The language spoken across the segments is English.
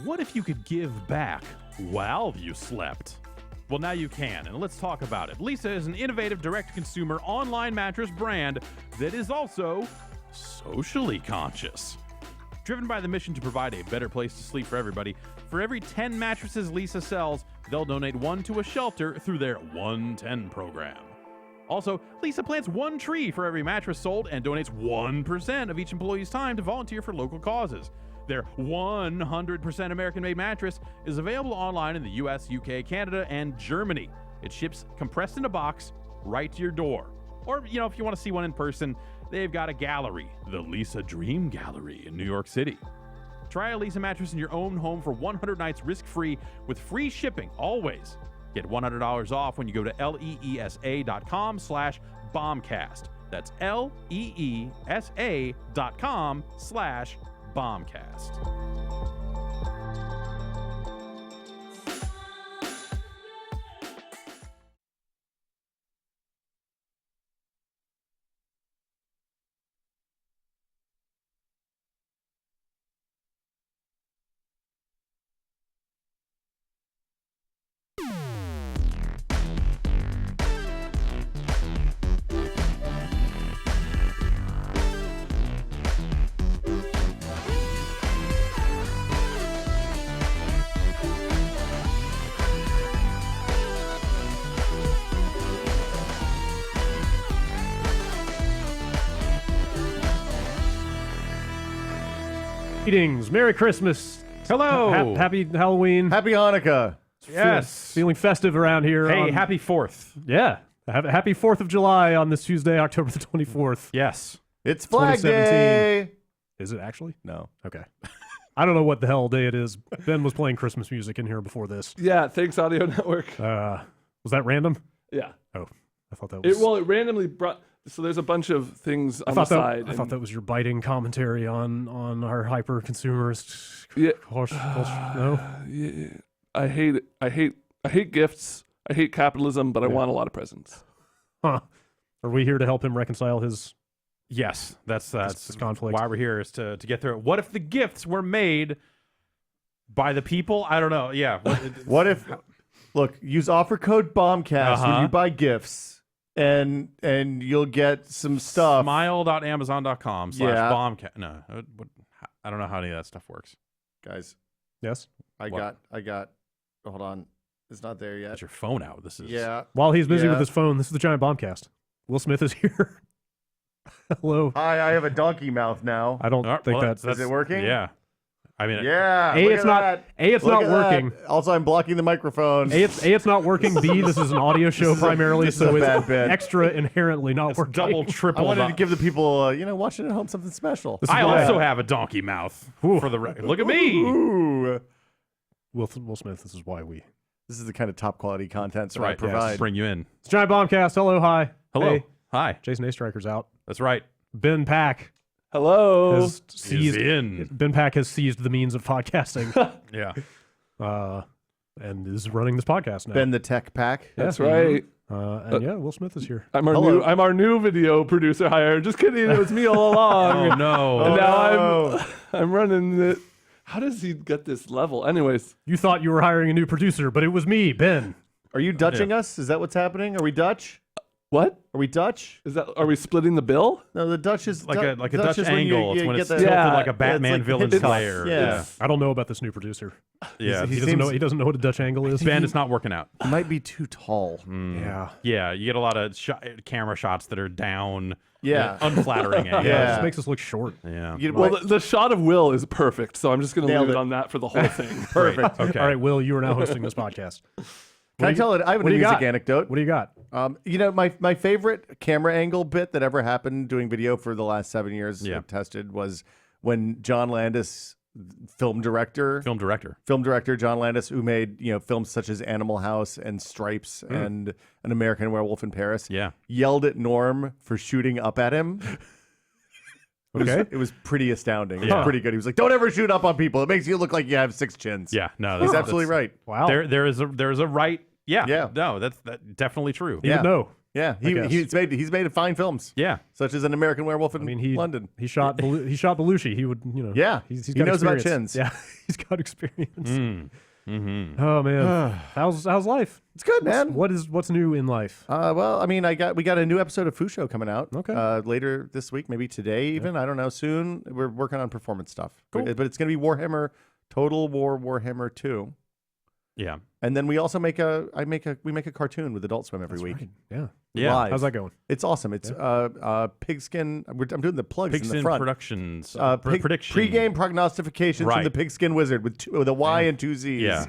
What if you could give back while you slept? Well, now you can, and let's talk about it. Leesa is an innovative direct-to-consumer online mattress brand that is also socially conscious. Driven by the mission to provide a better place to sleep for everybody, for every 10 mattresses Leesa sells, they'll donate one to a shelter through their 110 program. Also, Leesa plants one tree for every mattress sold and donates 1% of each employee's time to volunteer for local causes. Their 100% American-made mattress is available online in the US, UK, Canada, and Germany. It ships compressed in a box right to your door. Or, if you want to see one in person, they've got a gallery, the Leesa Dream Gallery in New York City. Try a Leesa mattress in your own home for 100 nights risk-free with free shipping, always. Get $100 off when you go to leesa.com/bombcast. That's leesa.com/bombcast. Greetings, Merry Christmas. Hello. Happy Halloween. Happy Hanukkah. Yes. Feeling festive around here. Hey, happy 4th. Yeah. Happy 4th of July on this Tuesday, October the 24th. Yes. It's Flag Day. Is it actually? No. Okay. I don't know what the hell day it is. Ben was playing Christmas music in here before this. Yeah, thanks Audio Network. Was that random? Yeah. Oh, I thought that was... It randomly brought... So there's a bunch of things on the side. I thought that was your biting commentary on our hyper-consumerist culture. No? Yeah, I hate it. I hate gifts. I hate capitalism, but I want a lot of presents. Huh. Are we here to help him reconcile his... Yes, that's conflict. why we're here, is to get through it. What if the gifts were made by the people? I don't know. Yeah. What if... Look, use offer code Bombcast when you buy gifts. And you'll get some stuff. Smile.amazon.com/bombcast. No, I don't know how any of that stuff works. Guys. Yes? I got, hold on. It's not there yet. Get your phone out. This is... Yeah. While he's busy with his phone, this is the Giant Bombcast. Will Smith is here. Hello. Hi, I have a donkey mouth now. I don't think that's... Is it working? Yeah. I mean... Yeah. It's not working. That. Also, I'm blocking the microphone. It's not working. B, this is an audio show primarily, so it's bad bit. Extra inherently not working. Double, triple. I wanted to give the people, watching at home something special. I also have a donkey mouth. For the record. Look at me. Ooh. Will Smith, this is why we... This is the kind of top quality content I provide. Yes, bring you in. It's Giant Bombcast. Hello, hi. Hello. Hey. Hi. Jason A. Striker's out. That's right. Ben Pack Hello. has seized... Ben Pack has seized the means of podcasting. Yeah. And is running this podcast now. Ben the Tech Pack. That's right. And Will Smith is here. I'm our new video producer hire. Just kidding. It was me all along. Oh, no. And now I'm running it. How does he get this level? Anyways. You thought you were hiring a new producer, but it was me, Ben. Are you Dutching us? Is that what's happening? Are we Dutch? What? Are we Dutch? Are we splitting the bill? No, the Dutch is like a Dutch is angle. It's when it's tilted like a Batman villain slayer. Yeah. I don't know about this new producer. Yeah. He doesn't know what a Dutch angle is. Ben, it's not working out. He might be too tall. Yeah. Yeah, you get a lot of camera shots that are down. Yeah. Unflattering. Yeah. It just makes us look short. Yeah. Well, the shot of Will is perfect, so I'm just going to leave it on that for the whole thing. Perfect. Okay. All right, Will, you are now hosting this podcast. Can I tell it? I have a music anecdote. What do you got? My favorite camera angle bit that ever happened doing video for the last 7 years I've tested was when John Landis, film director John Landis, who made films such as Animal House and Stripes and An American Werewolf in Paris, yelled at Norm for shooting up at him. It was pretty astounding. It was pretty good. He was like, "Don't ever shoot up on people. It makes you look like you have 6 chins." Yeah, no, he's absolutely right. Wow. There is a right. Yeah. Yeah. No, that's definitely true. He would know. Yeah, he's made fine films. Yeah, such as An American Werewolf in London. He shot Belushi. He would, Yeah, he knows experience. about chins. Yeah, he's got experience. Mm-hmm. Oh man, how's life? It's good, man. What's new in life? Well, I mean, we got a new episode of Fusho coming out. Okay. Later this week, maybe today even. I don't know. Soon. We're working on performance stuff. Cool. But it's going to be Warhammer Total War Warhammer 2. Yeah. And then we also make a cartoon with Adult Swim every week. Right. Yeah. Yeah. Live. How's that going? It's awesome. It's Pigskin. I'm doing the plugs in the Pigskin front. Productions. Prediction. Pre-game prognostications from the Pigskin Wizard with a Y and two Z's. Yeah.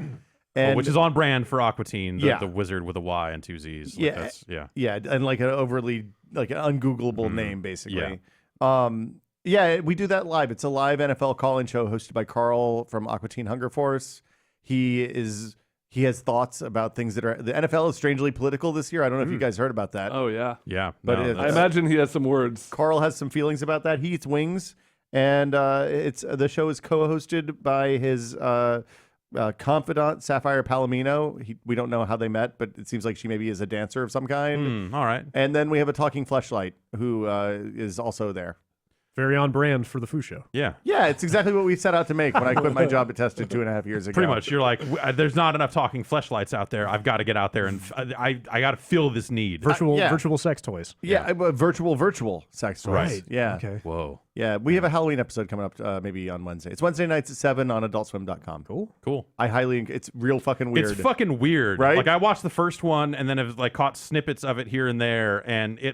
And which is on brand for Aquatine, Yeah. the wizard with a Y and two Z's. Yeah, and like an overly an ungoogleable name basically. Yeah, we do that live. It's a live NFL call-in show hosted by Carl from Aquatine Hunger Force. He has thoughts about things that are the NFL is strangely political this year. I don't know if you guys heard about that. Oh yeah. Yeah. But I imagine he has some words. Carl has some feelings about that. He eats wings, and the show is co-hosted by his confidant Sapphire Palomino. We don't know how they met, but it seems like she maybe is a dancer of some kind. All right. And then we have a talking fleshlight who is also there. Very on brand for the Foo Show. Yeah. Yeah, it's exactly what we set out to make when I quit my job at Tested 2.5 years ago. Pretty much. You're like, there's not enough talking fleshlights out there. I've got to get out there and I got to fill this need. Virtual sex toys. Yeah, virtual sex toys. Right. Yeah. Okay. Whoa. Yeah, we have a Halloween episode coming up maybe on Wednesday. It's Wednesday nights at 7 on adultswim.com. Cool. It's real fucking weird. It's fucking weird. Right? Like I watched the first one and then have like caught snippets of it here and there, and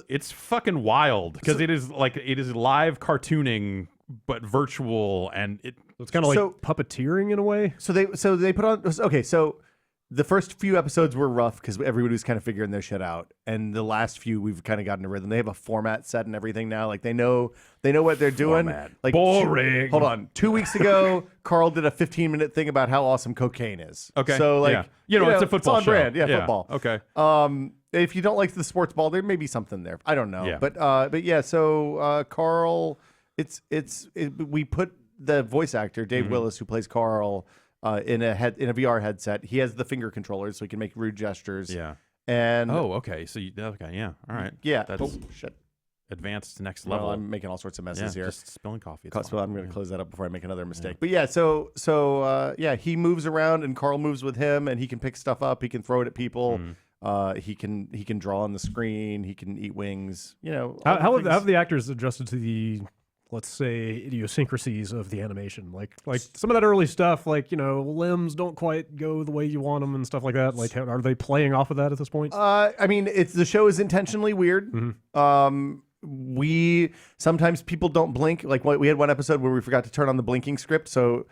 it's fucking wild because it is live cartooning but virtual, and it's kind of like puppeteering in a way. So they put on so the first few episodes were rough because everybody was kind of figuring their shit out, and the last few we've kind of gotten a rhythm. They have a format set and everything now. Like they know what they're doing. Like boring. Hold on, 2 weeks ago, Carl did a 15-minute thing about how awesome cocaine is. Okay. So like it's a football it's on show. brand. Yeah, football. Okay. If you don't like the sports ball, there may be something there. I don't know. Yeah. But yeah. So Carl, we put the voice actor Dave Willis, who plays Carl, in a VR headset. He has the finger controllers, so he can make rude gestures. Yeah. And okay. So all right. Yeah. That's shit. advanced to next Well, level. I'm making all sorts of messes here. Just spilling coffee. So I'm going to close that up before I make another mistake. But yeah, so he moves around and Carl moves with him, and he can pick stuff up. He can throw it at people. He can draw on the screen. He can eat wings. How have the actors adjusted to the, let's say, idiosyncrasies of the animation? Like some of that early stuff, like limbs don't quite go the way you want them and stuff like that. Like, are they playing off of that at this point? I mean, the show is intentionally weird. Sometimes people don't blink. Like we had one episode where we forgot to turn on the blinking script, so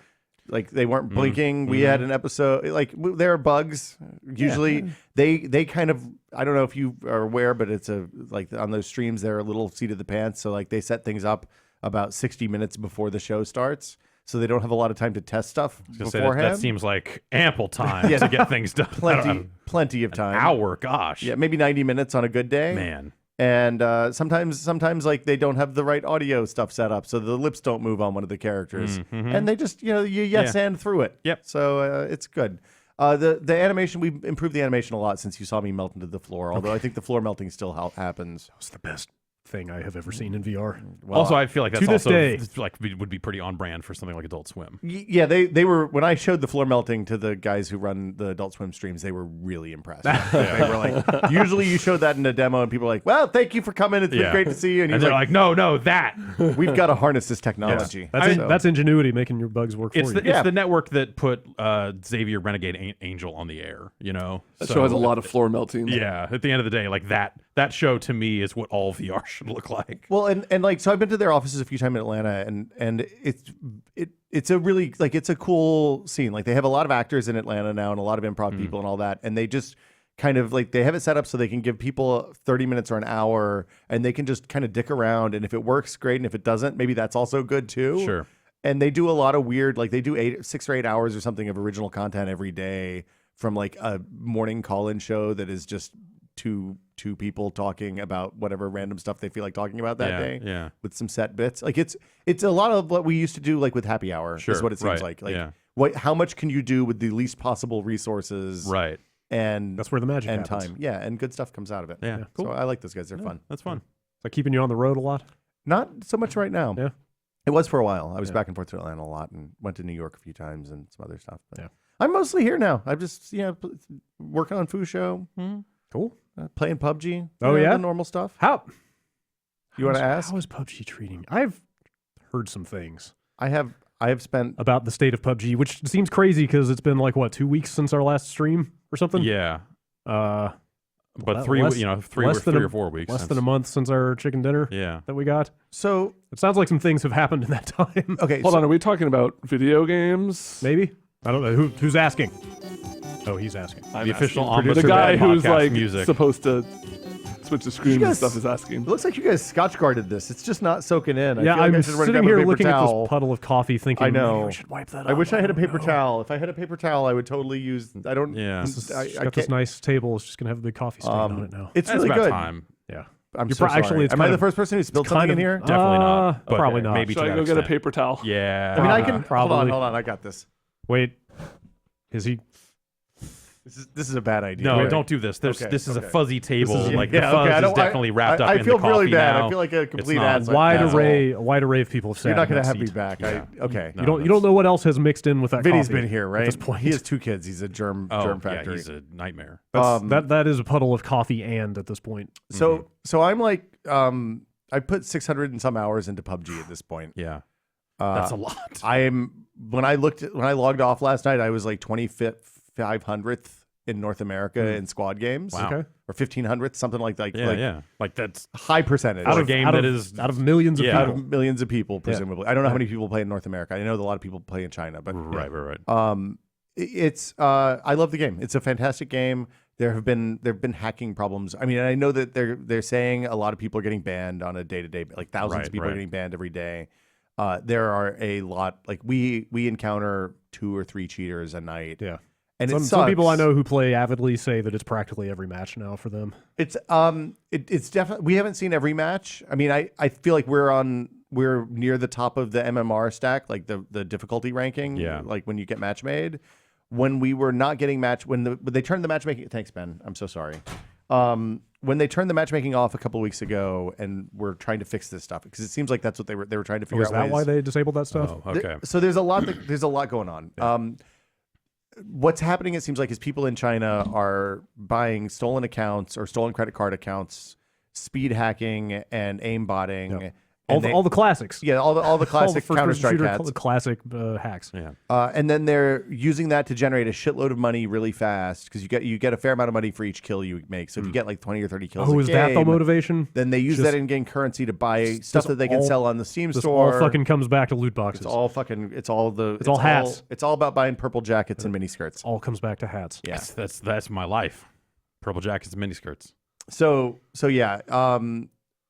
like they weren't blinking. We had an episode like there are bugs. Usually they kind of, I don't know if you are aware, but it's like on those streams they're a little seat of the pants. So like they set things up about 60 minutes before the show starts, so they don't have a lot of time to test stuff beforehand. That seems like ample time to get things done. Plenty of time. An hour, gosh. Yeah, maybe 90 minutes on a good day. Man. And sometimes like they don't have the right audio stuff set up, so the lips don't move on one of the characters, and they just and through it. Yep. So it's good. The animation, we improved the animation a lot since you saw me melt into the floor. Although I think the floor melting still happens. That was the best thing I have ever seen in VR. Well, also, I feel like that's to this day, would be pretty on brand for something like Adult Swim. Yeah, they were, when I showed the floor melting to the guys who run the Adult Swim streams, they were really impressed. They were like, usually you show that in a demo and people are like, well, thank you for coming. It's been great to see you. And they're like, no, that. We've got to harness this technology. That's ingenuity making your bugs work for you. It's the network that put Xavier Renegade Angel on the air, That show has a lot of floor melting. Yeah, at the end of the day, like that show to me is what all VR should look like. Well, and like, so I've been to their offices a few times in Atlanta, and it's a really, like, it's a cool scene. Like, they have a lot of actors in Atlanta now and a lot of improv people and all that, and they just kind of like, they have it set up so they can give people 30 minutes or an hour, and they can just kind of dick around, and if it works, great, and if it doesn't, maybe that's also good too. Sure. And they do a lot of weird, like, they do 6 or 8 hours or something of original content every day, from like a morning call-in show that is just two people talking about whatever random stuff they feel like talking about that day, with some set bits. Like, it's a lot of what we used to do, like with Happy Hour, is what it seems like. Like, how much can you do with the least possible resources? Right. and That's where the magic and happens. time. Yeah, and good stuff comes out of it. Yeah, cool. So I like those guys. They're fun. That's fun. Is that keeping you on the road a lot? Not so much right now. Yeah. It was for a while. I was Yeah. back and forth to Atlanta a lot and went to New York a few times and some other stuff. But Yeah. I'm mostly here now. I'm just working on Fusho, Cool. playing PUBG. Oh, yeah? the normal stuff. How? You want to ask? How is PUBG treating? I've heard some things I have spent. about the state of PUBG, which seems crazy because it's been like what 2 weeks since our last stream or something. Yeah, Uh, but le- three less- three less than or a- 4 weeks. less than a month since our chicken dinner Yeah. that we got. So It sounds like some things have happened in that time. okay, Hold so on, are we talking about video games? Maybe. I don't know who's asking. Oh, he's asking. I'm The official asking. Ombudsman The guy who's podcast like music. supposed to switch the screen and guys- stuff is asking. It looks like you guys scotch guarded this. It's just not soaking in. I Yeah, feel like I I'm should run sitting grab a here paper looking at towel. this puddle of coffee, thinking, I know. maybe we should wipe that up. I wish I had a paper don't know. towel. If I had a paper towel, I would totally use. I don't. Yeah. This is, I it's got this can't- nice table. It's just gonna have a big coffee stain on it now. It's That's really about good. time. Yeah. I'm You're so pro- actually, sorry. it's Am I kind the of- first person who spilled something kind in of- here? Definitely not. But probably not. Maybe Should to I that go get a extent. paper towel? Yeah. I mean, I can. Probably. Hold on. I got this. Wait. Is he? This is a bad idea. No, Wait. don't do this. This is a okay. fuzzy table. This is- like yeah, the fuzz okay, I is don't- definitely wrapped up I in feel the coffee really bad. now. I feel like a It's complete not. asshole. Wide asshole. array of people have sat You're not in gonna that have me seat. back. Yeah. Okay. No. You don't know what else has mixed in with that Vinny's coffee been here, at right? this point. He has 2 kids. He's a germ Yeah, factory. he's a nightmare. That is a puddle of coffee and at this point. So I'm like, I put 600 and some hours into PUBG at this point. Yeah. That's a lot. When I logged off last night, I was like 500th in North America in squad games. Wow. Okay. Or 1500th, something like Yeah. Like that's high percentage. Out of game out that of, is- out of millions of Yeah. out people. of millions of people, presumably. I don't know how many people play in North America. I know that a lot of people play in China, but right. it's I love the game. It's a fantastic game. There've been hacking problems. I mean, I know that they're saying a lot of people are getting banned on a day-to-day, like thousands of people are getting banned every day. There are a lot, like we encounter 2 or 3 cheaters a night. Yeah. And Some people I know who play avidly say that it's practically every match now for them. It's definitely, we haven't seen every match. I mean, I feel like we're near the top of the MMR stack, like the difficulty ranking. Yeah. Like when you get match made. When we were not getting when they turned the matchmaking, thanks Ben, I'm so sorry. When they turned the matchmaking off a couple of weeks ago, and we're trying to fix this stuff because it seems like that's what they were trying to figure Was out. that ways. why they disabled that stuff? Oh, okay. So there's a lot going on. What's happening, it seems like, is people in China are buying stolen accounts or stolen credit card accounts, speed hacking and aimbotting. Yep. And All the classics. yeah, all the classic All the Counter-Strike shooter hacks. classic hacks. Yeah. And then they're using that to generate a shitload of money really fast because you get a fair amount of money for each kill you make. So if you get like 20 or 30 kills, Oh, a is that the game, motivation? Then they use that in-game currency to buy stuff that they can sell on the Steam This store. all fucking comes back to loot boxes. It's all hats. It's all about buying purple jackets and miniskirts. all comes back to hats. Yeah. That's my life. Purple jackets and miniskirts. So yeah,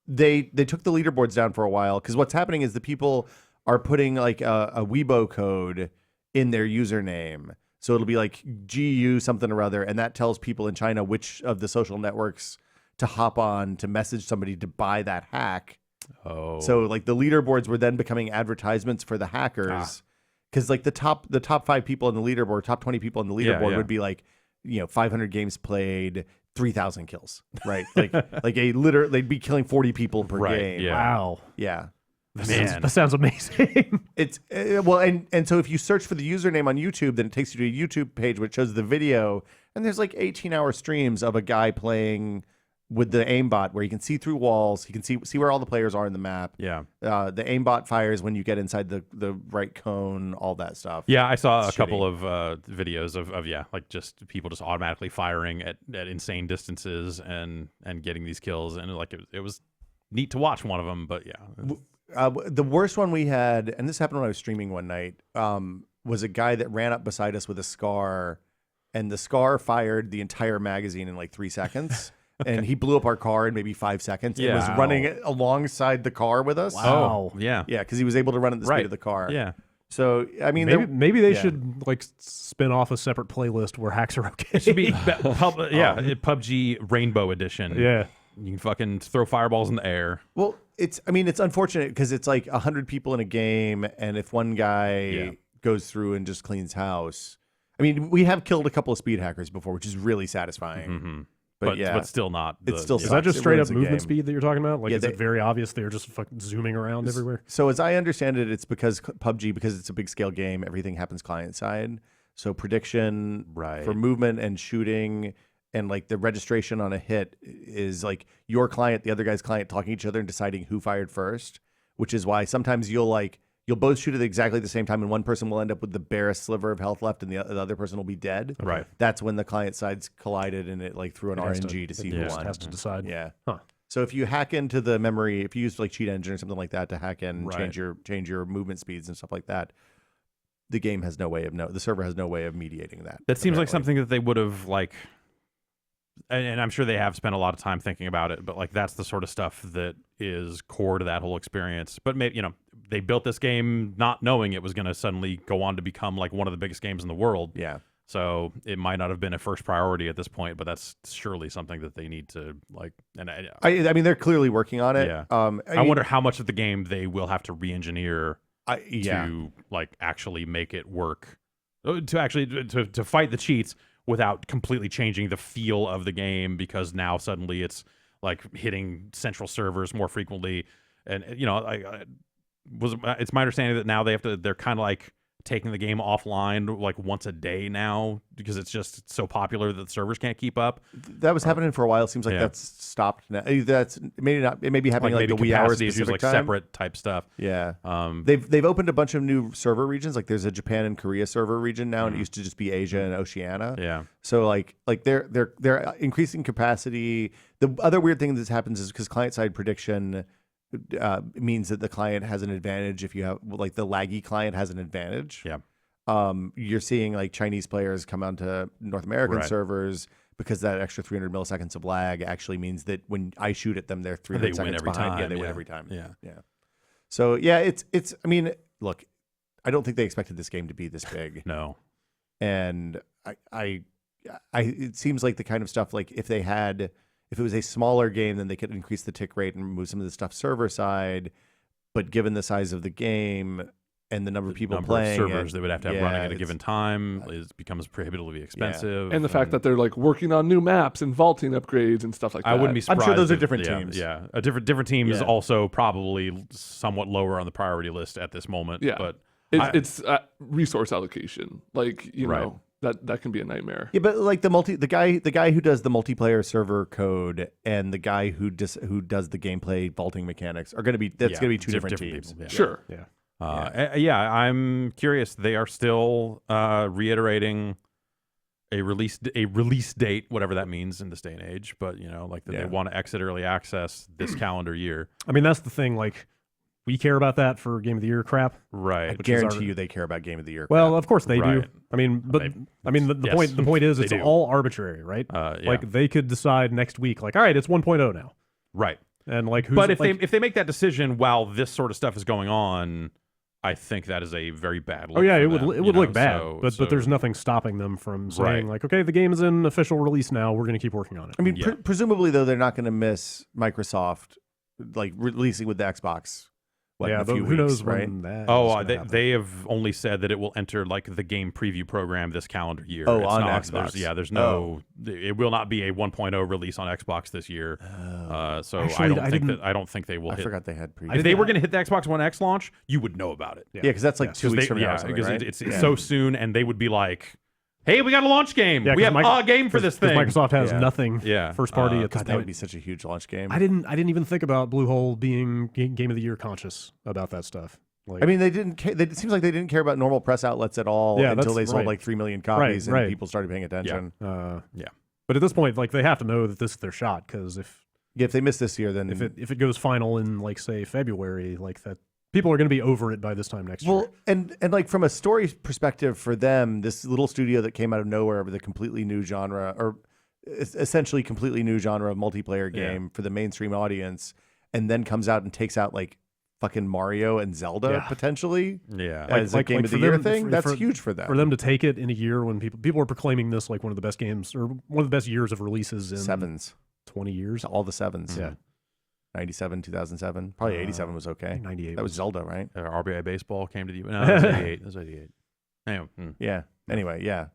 they took the leaderboards down for a while because what's happening is the people are putting like a Weibo code in their username. So it'll be like GU something or other, and that tells people in China which of the social networks to hop on to message somebody to buy that hack. Oh. So like the leaderboards were then becoming advertisements for the hackers because like the top 5 people in the leaderboard, top 20 people in the leaderboard would be like, 500 games played, 3,000 kills, right? Like they'd be killing 40 people per game. Yeah. Wow. Yeah. Man. That sounds amazing. It's well, and so if you search for the username on YouTube, then it takes you to a YouTube page which shows the video, and there's like 18-hour streams of a guy playing with the aimbot where he can see through walls, he can see where all the players are in the map. Yeah. The aimbot fires when you get inside the right cone, all that stuff. Yeah, I saw It's a couple shitty. of videos of like just people just automatically firing at insane distances and getting these kills, and like it was neat to watch one of them, but yeah. The worst one we had, and this happened when I was streaming one night, was a guy that ran up beside us with a SCAR, and the SCAR fired the entire magazine in like 3 seconds. And he blew up our car in maybe 5 seconds. It was Yeah. running alongside the car with us. Wow. Oh, yeah. Yeah, because he was able to run at the speed Right. of the car. Yeah. So, I mean, Maybe they yeah. should like spin off a separate playlist where hacks are okay. It should be PUBG Rainbow Edition. Yeah. You can fucking throw fireballs in the air. Well, it's unfortunate because it's like 100 people in a game, and if one guy goes through and just cleans house, I mean, we have killed a couple of speed hackers before, which is really satisfying. But still not. It's still Is that just straight up movement game. speed that you're talking about? Like, is it very obvious they're just fucking zooming around everywhere? So as I understand it, it's because PUBG, because it's a big scale game, everything happens client side. So prediction for movement and shooting and like the registration on a hit is like your client, the other guy's client talking to each other and deciding who fired first, which is why sometimes you'll both shoot at exactly the same time and one person will end up with the barest sliver of health left and the other person will be dead. Right. That's when the client sides collided and it like threw an RNG to see who won. Has to decide. Yeah. Huh. So if you hack into the memory, if you use like Cheat Engine or something like that to hack in, change your movement speeds and stuff like that, the game has no way of the server has no way of mediating that. That seems like something that they would have like, and I'm sure they have spent a lot of time thinking about it, but like that's the sort of stuff that is core to that whole experience. But maybe, they built this game not knowing it was going to suddenly go on to become like one of the biggest games in the world. Yeah. So it might not have been a first priority at this point, but that's surely something that they need to like. And I mean, they're clearly working on it. Yeah. I wonder how much of the game they will have to re-engineer to like actually make it work, to fight the cheats without completely changing the feel of the game, because now suddenly it's like hitting central servers more frequently. And it's my understanding that now they're kind of like taking the game offline like once a day now because it's just so popular that the servers can't keep up. That was happening for a while. It seems like that's stopped now. That's maybe not. It may be happening like the wee hours issues, like time. Separate type stuff. Yeah. They've opened a bunch of new server regions. Like there's a Japan and Korea server region now, and it used to just be Asia and Oceania. Yeah. So like they're increasing capacity. The other weird thing that happens is because client side prediction means that the client has an advantage. If you have like the laggy client has an advantage. Yeah. You're seeing like Chinese players come onto North American servers because that extra 300 milliseconds of lag actually means that when I shoot at them, they're 300 seconds behind. Yeah, they win every time. Yeah. Yeah. So yeah, it's. I mean, look, I don't think they expected this game to be this big. No. And it seems like the kind of stuff like if it was a smaller game, then they could increase the tick rate and move some of the stuff server side. But given the size of the game and the number of people playing, servers they would have to have running at a given time becomes prohibitively expensive. And the fact that they're like working on new maps and vaulting upgrades and stuff like that. I wouldn't be surprised. I'm sure those are different teams. Yeah, a different team is also probably somewhat lower on the priority list at this moment. Yeah, but it's resource allocation. Like know. That can be a nightmare. Yeah, but like the guy who does the multiplayer server code and the guy who does the gameplay vaulting mechanics are going to be going to be two different teams. People. Yeah. Sure. Yeah. I'm curious. They are still reiterating a release date, whatever that means in this day and age. But they want to exit early access this calendar year. I mean, that's the thing. Like, we care about that for Game of the Year crap. Right. I guarantee you they care about Game of the Year crap. Well, of course they do. I mean, but the point is it's all arbitrary, right? Like they could decide next week, like, all right, it's 1.0 now. Right. And like, but if they make that decision while this sort of stuff is going on, I think that is a very bad look. Oh yeah, it would look bad. But there's nothing stopping them from saying like, okay, the game is in official release now. We're going to keep working on it. I mean, presumably though, they're not going to miss Microsoft like releasing with the Xbox. In a few who weeks, knows right? when that they have only said that it will enter like the game preview program this calendar year. Oh, on Xbox. There's no. It will not be a 1.0 release on Xbox this year. So Actually, I don't think they will. I forgot they had preview. If they were going to hit the Xbox One X launch, you would know about it. Yeah, because that's like 2 weeks from now. Because right? it's so soon, and they would be like, "Hey, we got a launch game. We have a game for this thing." Microsoft has nothing. First party at this God, point. that would be such a huge launch game. I didn't even think about Bluehole being Game of the Year conscious about that stuff. Like, I mean, they didn't. It seems like they didn't care about normal press outlets at all until they sold like 3 million copies and people started paying attention. But at this point, like they have to know that this is their shot, because if they miss this year, then if it goes final in like say February, like that. People are going to be over it by this time next year. Well, and like from a story perspective for them, this little studio that came out of nowhere with a completely new genre, or essentially completely new genre of multiplayer game for the mainstream audience, and then comes out and takes out like fucking Mario and Zelda potentially as a Game of the Year thing. That's huge for them. For them to take it in a year when people are proclaiming this like one of the best games or one of the best years of releases in 20 years. All the 7s. Yeah. 97, 2007. Probably 87 was okay. 98. That was Zelda, right? RBI Baseball came to the U.S. No, it was 88. It was 88. Anyway. Yeah. Anyway, yeah.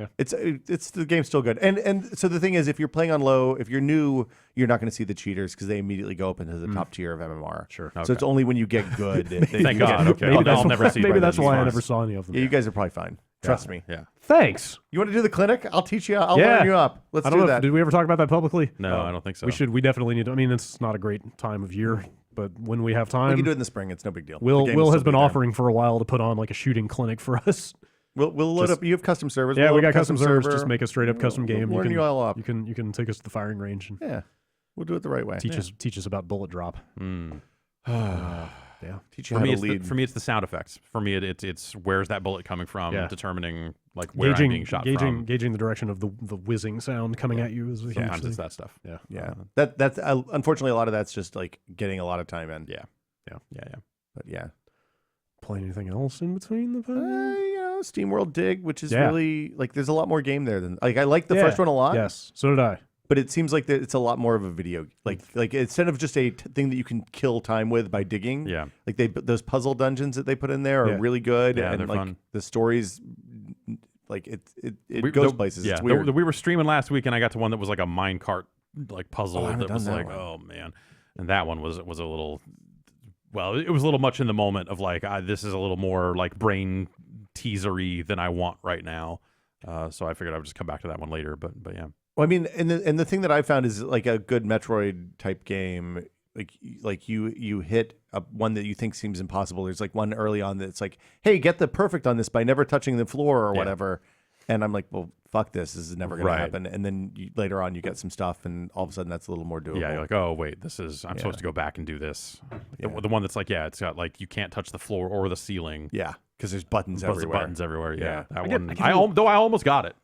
Yeah. It's the game's still good. And so the thing is, if you're playing on low, if you're new, you're not going to see the cheaters because they immediately go up into the top tier of MMR. Sure. So it's only when you get good. Thank God. Okay. Maybe I'll never see. Maybe that's why I never saw any of them. Yeah, you guys are probably fine. Trust me. Yeah. Thanks. You want to do the clinic? I'll teach you. I'll learn you up. Let's I don't do know that. Did we ever talk about that publicly? No, I don't think so. We definitely need to. I mean, it's not a great time of year, but when we have time, We can do it in the spring. It's no big deal. Will has been offering for a while to put on like a shooting clinic for us. We'll load up. You have custom servers. Yeah, We'll we load got up custom servers. Just make a straight up custom game. Learn you all up. You can take us to the firing range and Yeah, we'll do it the right way. teach us about bullet drop. Yeah. Teach you For how me, to lead. for me, it's the sound effects. For me, it's where's that bullet coming from, Yeah. determining like where I'm being shot from. Gauging the direction of the whizzing sound coming at you is a Sometimes huge it's thing. that stuff. Yeah. Yeah, that's unfortunately a lot of that's just like getting a lot of time in. Yeah. But yeah, Playing anything else in between the Steamworld Dig, which is really like there's a lot more game there than like I like the first one a lot. Yes, so did I. But it seems like it's a lot more of a video, like instead of just a thing that you can kill time with by digging. Yeah. Like those puzzle dungeons that they put in there are really good. Yeah, and they're like fun. the stories, like it goes places. Yeah, it's weird. we were streaming last week, and I got to one that was like a minecart like puzzle I haven't that was done that like, one. oh man, and that one was a little. Well, it was a little much in the moment of like, this is a little more like brain teasery than I want right now. So I figured I would just come back to that one later. But yeah. Well, I mean, and the thing that I found is like a good Metroid type game. Like you hit one that you think seems impossible. There's like one early on that's like, hey, get the perfect on this by never touching the floor or whatever. And I'm like, well, fuck this. This is never going to happen. And then later on, you get some stuff, and all of a sudden, that's a little more doable. Yeah, you're like, oh wait, I'm supposed to go back and do this. The one that's like, it's got like you can't touch the floor or the ceiling. Yeah, because there's buttons everywhere. Buttons everywhere. Yeah, that one. I Though I almost got it.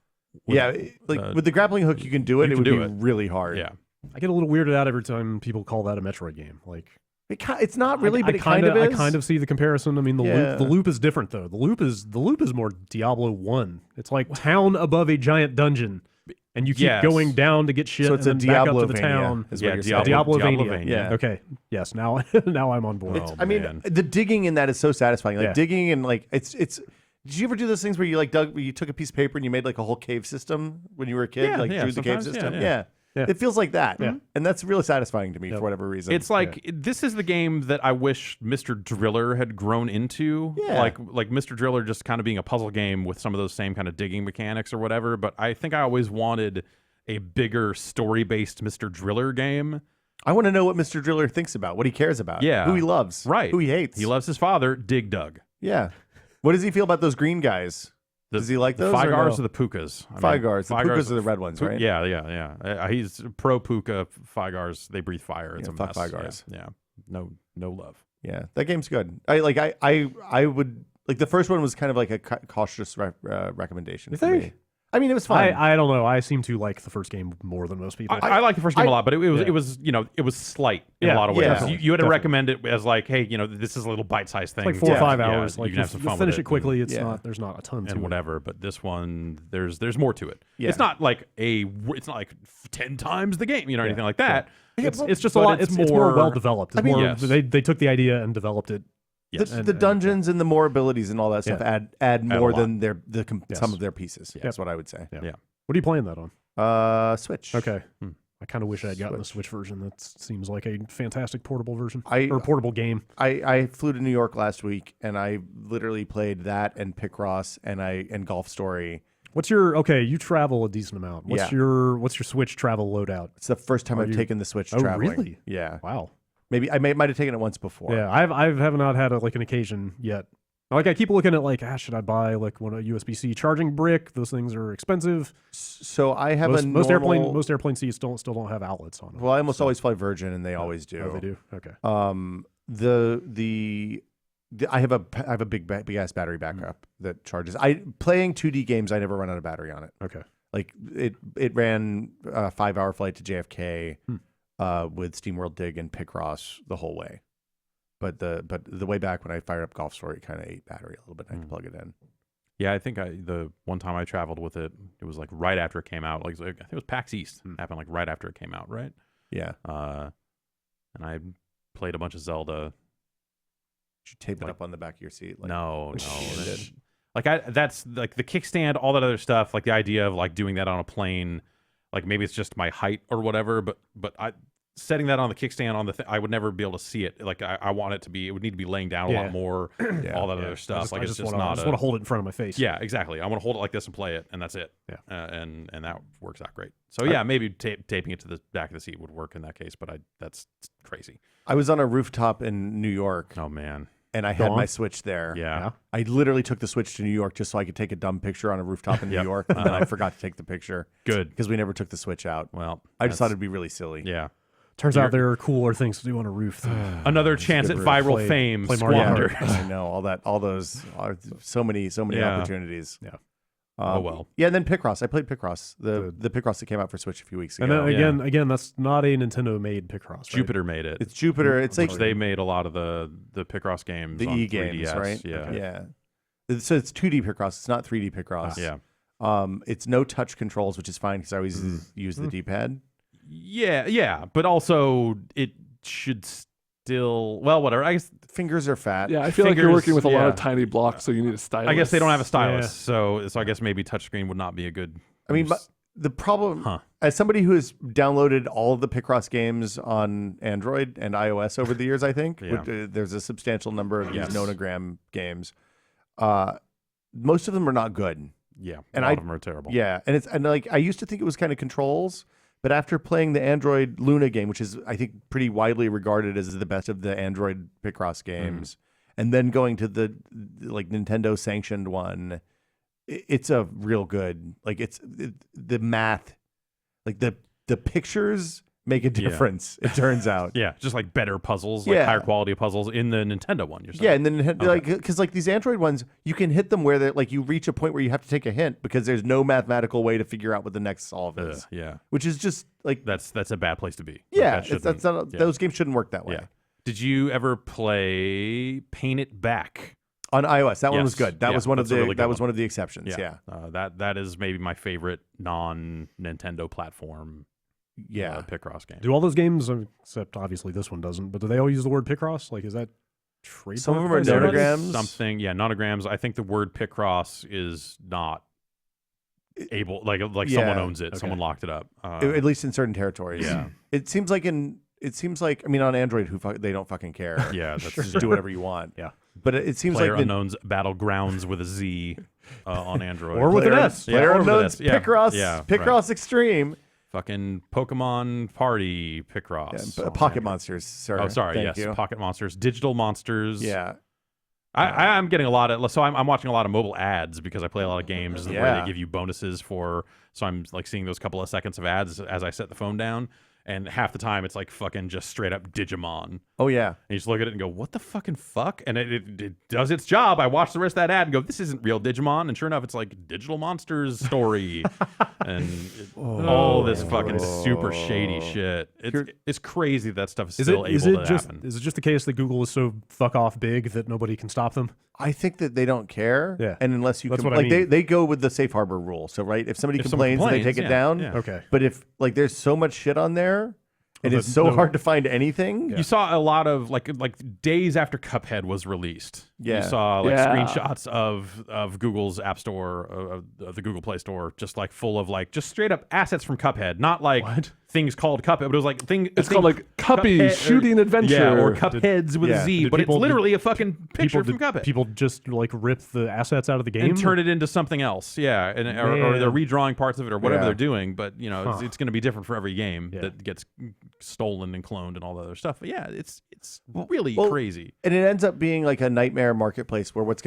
With the grappling hook, you can do it. It would be really hard. Yeah, I get a little weirded out every time people call that a Metroid game. Like, it's not really, but it kind of I is. kind of see the comparison. I mean, the loop is different though. The loop is more Diablo 1. It's like town above a giant dungeon, and you keep going down to get shit. So it's and a then back up to the Diablovania, town. is what you're saying. Diablovania. Yeah. Okay. Yes. Now I'm on board. I mean, the digging in that is so satisfying. Like digging and like it's. Did you ever do those things where you like you took a piece of paper and you made like a whole cave system when you were a kid? Drew the cave system. Yeah. It feels like that. Yeah. And that's really satisfying to me for whatever reason. It's like this is the game that I wish Mr. Driller had grown into. Yeah. Like Mr. Driller just kind of being a puzzle game with some of those same kind of digging mechanics or whatever. But I think I always wanted a bigger story-based Mr. Driller game. I want to know what Mr. Driller thinks about, what he cares about, who he loves, who he hates. He loves his father, Dig Dug. Yeah. What does he feel about those green guys? Does he like those? The Figars or the Pukas? Figars. The Pukas are the red ones, right? Yeah. He's pro Puka. Figars, they breathe fire. It's a mess. Figars. Yeah. No love. Yeah, that game's good. I would like the first one was kind of like a cautious recommendation. You for think? me. I mean, it was fun. I don't know. I seem to like the first game more than most people. I like the first game a lot, but it was slight in a lot of ways. Yeah, You had to recommend it as like, hey, this is a little bite-sized thing. It's like 4 or 5 hours. Like you can have some fun finish with it quickly. It's not. There's not a ton to and it. whatever. But this one, there's more to it. Yeah. It's not like it's not like 10 times the game, or anything like that. It's just a lot. It's more well developed. It's more. yes. They took the idea and developed it. Yes. The dungeons and the more abilities and all that stuff add more than some of their pieces. Yeah. That's what I would say. Yeah. What are you playing that on? Switch. Okay. I kind of wish I had gotten the Switch version. That seems like a fantastic portable version or portable game. I flew to New York last week and I literally played that and Picross and Golf Story. What's your You travel a decent amount. What's your Switch travel loadout? It's the first time I've taken the Switch traveling. Really? Yeah. Wow. Maybe I might have taken it once before. Yeah, I have not had an occasion yet. Like I keep looking at like, should I buy like one a USB-C charging brick? Those things are expensive. So I have most airplane seats still don't have outlets on them. Well, I almost always fly Virgin, and they always do. Oh, they do. Okay. I have a big ass battery backup that charges. Playing 2D games, I never run out of battery on it. Okay. Like it ran a 5-hour flight to JFK with Steamworld Dig and Picross the whole way. But the way back when I fired up Golf Story, it kind of ate battery a little bit. I had to plug it in. Yeah, I think the one time I traveled with it, it was like right after it came out. Like I think it was PAX East. Happened like right after it came out, right? Yeah. And I played a bunch of Zelda. Did you tape it up on the back of your seat? No. Like that's like the kickstand, all that other stuff. Like the idea of like doing that on a plane, like maybe it's just my height or whatever. But setting that on the kickstand on the I would never be able to see it. Like I want it to be. It would need to be laying down a lot more. All that other stuff. I just want to hold it in front of my face. Yeah, exactly. I want to hold it like this and play it, and that's it. Yeah, and that works out great. So yeah, maybe taping it to the back of the seat would work in that case. But that's crazy. I was on a rooftop in New York. Oh man. And I had my Switch there. Yeah. I literally took the Switch to New York just so I could take a dumb picture on a rooftop in New York. And then I forgot to take the picture. Good. Because we never took the Switch out. Well, I just thought it'd be really silly. Yeah. Turns out there are cooler things to do on a roof. Another chance at viral fame squandered. I know all those are so many opportunities. Yeah. Oh well. Yeah, and then Picross. I played Picross. The Picross that came out for Switch a few weeks ago. And then again, that's not a Nintendo-made Picross. Right? Jupiter made it. It's Jupiter. It's like they made a lot of the Picross games. The on E games, 3DS. right? Yeah. Yeah. So it's 2D Picross. It's not 3D Picross. Yeah. It's no touch controls, which is fine because I always use the D-pad. Yeah. But also it should still whatever. I guess fingers are fat. Yeah, I feel like you're working with a lot of tiny blocks, so you need a stylus. I guess they don't have a stylus, so I guess maybe touchscreen would not be a good. I mean, the problem, as somebody who has downloaded all of the Picross games on Android and iOS over the years, I think there's a substantial number of these nonogram games. Most of them are not good. Yeah, and a lot of them are terrible. Yeah, and like I used to think it was kind of controls. But after playing the Android Luna game, which is, I think, pretty widely regarded as the best of the Android Picross games, and then going to the like Nintendo sanctioned one, it's a real good. Like the math, like the pictures make a difference. It turns out. Yeah, just like better puzzles, like higher quality puzzles in the Nintendo one. You're saying. Yeah, and then like because like these Android ones, you can hit them where they like you reach a point where you have to take a hint because there's no mathematical way to figure out what the next solve is. Yeah, which is just like that's a bad place to be. Yeah, like, that's not those games shouldn't work that way. Yeah. Did you ever play Paint It Back? On iOS, that one was good. That was one of the one of the exceptions. Yeah, that is maybe my favorite non-Nintendo platform. Picross game. Do all those games, except obviously this one doesn't, but do they all use the word Picross? Like, is that trademark? Some of them are nonograms. Something, nonograms. I think the word Picross is not able, like someone owns it. Okay. Someone locked it up. At least in certain territories. Yeah. It seems like I mean, on Android, they don't fucking care. Yeah, that's just do whatever you want. Yeah. But it seems Player like Unknown's Battlegrounds with a Z on Android. Or with an S. Player Unknown's Picross Extreme. Fucking Pokemon Party Picross. Yeah, Pocket Monsters, sir. Oh, sorry. Yes, Pocket Monsters. Digital Monsters. Yeah. I'm getting a lot of... So I'm watching a lot of mobile ads because I play a lot of games where they give you bonuses for... So I'm like seeing those couple of seconds of ads as I set the phone down. And half the time, it's like fucking just straight up Digimon. Oh, yeah. And you just look at it and go, what the fucking fuck? And it does its job. I watch the rest of that ad and go, this isn't real Digimon. And sure enough, it's like Digital Monsters story. And all this fucking super shady shit. It's crazy that stuff is still able to happen. Is it just the case that Google is so fuck off big that nobody can stop them? I think that they don't care. Yeah. And unless you That's can, what I mean. they go with the safe harbor rule. So, right, if somebody complains, they take it down. Yeah. Okay. But if like there's so much shit on there, and it's so hard to find anything. You saw a lot of like days after Cuphead was released. Yeah. You saw like screenshots of Google's App Store, of the Google Play Store, just like full of like just straight up assets from Cuphead, not like things called Cuphead, but it was like It's called like Cuppy Shooting Adventure, or Cupheads with a Z, but it's literally a fucking picture from Cuphead. People just like rip the assets out of the game and turn it into something else, and or they're redrawing parts of it or whatever they're doing. But you know, it's going to be different for every game that gets stolen and cloned and all that other stuff. But yeah, it's really crazy, and it ends up being like a nightmare marketplace where what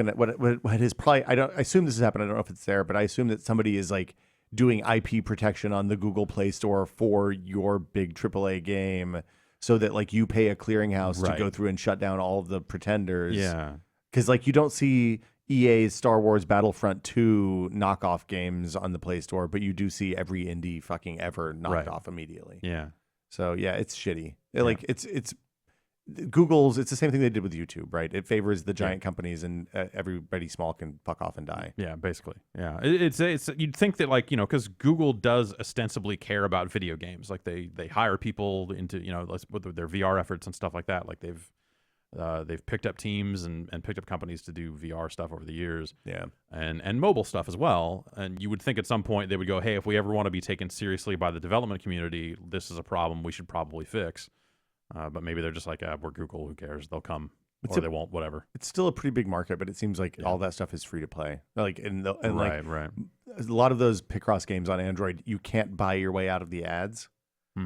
is probably I assume this has happened. I don't know if it's there, but I assume that somebody is like doing IP protection on the Google Play Store for your big AAA game, so that like you pay a clearinghouse to go through and shut down all of the pretenders. Yeah, because like you don't see EA's Star Wars Battlefront 2 knockoff games on the Play Store, but you do see every indie fucking ever knocked off immediately. Yeah. So yeah, it's shitty. Like it's Google's. It's the same thing they did with YouTube, right? It favors the giant companies, and everybody small can fuck off and die. Yeah, basically. Yeah, it's you'd think that like because Google does ostensibly care about video games, like they hire people into with their VR efforts and stuff like that. Like They've picked up teams and picked up companies to do VR stuff over the years. Yeah. And mobile stuff as well. And you would think at some point they would go, hey, if we ever want to be taken seriously by the development community, this is a problem we should probably fix. But maybe they're just like, we're Google, who cares? They'll come. Or they won't, whatever. It's still a pretty big market, but it seems like all that stuff is free to play. Like right. A lot of those Picross games on Android, you can't buy your way out of the ads,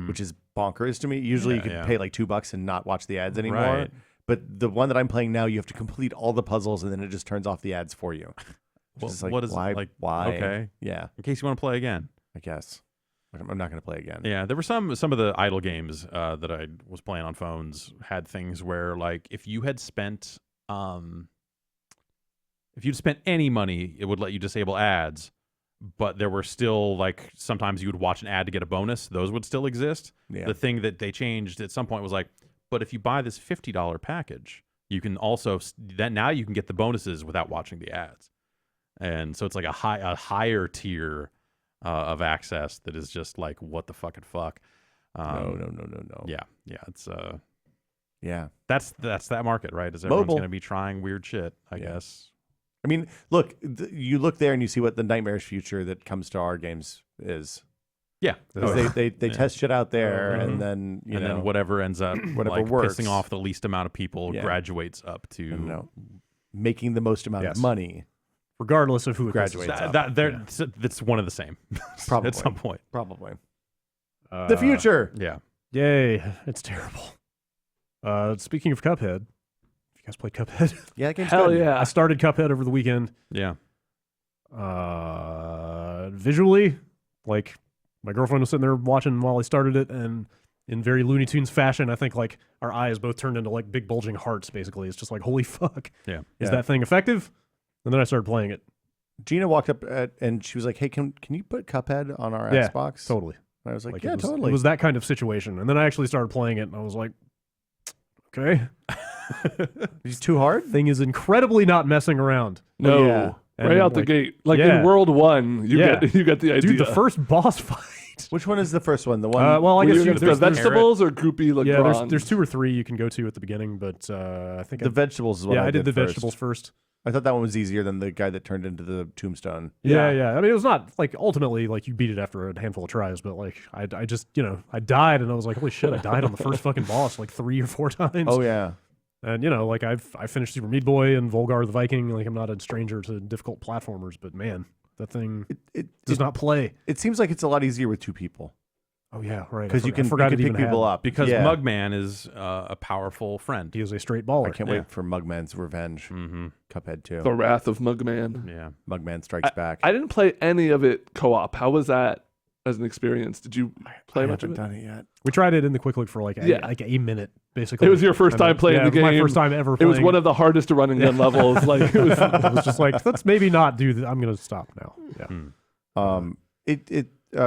which is bonkers to me. Usually you can pay like $2 and not watch the ads anymore. Right. But the one that I'm playing now, you have to complete all the puzzles, and then it just turns off the ads for you. What is why? it like? Why? Okay. Yeah. In case you want to play again. I guess. I'm not going to play again. Yeah, there were some of the idle games that I was playing on phones had things where, like, if you had spent if you'd spent any money, it would let you disable ads. But there were still, like, sometimes you would watch an ad to get a bonus. Those would still exist. Yeah. The thing that they changed at some point was like, but if you buy this $50 package, you can also now you can get the bonuses without watching the ads. And so it's like a higher tier of access that is just like, what the fucking fuck. No. Yeah, it's Yeah. that's that market, right? Is everyone's Mobile. going to be trying weird shit, I guess. I mean, look, you look there and you see what the nightmarish future that comes to our games is. Yeah. 'Cause they test shit out there, and then then whatever ends up whatever works. pissing off the least amount of people graduates up to making the most amount of money. Regardless of who it Graduates graduates. That's one of the same. Probably. At some point. Probably. The future. Yeah. Yay. It's terrible. Speaking of Cuphead, if you guys played Cuphead? Yeah, that game's Hell good. yeah. I started Cuphead over the weekend. Yeah. Visually, like, my girlfriend was sitting there watching while I started it, and in very Looney Tunes fashion, I think, like, our eyes both turned into, like, big bulging hearts, basically. It's just like, holy fuck. Yeah. Is that thing effective? And then I started playing it. Gina walked up and she was like, hey, can you put Cuphead on our Xbox? Totally. And I was like, totally. It was that kind of situation. And then I actually started playing it, and I was like, okay. It's too hard? Thing is incredibly not messing around. No. Yeah. Right And, out the like, gate. Like in World 1, you get the idea. Dude, the first boss fight. Which one is the first one? The one Well, I guess there's the vegetables or Goopy Legrand? Yeah, there's 2 or 3 you can go to at the beginning, but I think the vegetables is what I did the first. vegetables first. I thought that one was easier than the guy that turned into the tombstone. Yeah. I mean, it was not like ultimately like you beat it after a handful of tries, but like I just I died and I was like, holy shit, I died on the first fucking boss like 3 or 4 times. Oh yeah. And like I finished Super Meat Boy and Volgar the Viking. Like I'm not a stranger to difficult platformers, but man, that thing it does not play. It seems like it's a lot easier with 2 people. Oh yeah, right. Because you can pick people up. Because Mugman is a powerful friend. He is a straight baller. I can't wait for Mugman's revenge. Mm-hmm. Cuphead 2. The Wrath of Mugman. Yeah. Mugman Strikes Back. I didn't play any of it co-op. How was that as an experience? Did you play much of it? I haven't done it yet. We tried it in the quick look for like a minute, basically. It was your first time playing the game. It was my first time ever playing. It was one of the hardest to run and gun levels. Like it was just like, let's maybe not do that. I'm going to stop now. Yeah.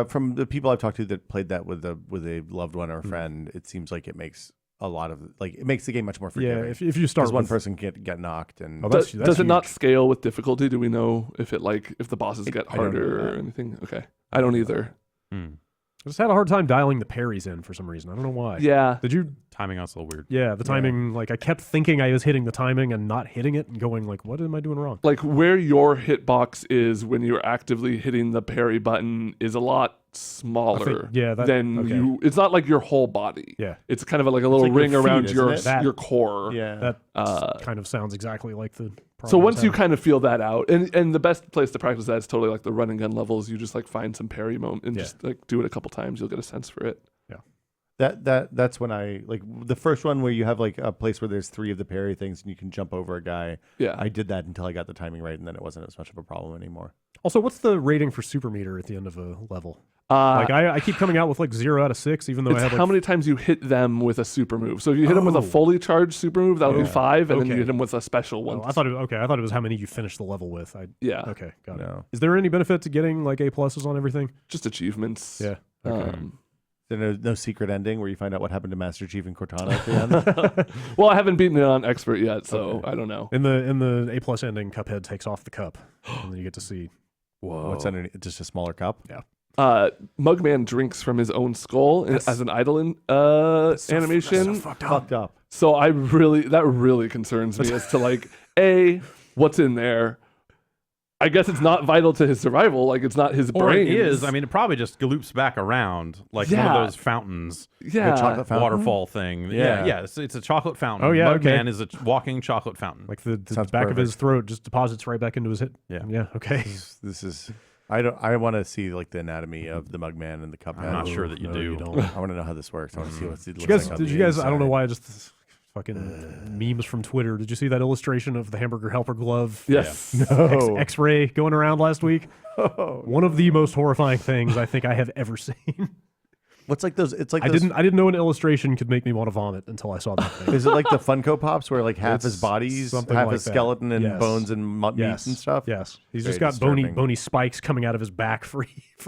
From the people I've talked to that played that with a loved one or a friend, it seems like it makes a lot of it makes the game much more forgiving. Yeah, if you start with one person get knocked and does it not scale with difficulty? Do we know if if the bosses get harder or anything? Okay, I don't either. I just had a hard time dialing the parries in for some reason. I don't know why. Yeah. Did you? Timing out's a little weird. Yeah, the timing, like I kept thinking I was hitting the timing and not hitting it and going like, what am I doing wrong? Like where your hitbox is when you're actively hitting the parry button is a lot smaller than you. It's not like your whole body. Yeah. It's kind of like a little ring around your core. Yeah. That kind of sounds exactly like the So once you kind of feel that out, and the best place to practice that is totally like the run and gun levels. You just like find some parry moment and just like do it a couple times. You'll get a sense for it. Yeah. That's when I like the first one where you have like a place where there's 3 of the parry things and you can jump over a guy. Yeah. I did that until I got the timing right, and then it wasn't as much of a problem anymore. Also, what's the rating for super meter at the end of a level? Like I keep coming out with like 0 out of 6, even though I have like how many times you hit them with a super move. So if you hit them with a fully charged super move, that would be 5, and then you hit them with a special one. I thought it was how many you finished the level with. Okay, got it. No. Is there any benefit to getting like A+ on everything? Just achievements. Yeah. Okay. There's no secret ending where you find out what happened to Master Chief and Cortana at the end. Well, I haven't beaten it on expert yet, so I don't know. In the A+ ending, Cuphead takes off the cup, and then you get to see. Whoa! What's underneath? Just a smaller cup. Yeah. Mugman drinks from his own skull as an idle animation. Fucked up. So that really concerns me as to like, A, what's in there. I guess it's not vital to his survival. Like, it's not his brain. It is. I mean, it probably just loops back around like one of those fountains. Yeah. The chocolate fountain? Waterfall thing. Yeah. It's a chocolate fountain. Oh, yeah. Mugman is a walking chocolate fountain. Like the back of his throat just deposits right back into his head. Yeah. Yeah. Okay. This is. I want to see like the anatomy of the Mugman and the Cuphead. I'm not sure that you do. You don't. I want to know how this works. I want to see what it looks like. Did you guys? I don't know why. I just fucking memes from Twitter. Did you see that illustration of the hamburger helper glove? Yes. No. X-ray going around last week. Oh, One of the most horrifying things I think I have ever seen. what's like those? It's like I didn't know an illustration could make me want to vomit until I saw that thing. Is it like the Funko Pops where like half his body's something half like his that. skeleton and Yes. bones and meat and stuff? Yes. He's Very just got disturbing. bony spikes coming out of his back for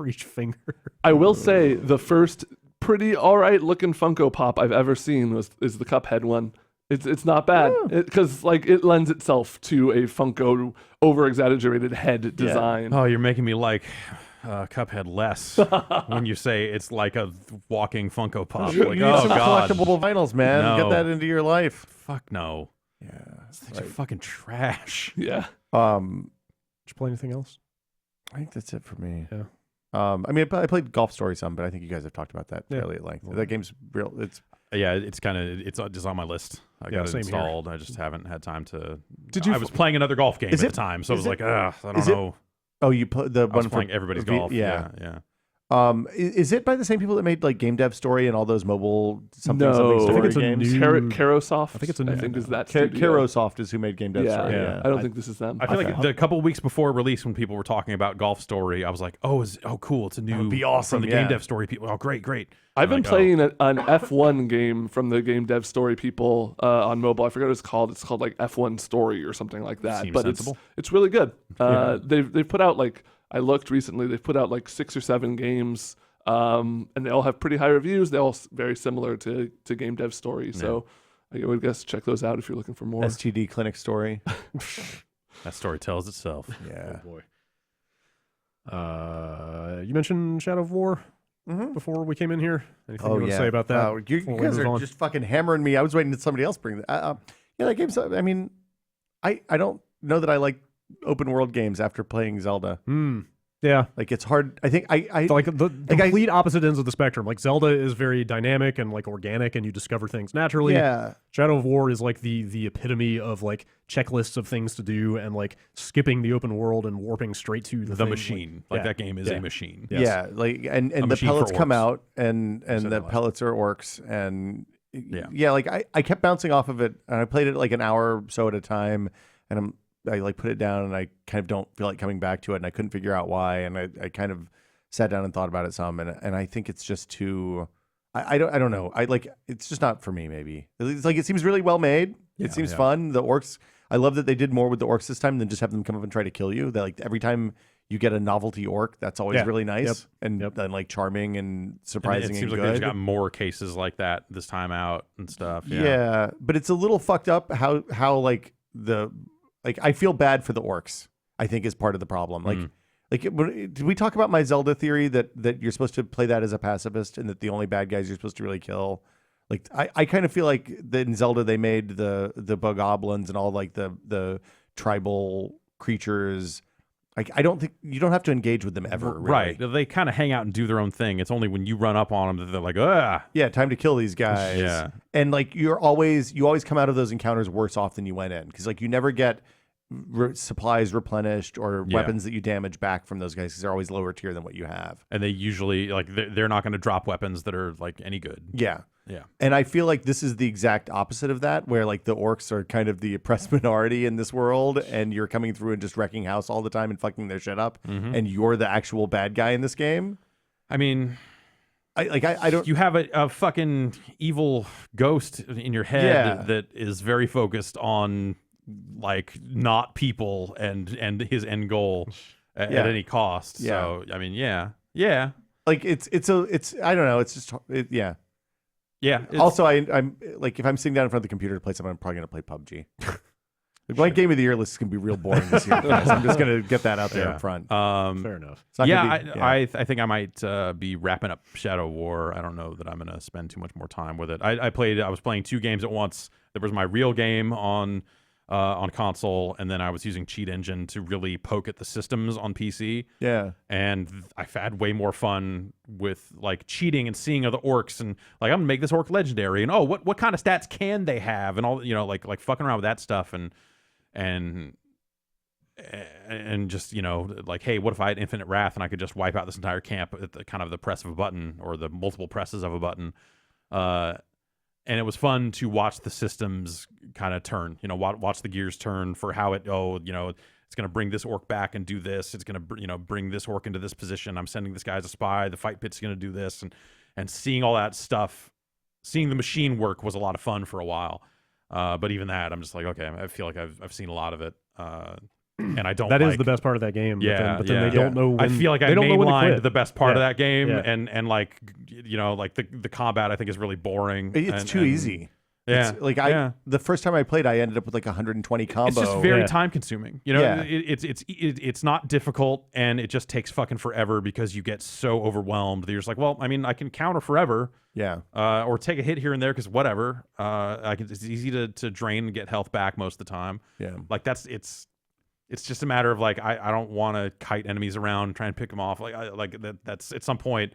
each finger. I will say the first pretty all right looking Funko Pop I've ever seen is the Cuphead one. It's not bad because like it lends itself to a Funko over exaggerated head design. Oh, you're making me like Cuphead less when you say it's like a walking Funko Pop. You Like, need oh some god, collectible vinyls, man. No. Get that into your life. fuck no. Yeah. These things are fucking trash. Yeah. Did you play anything else? I think that's it for me. Yeah. I mean, I played Golf Story some, but I think you guys have talked about that Yeah. fairly at length. That game's real. It's Yeah, it's just on my list. I got it same here. installed. I just haven't had time to. Did you I was playing another golf game at Is the it- time, so I is was it- like, I don't is it- know. oh, you put the I was one playing for everybody's golf. Yeah. Yeah. Is it by the same people that made like Game Dev Story and all those mobile something No. something I story think it's a games? new- Carosoft. I think it's a new- is that studio. Carosoft is who made Game Dev Yeah, Story. yeah. I don't think this is them. I feel Okay. like the couple weeks before release, when people were talking about Golf Story, I was like, "Oh, cool! It's a new would be awesome, from the yeah. Game Dev Story people. Oh, great! I've been I'm like, playing an F1 game from the Game Dev Story people on mobile. I forget what it's called. It's called like F1 Story or something like that. Seems but sensible. it's really good. They've put out like I looked recently. They've put out like 6 or 7 games, and they all have pretty high reviews. They're all very similar to Game Dev Story. So I would guess check those out if you're looking for more. STD Clinic Story. That story tells itself. Yeah. Oh boy. You mentioned Shadow of War before we came in here. Anything you want to say about that? Oh, you before we guys move are on? just fucking hammering me. I was waiting to somebody else bring that. Yeah, that game's. I mean, I don't know that I like open world games after playing Zelda. Yeah. Like it's hard. I think I Like the complete opposite ends of the spectrum. Like Zelda is very dynamic and like organic, and you discover things naturally. yeah. Shadow of War is like the epitome of like checklists of things to do and like skipping the open world and warping straight to the thing. machine. Like that game is a machine. Yes. Yeah, like and the machine for pellets come orcs. out and said the that last. pellets are orcs and Yeah. like I kept bouncing off of it and I played it like an hour or so at a time and I like put it down and I kind of don't feel like coming back to it and I couldn't figure out why and I kind of sat down and thought about it some and I think it's just too I don't know. I like it's just not for me maybe. It's like it seems really well made. It seems fun. The orcs I love that they did more with the orcs this time than just have them come up and try to kill you. They like every time you get a novelty orc, that's always really nice and then like charming and surprising. And it seems and like good. they've got more cases like that this time out and stuff. Yeah, but it's a little fucked up how like I feel bad for the orcs. I think is part of the problem. Did we talk about my Zelda theory that you're supposed to play that as a pacifist and that the only bad guys you're supposed to really kill? Like I kind of feel like that in Zelda they made the bogoblins and all like the tribal creatures. Like I don't think you don't have to engage with them ever. Really. Right. They kind of hang out and do their own thing. It's only when you run up on them that they're like, ah. Yeah, time to kill these guys. Yeah. And like you always come out of those encounters worse off than you went in because like you never get supplies replenished or weapons that you damage back from those guys because they're always lower tier than what you have. And they usually like they're not going to drop weapons that are like any good. Yeah. Yeah. And I feel like this is the exact opposite of that, where like the orcs are kind of the oppressed minority in this world, and you're coming through and just wrecking house all the time and fucking their shit up, and you're the actual bad guy in this game. I mean, I don't. You have a fucking evil ghost in your head that is very focused on like not people and his end goal at any cost. Yeah. So I mean, yeah. Like it's I don't know. It's just yeah. Yeah. Also, I'm like if I'm sitting down in front of the computer to play something, I'm probably gonna play PUBG. The blank game of the year list is going to be real boring this year, guys. I'm just going to get that out there up front. Fair enough. I think I might be wrapping up Shadow War. I don't know that I'm going to spend too much more time with it. I was playing 2 games at once. There was my real game on console, and then I was using Cheat Engine to really poke at the systems on PC. Yeah. And I've had way more fun with like cheating and seeing other orcs, and like I'm gonna make this orc legendary, and what kind of stats can they have, and all, you know, like fucking around with that stuff, and just, you know, like, hey, what if I had infinite wrath and I could just wipe out this entire camp at the kind of the press of a button, or the multiple presses of a button. And it was fun to watch the systems kind of turn, you know, watch the gears turn for how it's going to bring this orc back and do this. It's going to, you know, bring this orc into this position. I'm sending this guy as a spy. The fight pit's going to do this. And seeing all that stuff, seeing the machine work was a lot of fun for a while. But even that, I'm just like, okay, I feel like I've seen a lot of it. And I don't. That is the best part of that game. But then they don't know. I feel like I mainlined the best part of that game, Yeah. and like, you know, like the combat I think is really boring. It's too easy. Yeah, it's, like the first time I played, I ended up with like 120 combo. It's just very time consuming. You know, it's not difficult, and it just takes fucking forever because you get so overwhelmed that you're just like, well, I mean, I can counter forever. Yeah. Or take a hit here and there because whatever. It's easy to drain and get health back most of the time. Yeah. Like it's just a matter of like I don't want to kite enemies around and try and pick them off. That's at some point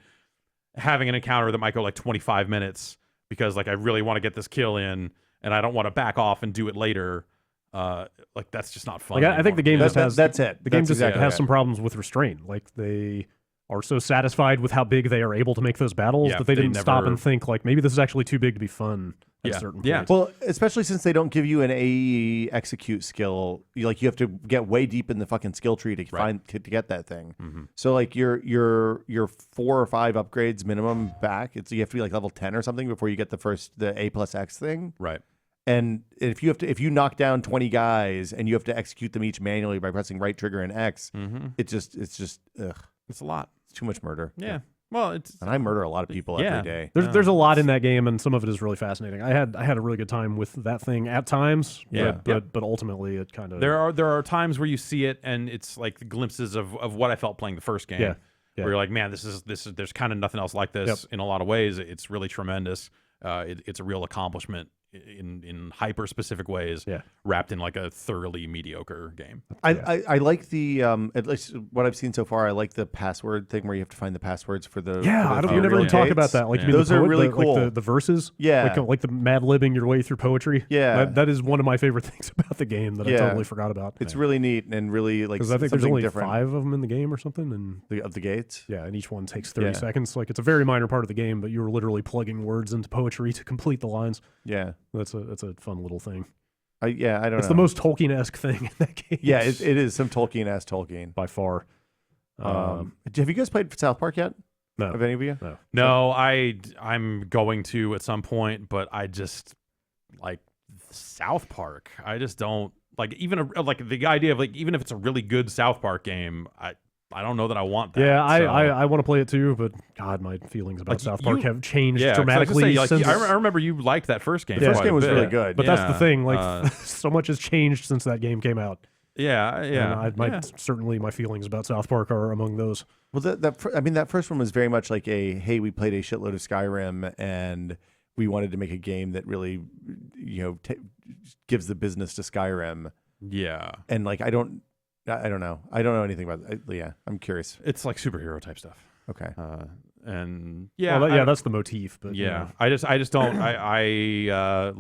having an encounter that might go like 25 minutes because like I really want to get this kill in and I don't want to back off and do it later. Like that's just not fun. Like, I think the game just has that's it. The game That's just exactly has right. some problems with restraint. Like they are so satisfied with how big they are able to make those battles that they didn't stop and think like maybe this is actually too big to be fun at certain points. Well, especially since they don't give you an AE execute skill, you have to get way deep in the fucking skill tree to get that thing. Mm-hmm. So like your 4 or 5 upgrades minimum back. You have to be like level 10 or something before you get the A+X thing. Right. And if you knock down 20 guys and you have to execute them each manually by pressing right trigger and X, it's just ugh. It's a lot. It's too much murder. Yeah. Well, and I murder a lot of people every day. There's a lot in that game, and some of it is really fascinating. I had a really good time with that thing at times. But ultimately it kind of there are times where you see it and it's like glimpses of what I felt playing the first game. Yeah. Where you're like, man, this is there's kind of nothing else like this in a lot of ways. It's really tremendous. It's a real accomplishment in hyper specific ways, wrapped in like a thoroughly mediocre game. I like the at least what I've seen so far. I like the password thing where you have to find the passwords for the we never really talk about that. Like you mean those are really cool. Like the verses, yeah, like the Mad Libbing your way through poetry. Yeah, that is one of my favorite things about the game that I totally forgot about. It's really neat and really like because I think there's only different. 5 of them in the game or something, and of the gates. Yeah, and each one takes 30 seconds. Like it's a very minor part of the game, but you're literally plugging words into poetry to complete the lines. Yeah, that's a fun little thing. I don't know. It's the most Tolkien-esque thing in that game. Yeah, it is some Tolkien-esque Tolkien. By far. Have you guys played South Park yet? No. Have any of you? No, I'm going to at some point, but I just like South Park. I just don't like even like the idea of like even if it's a really good South Park game, I don't know that I want that. Yeah, so. I want to play it too, but God, my feelings about Like, South Park have changed I was dramatically. gonna say, since I remember you liked that first game. The first game was really good. But that's the thing. Like, so much has changed since that game came out. Yeah. And certainly my feelings about South Park are among those. Well, that first one was very much like hey, we played a shitload of Skyrim and we wanted to make a game that really, gives the business to Skyrim. Yeah. And like I don't know. I don't know anything about it. Yeah, I'm curious. It's like superhero type stuff. Okay. And that's the motif. But I just don't. I've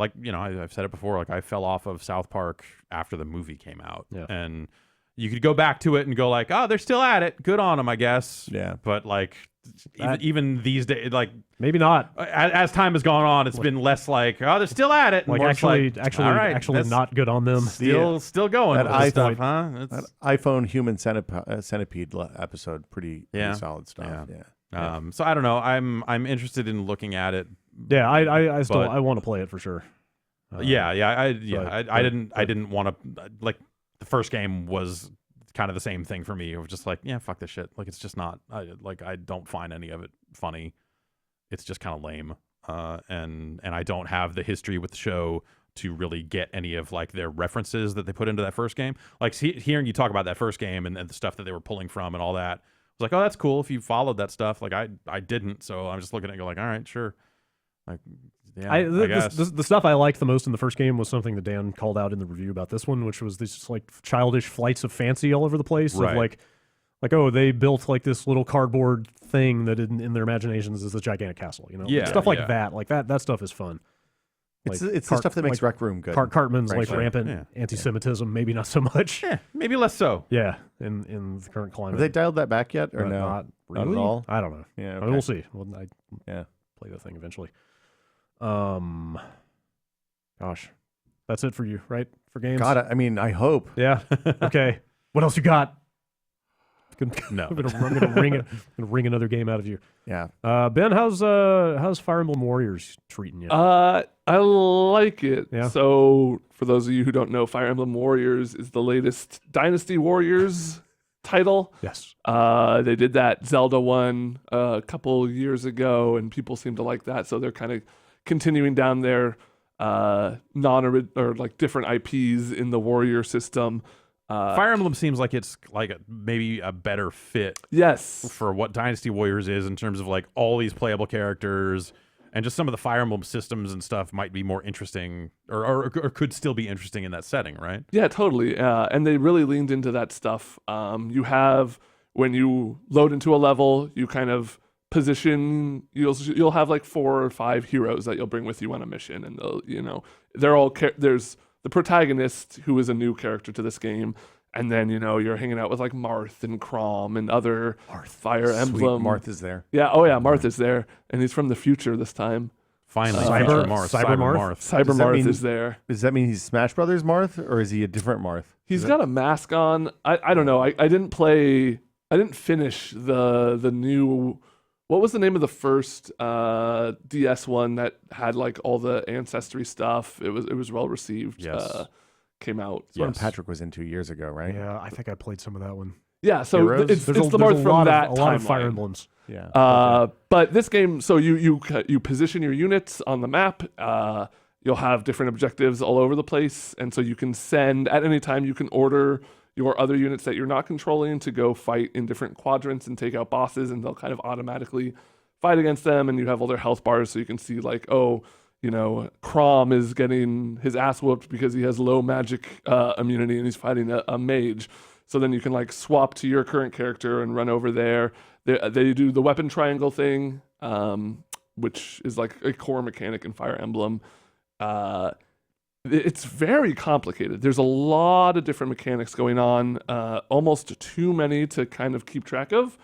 said it before. Like I fell off of South Park after the movie came out, and you could go back to it and go like, oh, they're still at it. Good on them, I guess. Yeah. But like, even these days, like maybe not. As time has gone on, it's been less like, oh, they're still at it. And like actually not good on them. Still going. That with stuff, huh? That iPhone human centipede episode, pretty solid stuff. Yeah. So I don't know. I'm interested in looking at it. Yeah, I want to play it for sure. I didn't want to like the first game was kind of the same thing for me. It was just like, yeah, fuck this shit. Like it's just not. I don't find any of it funny. It's just kind of lame. And I don't have the history with the show to really get any of like their references that they put into that first game. Like hearing you talk about that first game and the stuff that they were pulling from and all that, I was like, oh, that's cool if you followed that stuff. Like I didn't, so I'm just looking at it like, all right, sure. Like, yeah, I guess. The stuff I liked the most in the first game was something that Dan called out in the review about this one, which was this like childish flights of fancy all over the place. Right. Of like, oh, they built like this little cardboard thing that in their imaginations is this gigantic castle. You know, yeah, stuff like that. Like that stuff is fun. It's the stuff that makes Rec Room good. Cartman's like rampant anti-Semitism, maybe not so much. Yeah, maybe less so. Yeah, in the current climate. Have they dialed that back yet, or no? Not really. Not at all. I don't know. Yeah, I mean, we'll see. I play the thing eventually. Gosh, that's it for you, right? For games? God, I mean, I hope. Yeah. Okay. What else you got? No. I'm gonna ring another game out of you. Yeah. Ben, how's Fire Emblem Warriors treating you? I like it. Yeah. So for those of you who don't know, Fire Emblem Warriors is the latest Dynasty Warriors title. Yes. They did that Zelda one a couple years ago, and people seem to like that. So they're kind of continuing down their different IPs in the Warrior system. Fire Emblem seems like it's like maybe a better fit. Yes. For what Dynasty Warriors is in terms of like all these playable characters and just some of the Fire Emblem systems and stuff might be more interesting or could still be interesting in that setting, right? Yeah, totally. And they really leaned into that stuff. You have, when you load into a level, you kind of position, you'll have like 4 or 5 heroes that you'll bring with you on a mission, and they're all there's the protagonist, who is a new character to this game, and then you're hanging out with like Marth and Chrom and other Fire Emblem. Marth is there. Yeah, Marth is there, and he's from the future this time. Finally, Cyber Marth. Cyber Marth is there. Does that mean he's Smash Brothers Marth, or is he a different Marth? He's got a mask on. I don't know. I didn't finish the new. What was the name of the first DS one that had like all the ancestry stuff? It was well received. Yes. Came out. That's what Patrick was in 2 years ago, right? Yeah, I think I played some of that one. Yeah, so it's the Marth from that a lot of Fire Emblems. Yeah. But this game, so you position your units on the map. You'll have different objectives all over the place, and so you can send at any time. You can order your other units that you're not controlling to go fight in different quadrants and take out bosses, and they'll kind of automatically fight against them, and you have all their health bars, so you can see like, Chrom is getting his ass whooped because he has low magic immunity and he's fighting a mage. So then you can like swap to your current character and run over there. They do the weapon triangle thing, which is like a core mechanic in Fire Emblem. It's very complicated. There's a lot of different mechanics going on, almost too many to kind of keep track of.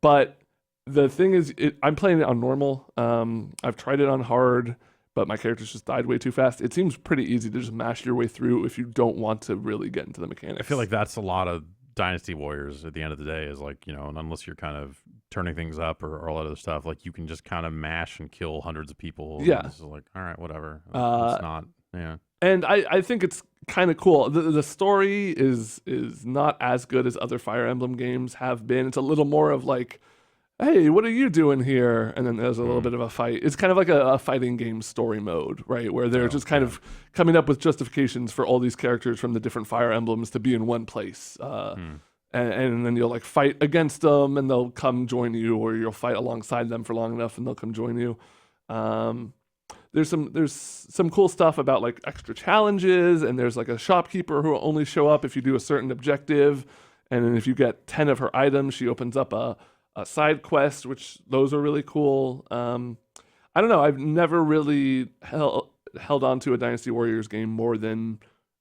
But the thing is, I'm playing it on normal. I've tried it on hard, but my characters just died way too fast. It seems pretty easy to just mash your way through if you don't want to really get into the mechanics. I feel like that's a lot of Dynasty Warriors at the end of the day is like, and unless you're kind of turning things up or all that other stuff, like you can just kind of mash and kill hundreds of people. Yeah. It's like, all right, whatever. It's not, yeah. And I think it's kind of cool. The story is not as good as other Fire Emblem games have been. It's a little more of like, hey, what are you doing here? And then there's a little bit of a fight. It's kind of like a fighting game story mode, right? Where they're just kind of coming up with justifications for all these characters from the different Fire Emblems to be in one place. And then you'll like fight against them and they'll come join you, or you'll fight alongside them for long enough and they'll come join you. There's some cool stuff about like extra challenges, and there's like a shopkeeper who will only show up if you do a certain objective. And then if you get 10 of her items, she opens up a side quest, which those are really cool. I don't know. I've never really held on to a Dynasty Warriors game more than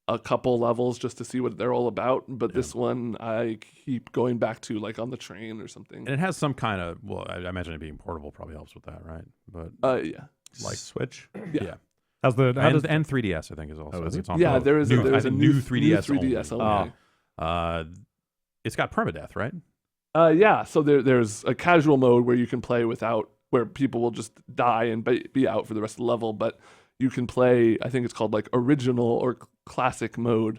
a couple levels just to see what they're all about. But this one I keep going back to, like on the train or something. And it has some kind of, well, I imagine it being portable probably helps with that, right? But yeah. Like Switch? Yeah. How's the and 3DS, I think, is also. Is it? On yeah, both. there's a new 3DS only. It's got permadeath, right? Yeah, so there's a casual mode where you can play where people will just die and be out for the rest of the level, but you can play, I think it's called like original or classic mode,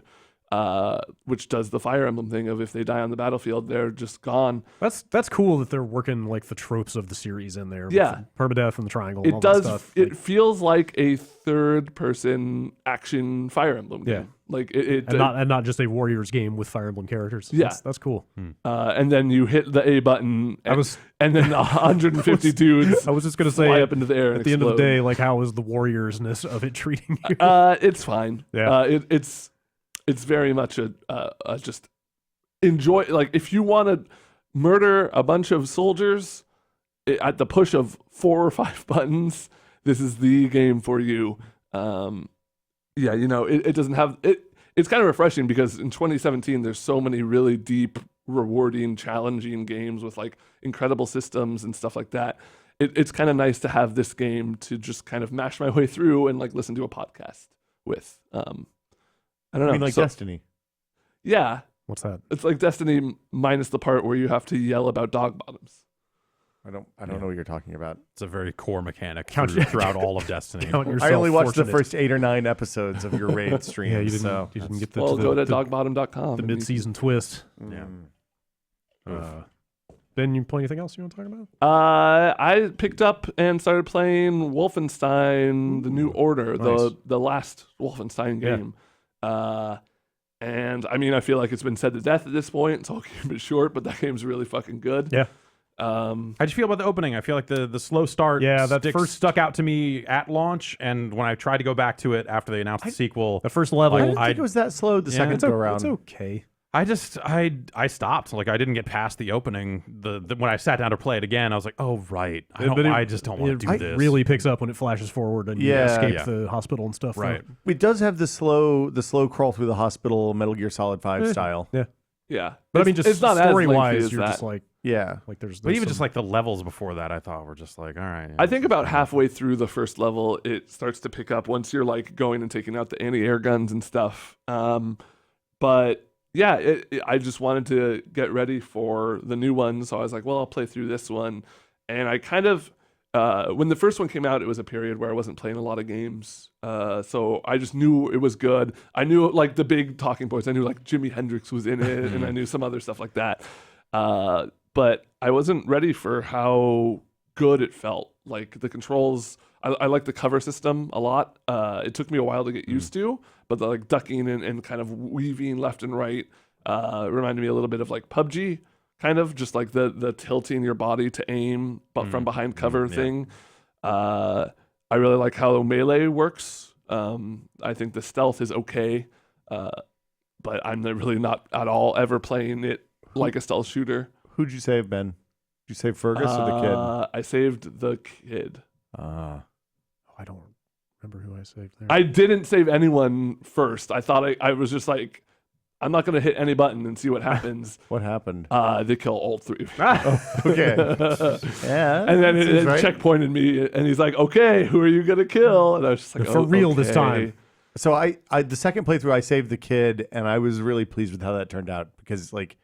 which does the Fire Emblem thing of if they die on the battlefield, they're just gone. That's cool that they're working like the tropes of the series in there. Yeah. With the permadeath and the triangle. And It all does. That stuff. It feels like a third-person action Fire Emblem game. Yeah. Like it and not just a Warriors game with Fire Emblem characters. Yeah. That's cool. and then you hit the A button, and then 150 dudes. I was just gonna fly say up into the air. at the end of the day, like how is the Warriorsness of it treating you? It's fine. Yeah. It's very much a just enjoy. Like if you want to murder a bunch of soldiers at the push of 4 or 5 buttons, this is the game for you. Yeah, it doesn't have it. It's kind of refreshing because in 2017 there's so many really deep, rewarding, challenging games with like incredible systems and stuff like that. It's kind of nice to have this game to just kind of mash my way through and like listen to a podcast with. I don't know. I mean, like Destiny. Yeah. What's that? It's like Destiny minus the part where you have to yell about dog bottoms. I don't know what you're talking about. It's a very core mechanic throughout all of Destiny. I only watched the first 8 or 9 episodes of your raid stream. Yeah, you didn't get go to dogbottom.com. The mid-season twist. Yeah. Ben, you play anything else you want to talk about? I picked up and started playing Wolfenstein: The New Order, nice. the last Wolfenstein game. And I mean, I feel like it's been said to death at this point, so I'll keep it short. But that game's really fucking good. Yeah. How'd you feel about the opening? I feel like the slow start first stuck out to me at launch, and when I tried to go back to it after they announced the sequel, the first level, I didn't think it was that slow the second go around. It's okay. I stopped. Like I didn't get past the opening. When I sat down to play it again, I was like, oh right, I just don't want to do this. It really picks up when it flashes forward and you escape the hospital and stuff. Right. It does have the slow crawl through the hospital, Metal Gear Solid 5 style. Yeah. Yeah. But I mean, just it's not story-wise, as you're that. just like, like there's But even some, just like the levels before that, I thought were just like, all right. I think about halfway through the first level, it starts to pick up once you're like going and taking out the anti-air guns and stuff. But yeah, I just wanted to get ready for the new one, so I was like, well, I'll play through this one. And I kind of, when the first one came out, it was a period where I wasn't playing a lot of games, so I just knew it was good. I knew like the big talking points. I knew like Jimi Hendrix was in it, and I knew some other stuff like that. But I wasn't ready for how good it felt. Like the controls, I like the cover system a lot. It took me a while to get used to, but the like ducking and kind of weaving left and right reminded me a little bit of like PUBG, kind of just like the tilting your body to aim, but from behind cover thing. I really like how melee works. I think the stealth is okay, but I'm really not at all ever playing it like a stealth shooter. Who'd you save, Ben? Did you save Fergus or the kid? I saved the kid. I don't remember who I saved there. I didn't save anyone first. I thought I was just like, I'm not going to hit any button and see what happens. What happened? They kill all 3. Okay. Yeah. And then it checkpointed me, and he's like, okay, who are you going to kill? And I was just like, for real this okay. time. So I the second playthrough I saved the kid, and I was really pleased with how that turned out because like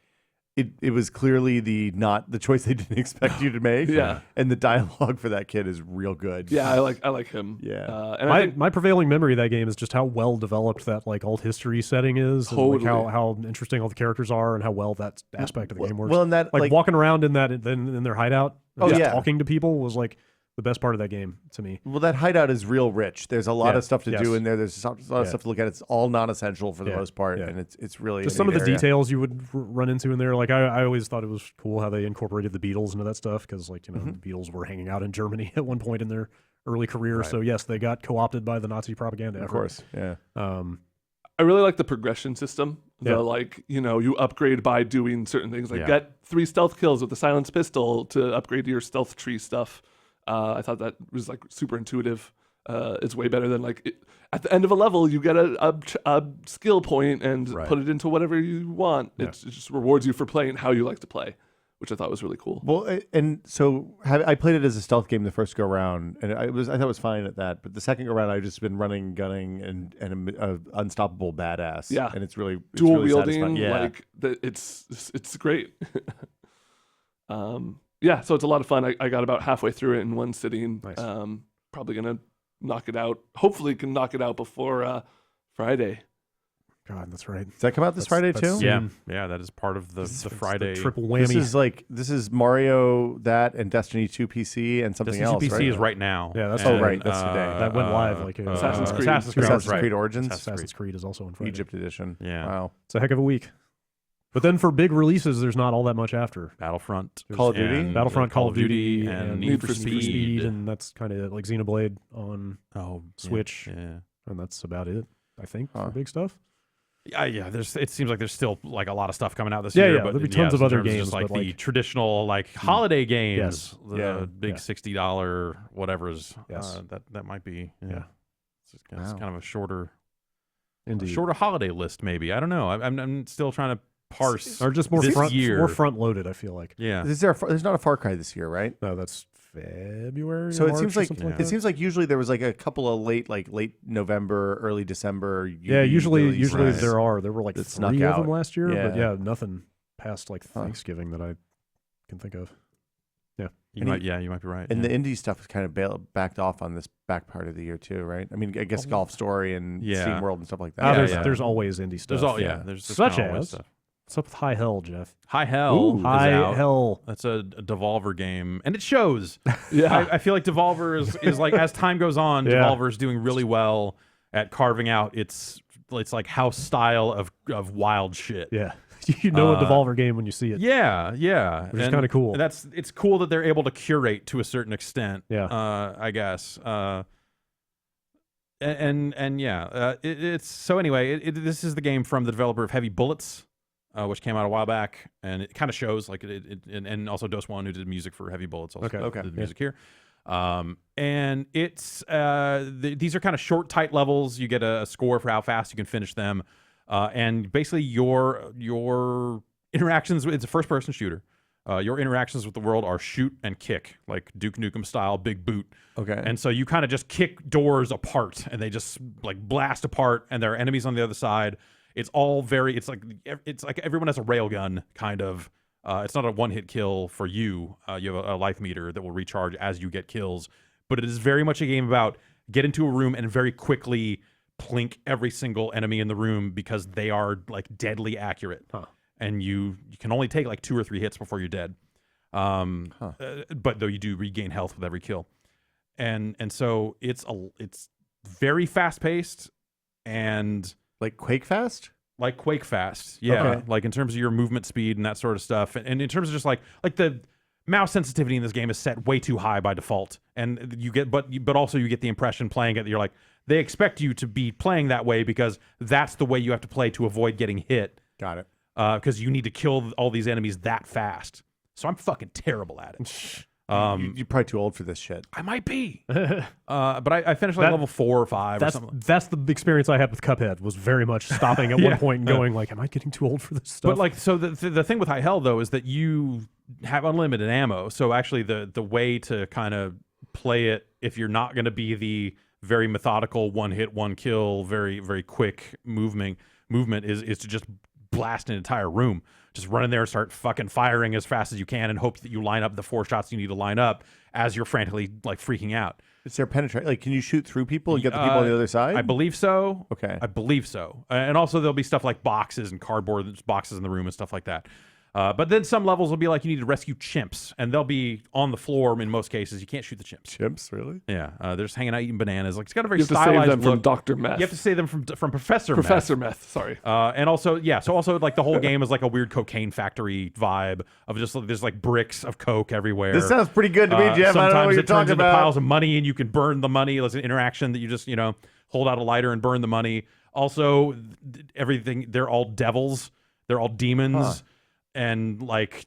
it was clearly the choice they didn't expect you to make. Yeah. And the dialogue for that kid is real good. Yeah, I like him. Yeah. And my prevailing memory of that game is just how well developed that like alt history setting is. Totally. And, like, how interesting all the characters are and how well that aspect of the game works. Well, and that like walking around in their hideout, Oh, just yeah. talking to people was like the best part of that game to me. Well, that hideout is real rich. There's a lot of stuff to Yes. do in there. There's a lot of stuff to look at. It's all non-essential for the most part, and it's really just a some of neat the area. details you would run into in there. Like I always thought it was cool how they incorporated the Beatles into that stuff because like the Beatles were hanging out in Germany at one point in their early career. So yes, they got co-opted by the Nazi propaganda. Of course, yeah. I really like the progression system. Like, you upgrade by doing certain things. Like get 3 stealth kills with the silenced pistol to upgrade your stealth tree stuff. I thought that was like super intuitive. It's way better than like at the end of a level, you get a skill point and put it into whatever you want. It just rewards you for playing how you like to play, which I thought was really cool. Well, and so I played it as a stealth game the first go round, and I thought it was fine at that. But the second go round, I've just been running, gunning, and an unstoppable badass. Yeah, and it's really dual satisfying. wielding. Yeah, like it's great. Yeah, so it's a lot of fun. I got about halfway through it in one sitting. Nice. Probably gonna knock it out. Hopefully, can knock it out before Friday. God, that's right. Does that come out this Friday too? Yeah, that is part of the Friday the triple whammy. This is Mario, that, and Destiny 2 PC and something Destiny else. 2 PC right? is right now. Yeah, that's right. That's today. That went live like Assassin's Creed. Assassin's right. Creed Origins. Assassin's Creed is also on Friday. Egypt edition. Yeah. Wow. It's a heck of a week. But then for big releases, there's not all that much after. Battlefront, Call of Duty? and, Battlefront, Call of Duty, and Need for Speed. and that's kind of like Xenoblade on Oh, Switch. Yeah. And that's about it, I think, for big stuff. Yeah. It seems like there's still like a lot of stuff coming out this Yeah, year. yeah, But there'll be tons of in other terms games, just like but, the like- traditional like holiday games, Yes. the big Yeah. $60 whatever's. Yes. That might be. Yeah. It's kind of a shorter Indeed. holiday list, maybe. I don't know. I'm still trying to parse. Or just more this front, year. more front loaded, I feel like. Yeah. There's not a Far Cry this year, right? No, that's February. So or it March seems or like something it that. seems like usually there was like a couple of late November, early December. Yeah, usually releases. there were like that 3 snuck of out. them last year, but Yeah. yeah, nothing past like Thanksgiving that I can think of. You might be right. And yeah. the indie stuff is kind of backed off on this back part of the year too, right? I mean, I guess Golf Story and Steamworld and stuff like that. There's always indie stuff. There's just Such kinda always as stuff. what's up with High Hell, Jeff? High Hell. is High out. Hell. That's a Devolver game, and it shows. Yeah. I feel like Devolver is like as time goes on, Yeah. Devolver is doing really well at carving out its like house style of wild shit. Yeah, you know a Devolver game when you see it. Yeah, Which is And kinda cool. It's cool that they're able to curate to a certain extent. Yeah. I guess. It's so anyway. This is the game from the developer of Heavy Bullets, which came out a while back, and it kind of shows like and also Dos One, who did music for Heavy Bullets, also Okay. did the music here. And it's these are kind of short, tight levels. You get a score for how fast you can finish them, and basically your interactions. It's a first-person shooter. Your interactions with the world are shoot and kick, like Duke Nukem style, big boot. Okay. And so you kind of just kick doors apart, and they just like blast apart, and there are enemies on the other side. It's all very. It's like everyone has a railgun kind of. It's not a one-hit kill for you. You have a life meter that will recharge as you get kills. But it is very much a game about get into a room and very quickly plink every single enemy in the room because they are like deadly accurate. And you can only take like 2 or 3 hits before you're dead. But though you do regain health with every kill. And so it's very fast-paced and like Quake Fast? Like Quake Fast, yeah. Okay. Like in terms of your movement speed and that sort of stuff, and in terms of just like the mouse sensitivity in this game is set way too high by default, and you get, but also you get the impression playing it that you're like they expect you to be playing that way because that's the way you have to play to avoid getting hit. Got it. Because you need to kill all these enemies that fast. So I'm fucking terrible at it. You're probably too old for this shit. I might be. But I finished like level 4 or 5 or something. That's the experience I had with Cuphead, was very much stopping at one point and going like, am I getting too old for this stuff? But like, so the thing with High Hell though is that you have unlimited ammo. So actually the way to kind of play it, if you're not going to be the very methodical one hit, one kill, very, very quick movement is to just blast an entire room. Just run in there and start fucking firing as fast as you can and hope that you line up the 4 shots you need to line up as you're frantically like freaking out. Is there penetrate? Like, can you shoot through people and get the people on the other side? I believe so. Okay. I believe so. And also there'll be stuff like boxes and cardboard boxes in the room and stuff like that. But then some levels will be like you need to rescue chimps, and they'll be on the floor in most cases. You can't shoot the chimps. Chimps, really? Yeah, they're just hanging out eating bananas. Like it's got a very You have to stylized save them look. from Dr. Meth. You have to save them from Professor Meth. Sorry. And also, yeah, so also like the whole game is like a weird cocaine factory vibe of just there's like bricks of coke everywhere. This sounds pretty good to me, Jeff. I don't know what you're Sometimes it turns talking into about. piles of money, and you can burn the money. There's an interaction that you just hold out a lighter and burn the money. Also, everything they're all devils. They're all demons. And like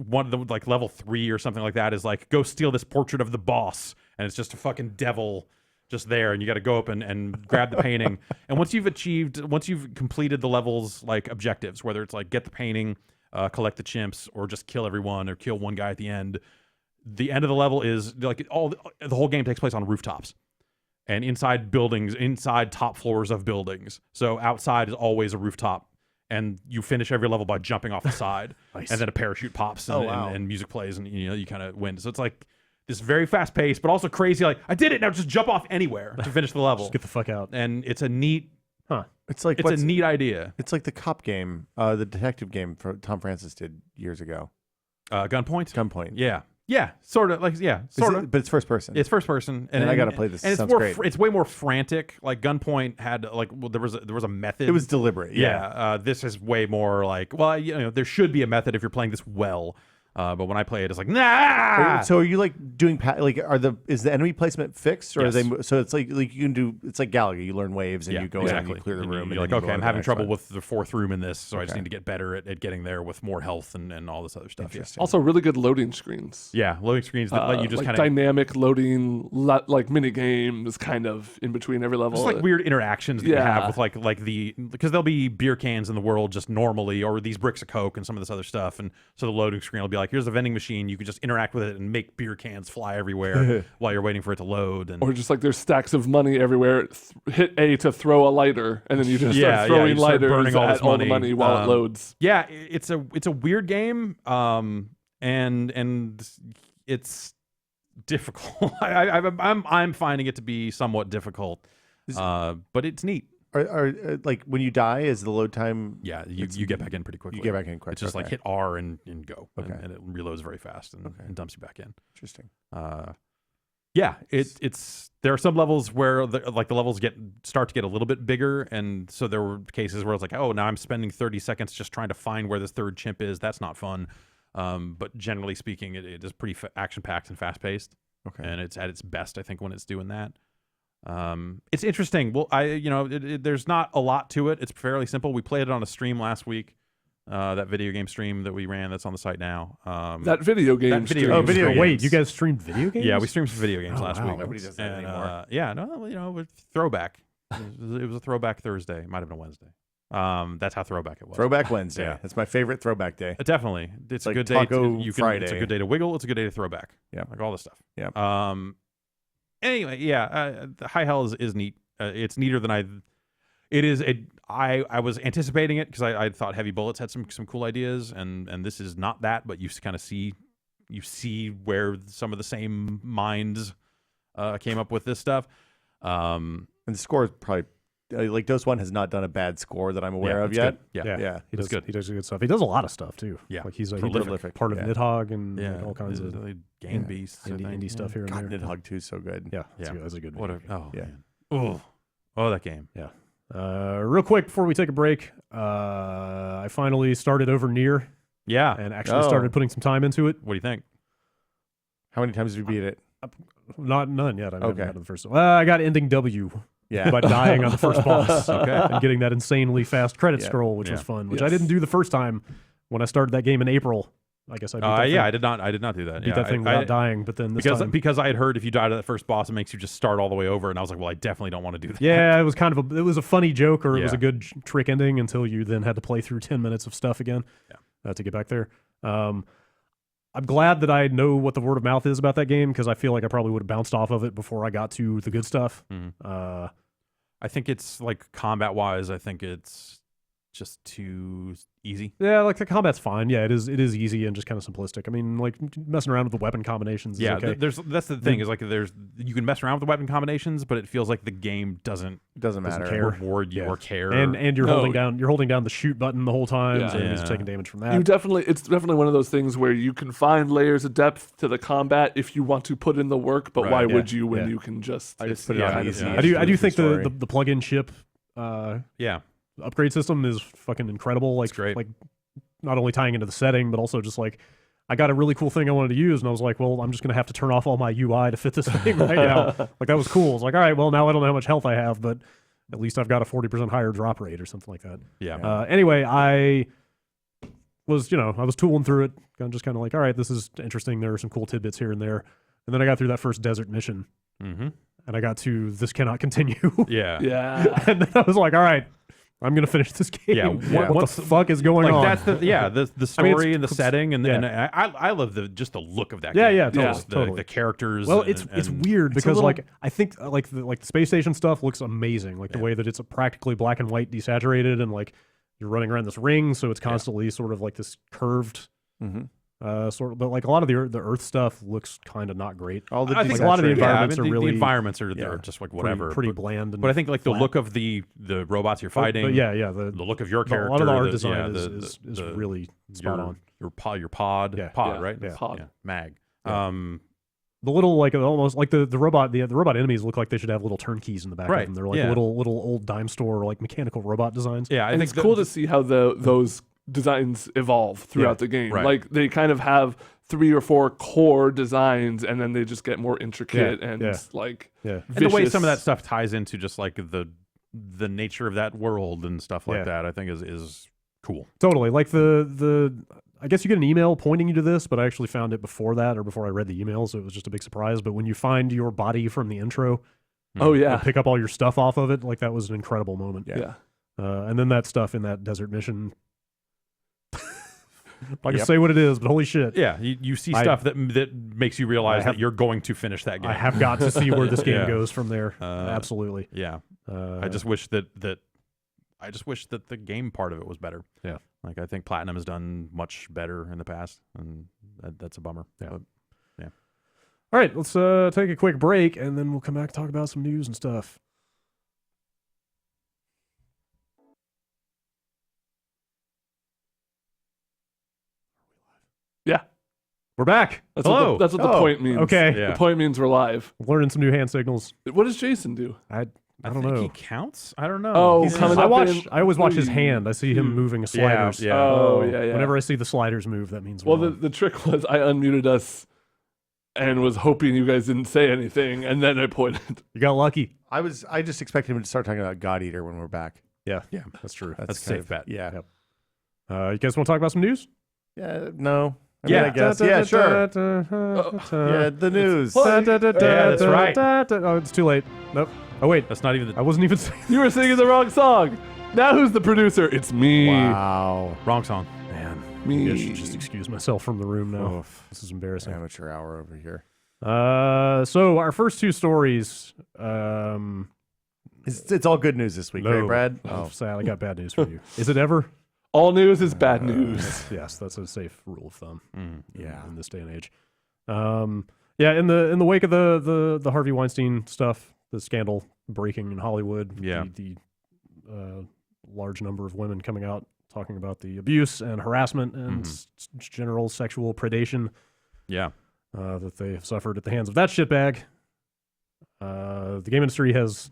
one of them, like level 3 or something like that, is like go steal this portrait of the boss, and it's just a fucking devil just there, and you got to go up and grab the painting. And once you've completed the levels like objectives, whether it's like get the painting, collect the chimps, or just kill everyone or kill one guy at the end of the level is like the whole game takes place on rooftops and inside buildings, inside top floors of buildings. So outside is always a rooftop. And you finish every level by jumping off the side, Nice. and then a parachute pops, and, wow. and music plays, and you kind of win. So it's like this very fast pace, but also crazy. Like I did it now, just jump off anywhere to finish the level. Just get the fuck out. And it's a neat Huh. It's like It's a neat idea. It's like the cop game, the detective game Tom Francis did years ago. Gunpoint? Gunpoint. Yeah, sort of. But it's first person. It's first person, and I got to play this. And it's sounds more. great. It's way more frantic. Like Gunpoint had there was a method. It was deliberate. Yeah. This is way more like, well, there should be a method if you're playing this well. But when I play it, it's like, nah. So are you like doing is the enemy placement fixed, or Yes. are they? So it's like you can do. It's like Galaga. You learn waves and you go in and you clear the And room. you're and like, then you okay, go I'm on to having the next trouble one. with the fourth room in this, so I just need to get better at getting there with more health and all this other stuff. Yeah. Interesting. Also, really good loading screens. Yeah, loading screens that let you just like kind of dynamic loading, like mini games, kind of in between every level. just like weird interactions that you Yeah. have with because there'll be beer cans in the world just normally, or these bricks of Coke and some of this other stuff, and so the loading screen will be like, here's a vending machine, you can just interact with it and make beer cans fly everywhere while you're waiting for it to load. And Or just like there's stacks of money everywhere. Hit A to throw a lighter, and then you just start throwing you start lighters burning all at this all the money while it loads. Yeah, it's a weird game, and it's difficult. I'm finding it to be somewhat difficult, but it's neat. Are like when you die, is the load time? Yeah, you get back in pretty quickly. You get back in quick. It's just like hit R and go, Okay. and it reloads very fast and dumps you back in. Interesting. Yeah, it's there are some levels where the levels start to get a little bit bigger, and so there were cases where it's like, oh, now I'm spending 30 seconds just trying to find where this third chimp is. That's not fun. But generally speaking, it is pretty action packed and fast paced. Okay. And it's at its best, I think, when it's doing that. It's interesting. Well, there's not a lot to it. It's fairly simple. We played it on a stream last week. That video game stream that we ran that's on the site now. That video game stream. Oh, video games. Wait, you guys streamed video games? Yeah, we streamed some video games last wow. week. Nobody does that And, anymore. yeah, no, throwback. It was a throwback Thursday. It might have been a Wednesday. That's how throwback it was. Throwback Wednesday. Yeah. That's my favorite throwback day. Definitely, it's Like a good day. Taco It's Friday. a good day to wiggle. It's a good day to throw back. Yeah. like all this stuff. Yeah. Anyway, yeah, the High Hell is neat. It's neater than I was anticipating it, because I thought Heavy Bullets had some cool ideas, and this is not that, but you kind of see where some of the same minds came up with this stuff. And the score is probably like Dose One has not done a bad score that I'm aware of it's yet. good. Yeah. He does good. He does good stuff. He does a lot of stuff too. Yeah. Like he's Prolific. part of Yeah. Nidhogg and Yeah, like all kinds of Game Beasts, indie stuff here and God, there. Nidhogg 2 is so good. Yeah, Yeah. that's a good What video a game. Yeah. man. Oh, that game. Real quick before we take a break, I finally started over Nier Yeah. and actually started putting some time into it. What do you think? How many times have you beat it? None yet. I haven't Okay. gotten to the first. I got ending W Yeah. by dying on the first boss. Okay. And getting that insanely fast credit Yeah. scroll, which was Yeah. fun, which I Yes. didn't do the first time when I started that game in April. I guess I beat that thing. Yeah, I did not do that. Beat that thing without dying, but then this time, because I had heard if you died at that first boss, it makes you just start all the way over, and I was like, well, I definitely don't want to do that. yeah, it was kind of it was a funny joke, or it was Yeah. a good trick ending until you then had to play through 10 minutes of stuff again to get back there. I'm glad that I know what the word of mouth is about that game, because I feel like I probably would have bounced off of it before I got to the good stuff. I think it's like combat wise, I think it's just too easy. Yeah, like the combat's fine. Yeah, it is easy and just kind of simplistic. I mean, like messing around with the weapon combinations is okay. That's the thing, is like you can mess around with the weapon combinations, but it feels like the game doesn't matter. care. reward you or care. And you're holding down the shoot button the whole time, Yeah. so he's Yeah. taking damage from that. It's definitely one of those things where you can find layers of depth to the combat if you want to put in the work, but Right, why yeah, would you when yeah. you can just I just put it on easy. yeah. I do think story. the plug-in ship yeah. upgrade system is fucking incredible. Like, It's great. Like not only tying into the setting, but also just like I got a really cool thing I wanted to use, and I was like, well, I'm just gonna have to turn off all my UI to fit this thing right now. Like that was cool. I was like, all right, well now I don't know how much health I have, but at least I've got a 40% higher drop rate or something like that. Yeah. Anyway, I was tooling through it, just kind of like, all right, this is interesting. There are some cool tidbits here and there, and then I got through that first desert mission, Mm-hmm. and I got to this cannot continue. Yeah. yeah. And then I was like, all right, I'm gonna finish this game. Yeah, What once- the fuck is going Like on? that's the story I mean, it's and the setting, and yeah. I love the look of that. Yeah, game. yeah, totally, Just totally. the characters. Well, and- it's and- weird it's a because little- like I think like the space station stuff looks amazing. Like the way that it's a practically black and white desaturated, and like you're running around this ring, so it's constantly sort of like this curved sort of, but like a lot of the Earth stuff looks kind of not great. All the I think a lot of the environments are the really environments are just like whatever, pretty bland. And but I think like flat. the look of the robots you're fighting, but yeah, the look of your character, a lot of the art design is really spot on. Your pod, right? Yeah. Pod. Yeah. Mag. Yeah. The little like almost like the robot enemies look like they should have little turnkeys in the back of them. They're like little old dime store like mechanical robot designs. Yeah, I and think it's cool to see how those designs evolve throughout the game. Right. Like they kind of have 3 or 4 core designs, and then they just get more intricate like and the way some of that stuff ties into just like the nature of that world and stuff like that, I think is cool. Totally. Like the I guess you get an email pointing you to this, but I actually found it before that or before I read the email, so it was just a big surprise. But when you find your body from the intro, and pick up all your stuff off of it, like that was an incredible moment. Yeah. And then that stuff in that desert mission. I can say what it is, but holy shit. Yeah, you see stuff that makes you realize that you're going to finish that game. I have got to see where this game goes from there. Absolutely. Yeah. I just wish that the game part of it was better. Yeah. Like I think Platinum has done much better in the past, and that's a bummer. Yeah. But, yeah. All right, let's take a quick break, and then we'll come back and talk about some news and stuff. Yeah. We're back. That's Hello. What the point means. Okay. Yeah. The point means we're live. I'm learning some new hand signals. What does Jason do? I don't think know. he counts. I don't know. Oh, He's- coming I up watch. in I always watch his 3, hand. I see him 2. moving sliders. Yeah. Oh, yeah. Whenever I see the sliders move, that means Well, we're on. the trick was I unmuted us and was hoping you guys didn't say anything, and then I pointed. You got lucky. I just expected him to start talking about God Eater when we're back. Yeah, that's true. That's a kind safe bet. Yeah. Yep. You guys want to talk about some news? Yeah. No. I Yeah. mean, I guess. Yeah. Sure. Yeah. The news. Yeah, that's right. Oh, it's too late. Nope. Oh wait, That's not even I wasn't even saying. You were singing the wrong song. Now who's the producer? It's me. Wow. wrong song. Man, Me. I should just excuse myself from the room now. Oof. This is embarrassing. Amateur hour over here. So our first two stories. It's all good news this week, right, Brad? Oh, sad. I got bad news for you. Is it ever? All news is bad news. Yes, that's a safe rule of thumb. Yeah. In this day and age. Yeah, in the wake of the Harvey Weinstein stuff, the scandal breaking in Hollywood, the large number of women coming out talking about the abuse and harassment and general sexual predation that they have suffered at the hands of that shitbag. The game industry has,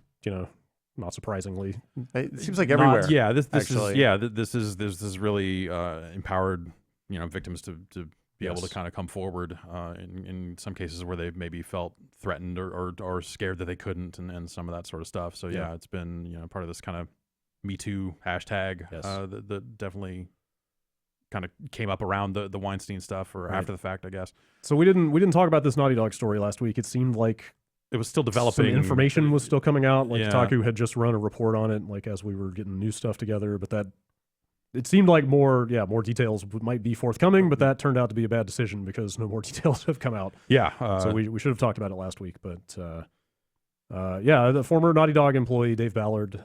not surprisingly, It seems like everywhere. This is really empowered, victims to be able to kind of come forward in some cases where they maybe felt threatened or scared that they couldn't, and some of that sort of stuff. So it's been part of this kind of Me Too hashtag that definitely kind of came up around the Weinstein stuff or after the fact, I guess. So we didn't talk about this Naughty Dog story last week. It seemed like it was still developing. Some information was still coming out. Like Kotaku had just run a report on it, like as we were getting new stuff together. But that it seemed like more details might be forthcoming. But that turned out to be a bad decision because no more details have come out. Yeah. So we should have talked about it last week. But the former Naughty Dog employee Dave Ballard.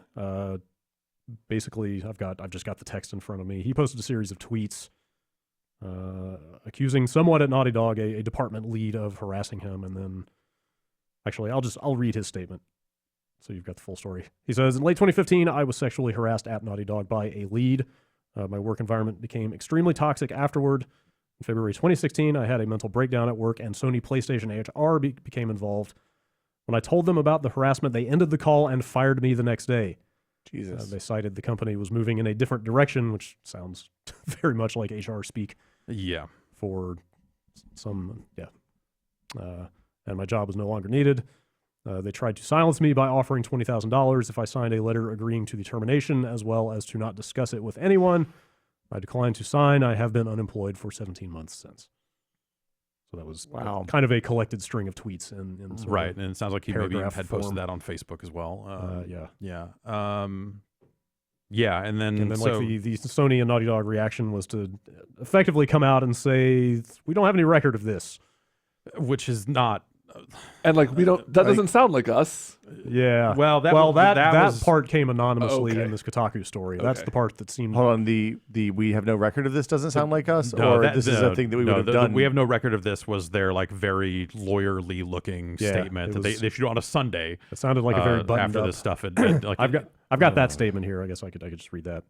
Basically, I've just got the text in front of me. He posted a series of tweets accusing someone at Naughty Dog, a department lead, of harassing him, and then. Actually, I'll read his statement so you've got the full story. He says, in late 2015, I was sexually harassed at Naughty Dog by a lead. My work environment became extremely toxic afterward. In February 2016, I had a mental breakdown at work, and Sony PlayStation HR became involved. When I told them about the harassment, they ended the call and fired me the next day. Jesus. They cited the company was moving in a different direction, which sounds very much like HR speak. Yeah. For some, and my job was no longer needed. They tried to silence me by offering $20,000 if I signed a letter agreeing to the termination, as well as to not discuss it with anyone. I declined to sign. I have been unemployed for 17 months since. So that was kind of a collected string of tweets. In right, and it sounds like he maybe had form. posted that on Facebook as well. And then like the Sony and Naughty Dog reaction was to effectively come out and say, we don't have any record of this. Which is not And like we don't. That doesn't sound like us. Yeah. Well, that was, part came anonymously Okay. in this Kotaku story. That's the part that seemed. Hold on, the we have no record of this doesn't sound like us, or this is a thing that we would have done. We have no record of this was their like very lawyerly looking statement that they issued on a Sunday. It sounded like a very buttoned after up. this stuff. Like, I've got that statement here. I guess I could just read that.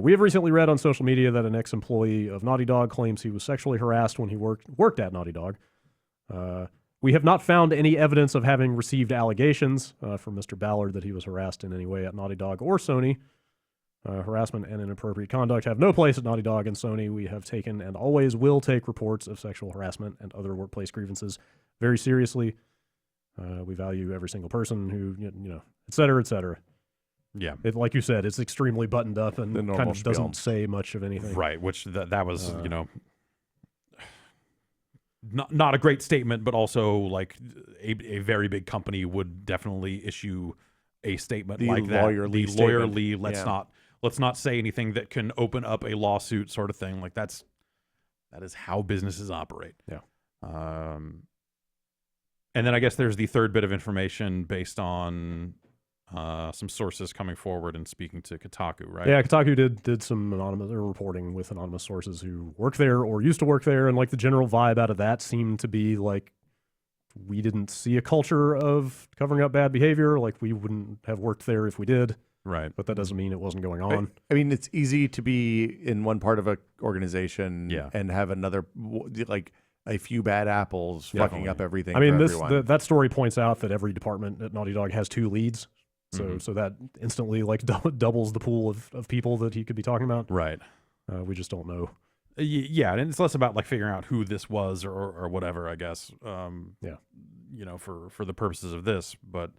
We have recently read on social media that an ex-employee of Naughty Dog claims he was sexually harassed when he worked at Naughty Dog. We have not found any evidence of having received allegations from Mr. Ballard that he was harassed in any way at Naughty Dog or Sony. Harassment and inappropriate conduct have no place at Naughty Dog and Sony. We have taken and always will take reports of sexual harassment and other workplace grievances very seriously. We value every single person who, et cetera, et cetera. Yeah. Like you said, it's extremely buttoned up and kind of doesn't say much of anything. Right, which that was, not a great statement, but also like a very big company would definitely issue a statement like that. Lawyerly, let's not say anything that can open up a lawsuit sort of thing. Like that is how businesses operate. Yeah. And then I guess there's the third bit of information based on some sources coming forward and speaking to Kotaku, right? Yeah, Kotaku did some anonymous reporting with anonymous sources who work there or used to work there, and like the general vibe out of that seemed to be like we didn't see a culture of covering up bad behavior. Like we wouldn't have worked there if we did. Right. But that doesn't mean it wasn't going on. I mean, it's easy to be in one part of an organization and have another, like a few bad apples fucking up everything. I mean, that story points out that every department at Naughty Dog has 2 leads. So that instantly like doubles the pool of people that he could be talking about. Right. We just don't know. Yeah, and it's less about like figuring out who this was or whatever, I guess. For the purposes of this, but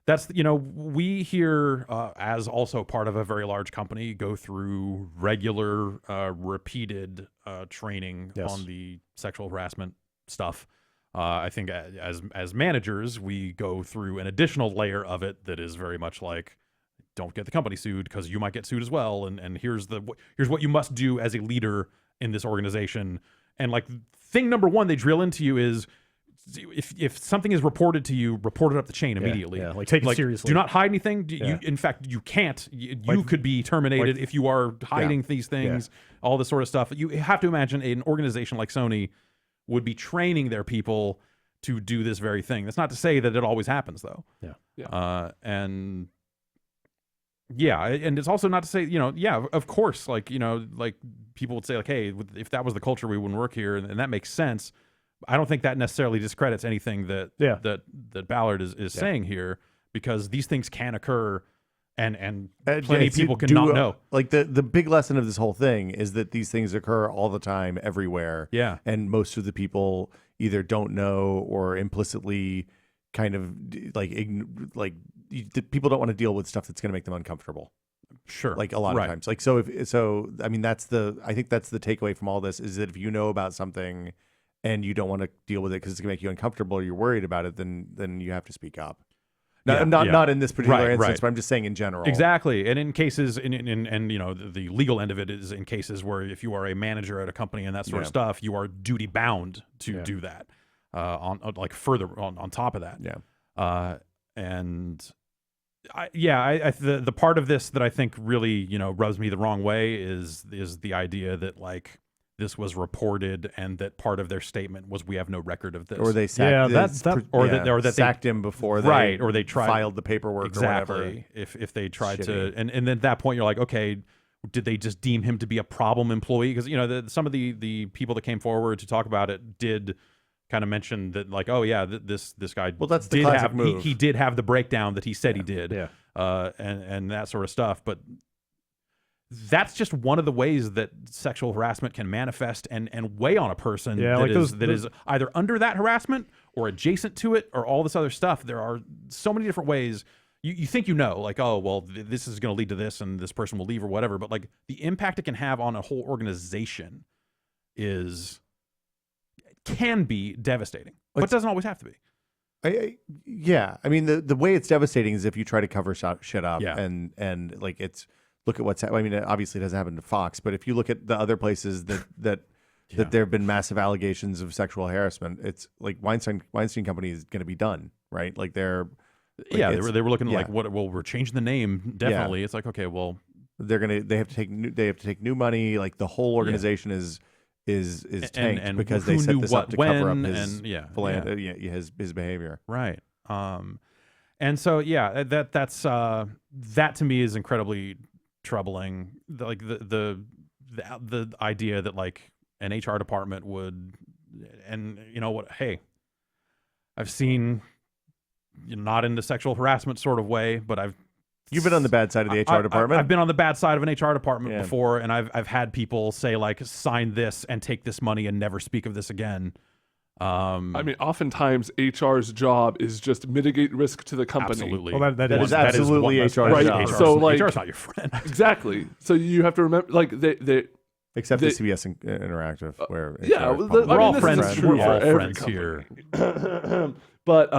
that's we here as also part of a very large company go through regular, repeated training on the sexual harassment stuff. I think as managers, we go through an additional layer of it that is very much like, don't get the company sued because you might get sued as well. And here's what you must do as a leader in this organization. And like thing number one they drill into you is if something is reported to you, report it up the chain immediately. Yeah, like take it seriously. Do not hide anything. In fact, you can't. You could be terminated if you are hiding these things. All this sort of stuff. You have to imagine an organization like Sony would be training their people to do this very thing. That's not to say that it always happens, though. And it's also not to say, of course, like people would say, like, hey, if that was the culture, we wouldn't work here, and that makes sense. I don't think that necessarily discredits anything that Ballard is saying here, because these things can occur. And plenty of people can not know. Like the big lesson of this whole thing is that these things occur all the time, everywhere. Yeah. And most of the people either don't know or implicitly kind of people don't want to deal with stuff that's going to make them uncomfortable. Sure. Like a lot of times. Like I mean I think that's the takeaway from all this, is that if you know about something and you don't want to deal with it because it's going to make you uncomfortable or you're worried about it, then you have to speak up. Not in this particular instance, but I'm just saying in general. Exactly. And in cases, and the legal end of it is in cases where if you are a manager at a company and that sort of stuff, you are duty bound to do that. On top of that. The part of this that I think really rubs me the wrong way is the idea that like this was reported and that part of their statement was we have no record of this. Or they sacked that sacked him before they or they filed the paperwork or whatever. If they tried to and then at that point you're like, okay, did they just deem him to be a problem employee? Because some of the people that came forward to talk about it did kind of mention that like, oh yeah, this guy that's the classic move. He did have the breakdown that he said he did. And that sort of stuff. But that's just one of the ways that sexual harassment can manifest and weigh on a person that is either under that harassment or adjacent to it or all this other stuff. There are so many different ways. You think like, oh, well, this is going to lead to this and this person will leave or whatever. But like the impact it can have on a whole organization can be devastating. But it doesn't always have to be. I mean, the way it's devastating is if you try to cover shit up and like it's... Look at what's happening. I mean, obviously it doesn't happen to Fox, but if you look at the other places that that there have been massive allegations of sexual harassment. It's like Weinstein Company is going to be done, right? Like they're they were looking like what? Well, we're changing the name definitely. It's like okay, well, they have to take new money. Like the whole organization is tanked and because who they set knew this what up to when cover up his his behavior. Right. And so that's that to me is incredibly troubling. Like the idea that like an HR department would, and you know what? Hey, I've seen, not in the sexual harassment sort of way, but You've been on the bad side of the HR department. I've been on the bad side of an HR department before, and I've had people say like, sign this and take this money and never speak of this again. I mean, oftentimes HR's job is just mitigate risk to the company. Absolutely. Well, that is absolutely HR's right. job. So like, HR's not your friend. Exactly. So you have to remember, like except the CBS Interactive, where we're all friends. We're all every friends company. here. But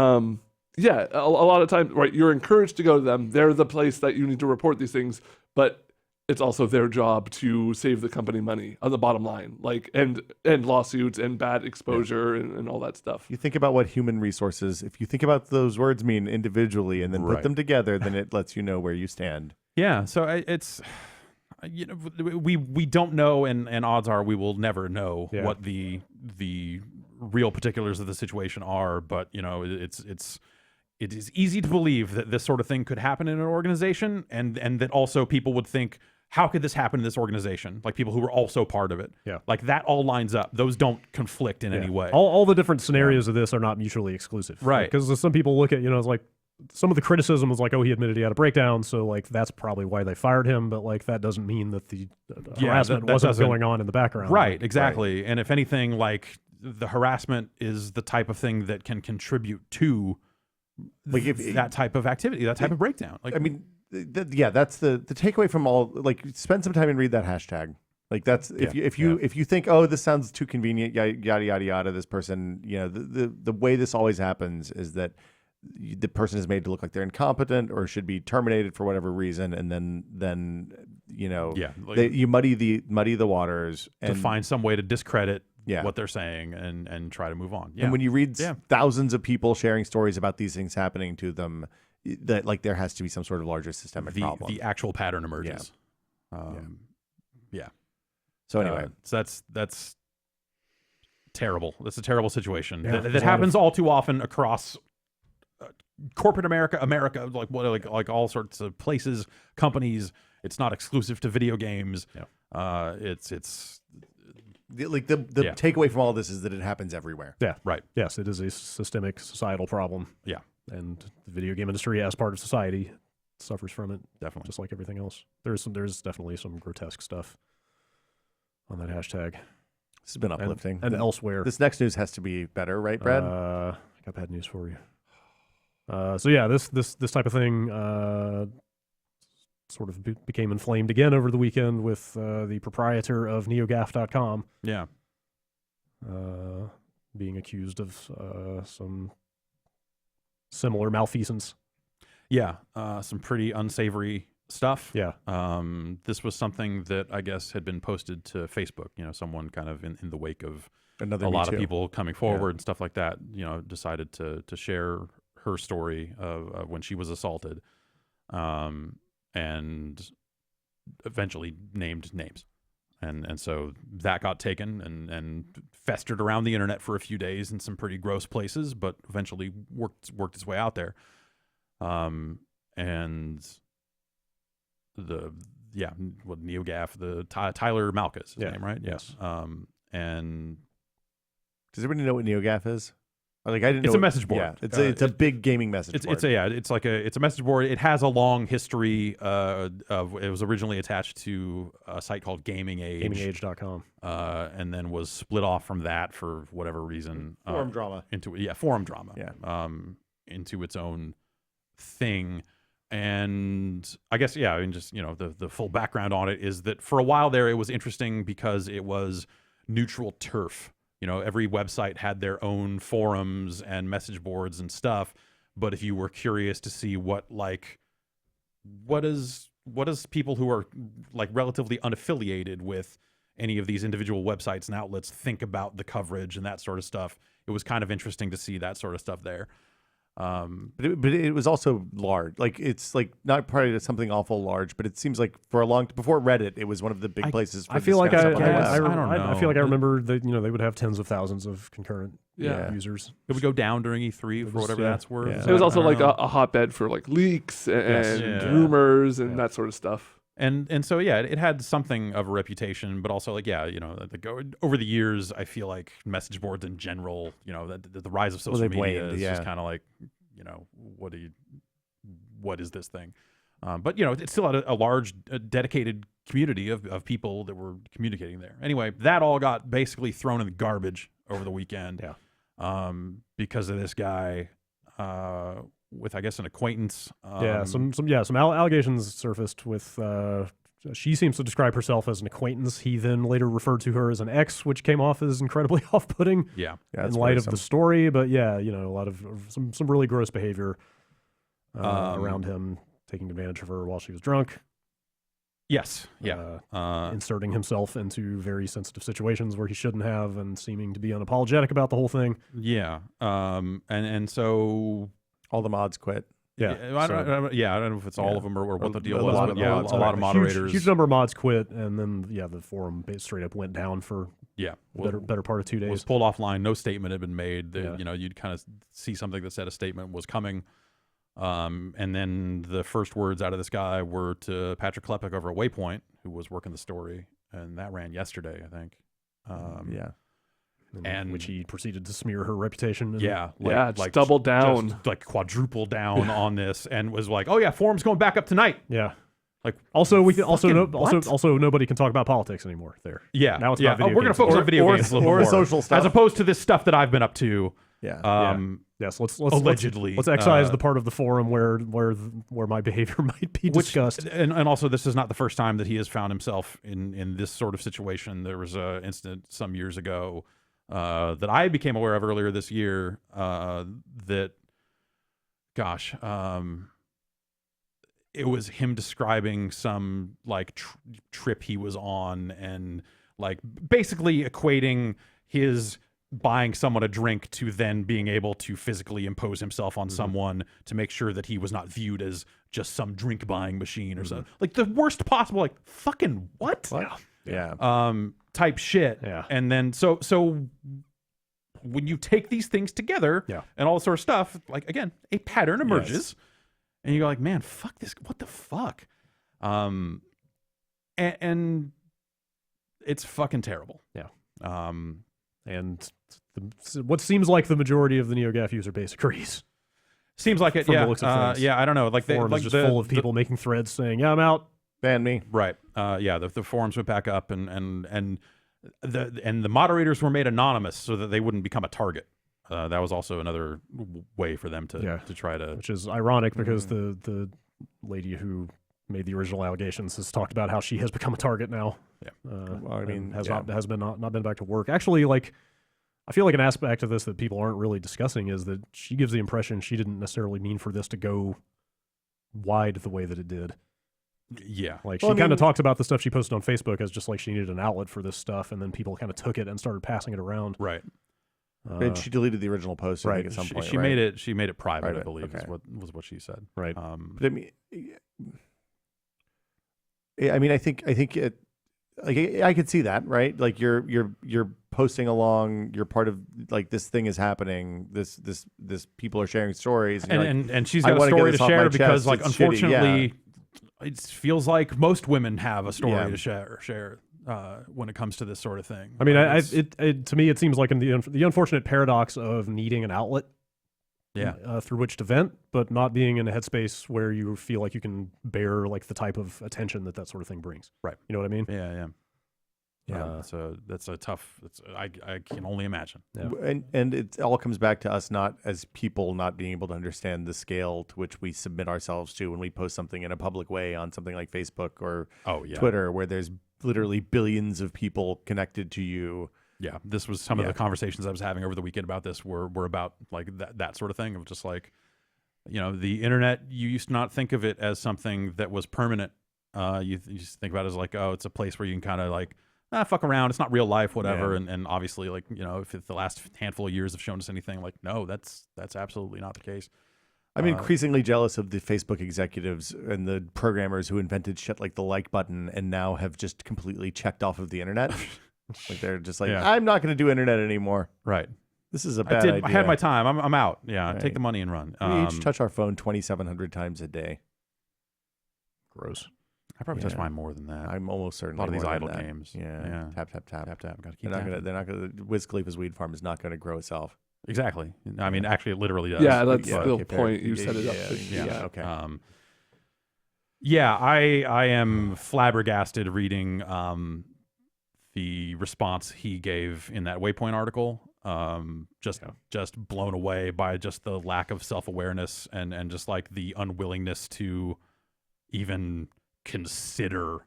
yeah, a lot of times, right? You're encouraged to go to them. They're the place that you need to report these things, but it's also their job to save the company money on the bottom line, like and lawsuits and bad exposure and all that stuff. You think about what human resources, if you think about those words mean individually and then put them together, then it lets you know where you stand. Yeah, so it's, we don't know, and odds are we will never know what the real particulars of the situation are. But it is easy to believe that this sort of thing could happen in an organization, and that also people would think, how could this happen in this organization? Like people who were also part of it. Yeah. Like that all lines up. Those don't conflict in any way. All the different scenarios of this are not mutually exclusive. Right. Because some people look at, it's like some of the criticism was like, oh, he admitted he had a breakdown, so like that's probably why they fired him. But like that doesn't mean that the harassment wasn't going on in the background. Right, exactly. Right. And if anything, like the harassment is the type of thing that can contribute to like that type of activity, that type of breakdown. Like, I mean, that's the takeaway from all. Like, spend some time and read that hashtag. Like that's if you think, oh, this sounds too convenient, yada yada yada. This person, the way this always happens is that the person is made to look like they're incompetent or should be terminated for whatever reason, and then you muddy the waters to find some way to discredit what they're saying and try to move on. Yeah. And when you read thousands of people sharing stories about these things happening to them, that like there has to be some sort of larger systemic problem. The actual pattern emerges. So anyway, so that's terrible. That's a terrible situation that happens all too often across corporate America, like all sorts of places, companies. It's not exclusive to video games. It's the takeaway from all this is that it happens everywhere. Yeah, right. Yes, it is a systemic societal problem. Yeah, and the video game industry, as part of society, suffers from it. Definitely, just like everything else. There's definitely some grotesque stuff on that hashtag. This has been uplifting. And elsewhere. This next news has to be better, right, Brad? I got bad news for you. So yeah, this type of thing sort of became inflamed again over the weekend with the proprietor of Neogaf.com. Yeah. Being accused of some similar malfeasance. Yeah, some pretty unsavory stuff. Yeah. This was something that I guess had been posted to Facebook. Someone kind of in the wake of a lot of people coming forward and stuff like that. Decided to share her story of when she was assaulted, and eventually named names, and so that got taken and festered around the internet for a few days in some pretty gross places, but eventually worked its way out there. And Neogaf, the Tyler Malka is his name, right? Yes. And does everybody know what Neogaf is? Like I didn't. It's know a message board. Yeah, it's a big gaming message board. It's a message board. It has a long history of. It was originally attached to a site called Gaming Age. GamingAge.com. And then was split off from that for whatever reason. Forum drama. Forum drama. Yeah. Into its own thing. And I guess, just, the full background on it is that for a while there, it was interesting because it was neutral turf. Every website had their own forums and message boards and stuff. But if you were curious to see what does people who are like relatively unaffiliated with any of these individual websites and outlets think about the coverage and that sort of stuff. It was kind of interesting to see that sort of stuff there. But it was also large. Like, it's like not probably something awful large, but it seems like for a long before Reddit, it was one of the big places. For I feel like stuff on the web. I don't know. I feel like I remember that they would have tens of thousands of concurrent users. It would go down during E3 for whatever that's worth. Yeah. It was also like a hotbed for like leaks and rumors and that sort of stuff. And so it had something of a reputation, but also like over the years, I feel like message boards in general, the rise of social media is just kind of like, what is this thing? But it still had a large dedicated community of people that were communicating there. Anyway, that all got basically thrown in the garbage over the weekend. Because of this guy with, I guess, an acquaintance. Some allegations surfaced with. She seems to describe herself as an acquaintance. He then later referred to her as an ex, which came off as incredibly off-putting. In light of the story. But a lot of some really gross behavior around him, taking advantage of her while she was drunk. Yes. Inserting himself into very sensitive situations where he shouldn't have, and seeming to be unapologetic about the whole thing. And so all the mods quit. I don't know if it's all of them or what the deal was. A lot of moderators. Huge number of mods quit, and then the forum straight up went down for better part of 2 days. Was pulled offline. No statement had been made. You'd kind of see something that said a statement was coming. And then the first words out of this guy were to Patrick Klepek over at Waypoint, who was working the story, and that ran yesterday, I think. And which he proceeded to smear her reputation. Like double down, just like quadruple down on this, and was like, "Oh yeah, forum's going back up tonight." Yeah. Like also nobody can talk about politics anymore there. Now it's not video we're going to focus on video games or social stuff as opposed to this stuff that I've been up to. Yes, let's allegedly let's excise the part of the forum where my behavior might be discussed. And also, this is not the first time that he has found himself in this sort of situation. There was an incident some years ago that I became aware of earlier this year. It was him describing some like trip he was on, and like basically equating his buying someone a drink to then being able to physically impose himself on someone to make sure that he was not viewed as just some drink buying machine or something. Like the worst possible, like fucking what? Type shit. And then so when you take these things together and all this sort of stuff, like again, a pattern emerges and you go like, man, fuck this. What the fuck? And it's fucking terrible. And what seems like the majority of the Neogaf user base agrees. Seems like it, from the looks of things. I don't know. Like forum is just full of people making threads saying, "Yeah, I'm out, ban me." Right. The forums went back up, and the moderators were made anonymous so that they wouldn't become a target. That was also another way for them to try to, which is ironic because the lady who made the original allegations has talked about how she has become a target now. Has not been back to work. Actually, like I feel like an aspect of this that people aren't really discussing is that she gives the impression she didn't necessarily mean for this to go wide the way that it did. Like she kind of talks about the stuff she posted on Facebook as just like she needed an outlet for this stuff, and then people kind of took it and started passing it around. Right. And she deleted the original post. I think, at some point. She made it private. I believe was what she said. Right. But I think it. Like I could see that, right? Like you're posting along. You're part of like this thing is happening. This people are sharing stories, and she's got a story to share because like unfortunately, it feels like most women have a story to share when it comes to this sort of thing. I mean, to me it seems like the unfortunate paradox of needing an outlet. Through which to vent, but not being in a headspace where you feel like you can bear like the type of attention that sort of thing brings. Right. You know what I mean? Yeah. That's a tough. I can only imagine. And it all comes back to us not as people not being able to understand the scale to which we submit ourselves to when we post something in a public way on something like Facebook or Twitter, where there's literally billions of people connected to you. Yeah, this was some of the conversations I was having over the weekend about this were about like that sort of thing of just like, the internet, you used to not think of it as something that was permanent. You just think about it as like, oh, it's a place where you can kind of like fuck around. It's not real life, whatever. Yeah. And obviously, like, if the last handful of years have shown us anything, like, no, that's absolutely not the case. I'm increasingly jealous of the Facebook executives and the programmers who invented shit like the like button and now have just completely checked off of the internet. Like they're just like, I'm not going to do internet anymore. Right. This is a bad idea. I had my time. I'm out. Yeah, Right. take the money and run. We each touch our phone 2,700 times a day. Gross. I probably touch mine more than that. I'm almost certain. A lot of these more idle than that. games. Yeah. Tap, tap, tap. Tap, tap. Gotta keep They're not gonna. Wiz Khalifa's weed farm is not gonna grow itself. Exactly. I mean, actually, it literally does. Yeah, that's Yeah, the okay, fair. point. You set it up. Yeah. Okay. I am flabbergasted reading the response he gave in that Waypoint article. Just blown away by just the lack of self-awareness and just like the unwillingness to even consider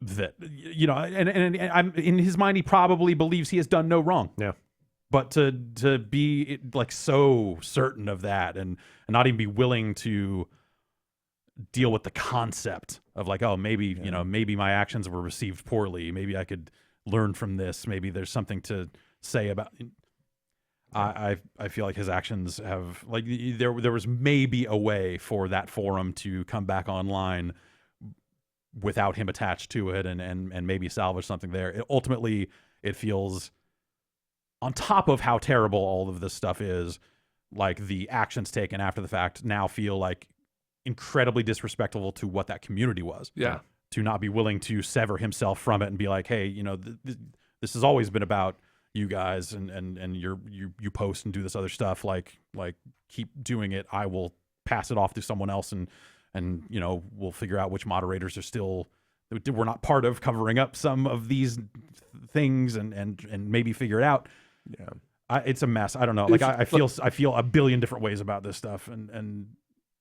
that, and I'm in his mind, he probably believes he has done no wrong. Yeah. But to be like so certain of that and not even be willing to deal with the concept of like, oh, maybe, maybe my actions were received poorly. Maybe I could learn from this. Maybe there's something to say about. I feel like his actions have, like, there was maybe a way for that forum to come back online without him attached to it and maybe salvage something there. Ultimately, it feels, on top of how terrible all of this stuff is, like the actions taken after the fact now feel like incredibly disrespectful to what that community was. Yeah. To not be willing to sever himself from it and be like, hey, this has always been about you guys and you post and do this other stuff. Like keep doing it. I will pass it off to someone else and we'll figure out which moderators are still, we're not part of covering up some of these things and maybe figure it out. Yeah. It's a mess. I don't know. Like I feel a billion different ways about this stuff and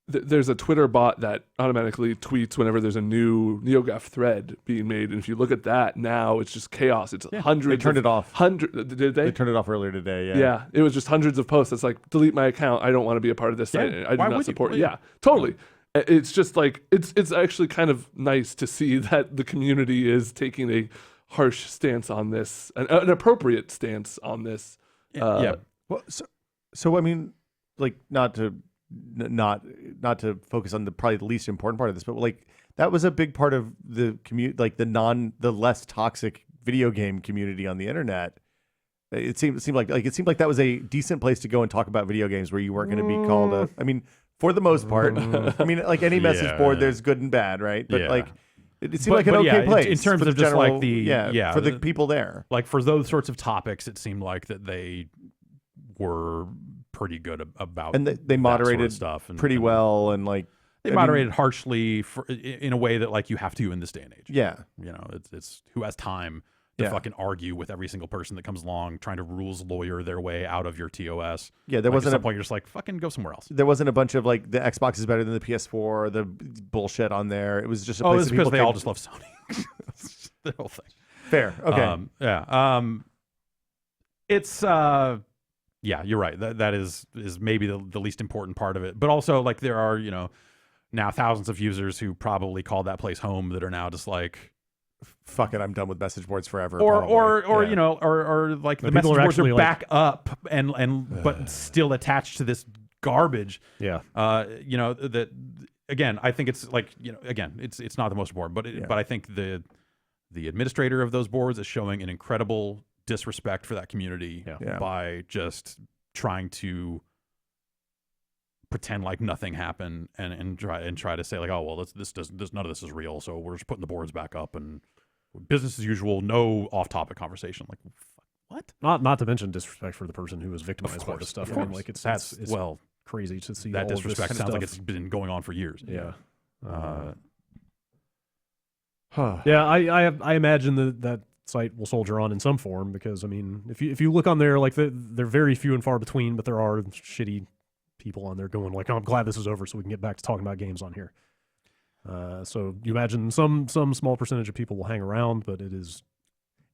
there's a Twitter bot that automatically tweets whenever there's a new Neogaf thread being made, and if you look at that now, it's just chaos. It's hundreds. They turned it off. Did they? They turned it off earlier today. Yeah. Yeah, it was just hundreds of posts. It's like, delete my account. I don't want to be a part of this site. I do not support. Yeah, totally. It's just like it's actually kind of nice to see that the community is taking a harsh stance on this, an appropriate stance on this. Well, so I mean, like, not to focus on probably the least important part of this, but like that was a big part of the like the less toxic video game community on the internet. It seemed like that was a decent place to go and talk about video games where you weren't going to be called I mean, for the most part, I mean, like any message board, there's good and bad, right? But like it seemed like an okay place in terms of just like for the people there. Like for those sorts of topics, it seemed like that they were pretty good about, and they moderated sort of stuff pretty well, and like they moderated harshly in a way that like you have to in this day and age. Yeah, it's who has time to fucking argue with every single person that comes along trying to rules lawyer their way out of your TOS. Yeah, there wasn't at some point you're just like, fucking go somewhere else. There wasn't a bunch of like the Xbox is better than the PS4 or the bullshit on there. It was just a place it's because they all just love Sony. That's the whole thing. Fair. Okay. It's yeah, you're right. That is maybe the least important part of it. But also, like, there are, now thousands of users who probably called that place home that are now just like, fuck it, I'm done with message boards forever. Or like the message boards are back up and but still attached to this garbage. Yeah. That again, I think it's like, again, it's not the most important, but I think the administrator of those boards is showing an incredible disrespect for that community by just trying to pretend like nothing happened and try to say like, oh well, this none of this is real, so we're just putting the boards back up and business as usual, no off-topic conversation. Like, what? Not to mention disrespect for the person who was victimized by this stuff. I mean, like it's crazy to see that all disrespect. Of this sounds stuff. like it's been going on for years. Yeah. Yeah, I imagine that site will soldier on in some form because I mean, if you look on there, like they're very few and far between, but there are shitty people on there going like, oh, I'm glad this is over so we can get back to talking about games on here. So you imagine some small percentage of people will hang around, but it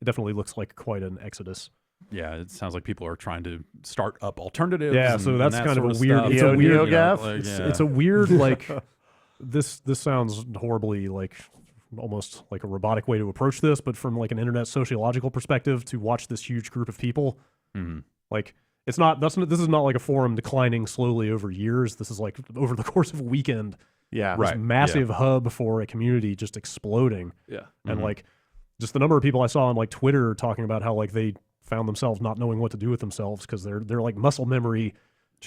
definitely looks like quite an exodus. Yeah, it sounds like people are trying to start up alternatives. Yeah, so that's kind of a weird. It's a weird Neogaf. It's a weird like this sounds horribly like almost like a robotic way to approach this, but from like an internet sociological perspective, to watch this huge group of people, like this is not like a forum declining slowly over years. This is like over the course of a weekend. Yeah, this massive hub for a community just exploding. Yeah, and like just the number of people I saw on like Twitter talking about how like they found themselves not knowing what to do with themselves because they're like muscle memory.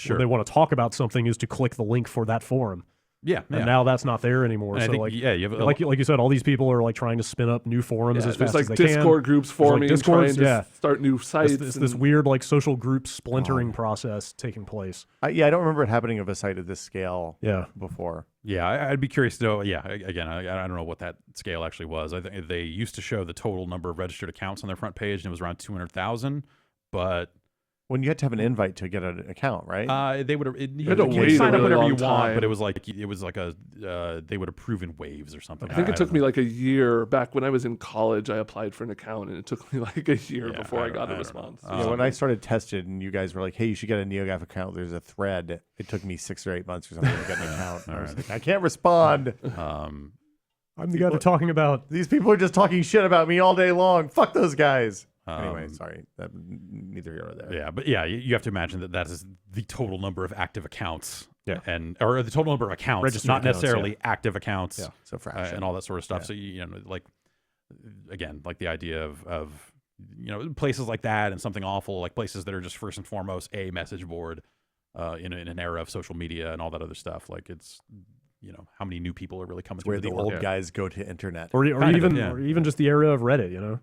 When they want to talk about something is to click the link for that forum. Yeah, and now that's not there anymore. And so think, like, you have, like you said, all these people are like trying to spin up new forums as fast like as they can. Discord groups forming, trying to start new sites. This weird like social group splintering process taking place. I don't remember it happening of a site at this scale. Yeah, before. Yeah, I'd be curious to know. Yeah, again, I don't know what that scale actually was. I think they used to show the total number of registered accounts on their front page, and it was around 200,000. But when you had to have an invite to get an account, right? They would have. You had to wait sign a up really whatever you long want, time. but it was like a they would approve in waves or something. I think it took me like a year. Back when I was in college, I applied for an account, and it took me like a year before I got a response. When I started tested, and you guys were like, "Hey, you should get a Neogaf account." There's a thread. It took me 6 or 8 months or something to get an account. I was like, I can't respond. I'm the guy they're talking about. These people are just talking shit about me all day long. Fuck those guys. Anyway, sorry. Neither here nor there. Yeah, but yeah, you have to imagine that is the total number of active accounts. Yeah, or the total number of accounts, registered not accounts, necessarily active accounts. Yeah, so fraction and all that sort of stuff. Yeah. So you know, like again, like the idea of places like that and something awful, like places that are just first and foremost a message board in an era of social media and all that other stuff. Like it's how many new people are really coming where through the door. old guys go to internet, or even just the era of Reddit.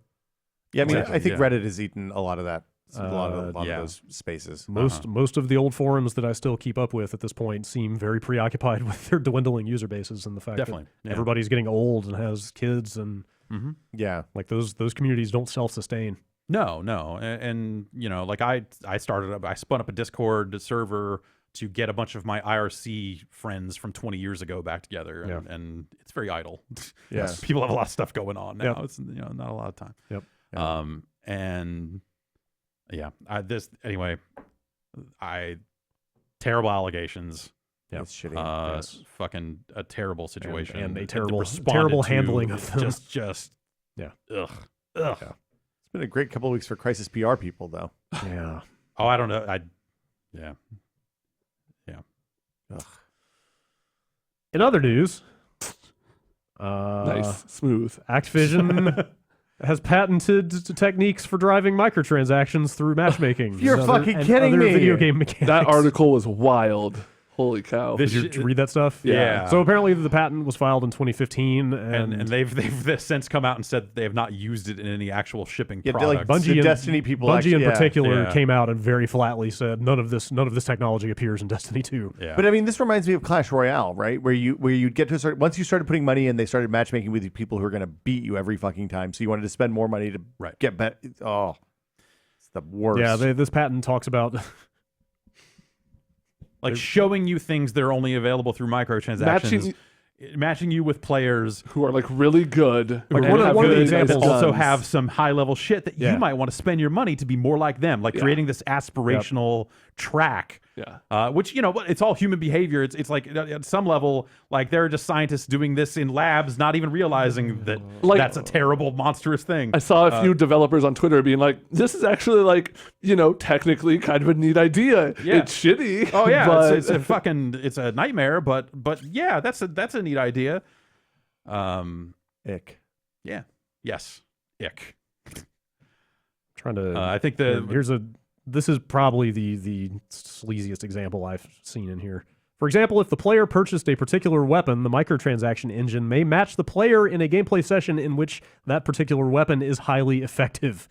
Yeah, I mean, Exactly, I think yeah. Reddit has eaten a lot of that. A lot of those spaces. Most of the old forums that I still keep up with at this point seem very preoccupied with their dwindling user bases and the fact that everybody's getting old and has kids and like those communities don't self-sustain. No, and like I spun up a Discord server to get a bunch of my IRC friends from 20 years ago back together, and it's very idle. Yes, people have a lot of stuff going on now. Yep. It's not a lot of time. Yep. And yeah, terrible allegations. Yeah, it's shitty. Fucking a terrible situation and a terrible handling of them. Just yeah. Ugh. Yeah. It's been a great couple of weeks for crisis PR people, though. Yeah. Oh, I don't know. Yeah. Ugh. In other news, Nice, smooth. Activision has patented techniques for driving microtransactions through matchmaking. You're fucking kidding me. Video game mechanics. That article was wild. Holy cow! Did you read that stuff? Yeah. So apparently the patent was filed in 2015, and they've since come out and said that they have not used it in any actual shipping Yeah, products. like Bungie and Destiny people. Bungie in particular Yeah. came out and very flatly said none of this technology appears in Destiny 2. Yeah. But I mean, this reminds me of Clash Royale, right? Where you'd get to a certain, once you started putting money in, they started matchmaking with people who are going to beat you every fucking time. So you wanted to spend more money to get better. Oh, it's the worst. Yeah, this patent talks about like showing you things that are only available through microtransactions, matching you with players who are like really good. Like and one of the that examples also guns. have some high level shit that you might want to spend your money to be more like them, like creating this aspirational track. Yeah. Which it's all human behavior. It's like at some level, like there are just scientists doing this in labs, not even realizing that that's a terrible, monstrous thing. I saw a few developers on Twitter being like, "This is actually like technically kind of a neat idea. Yeah. It's shitty. Oh yeah, but it's a nightmare, but yeah, that's a neat idea. Ick. Yeah. Yes. Ick. trying to. I think This is probably the sleaziest example I've seen in here. For example, if the player purchased a particular weapon, the microtransaction engine may match the player in a gameplay session in which that particular weapon is highly effective.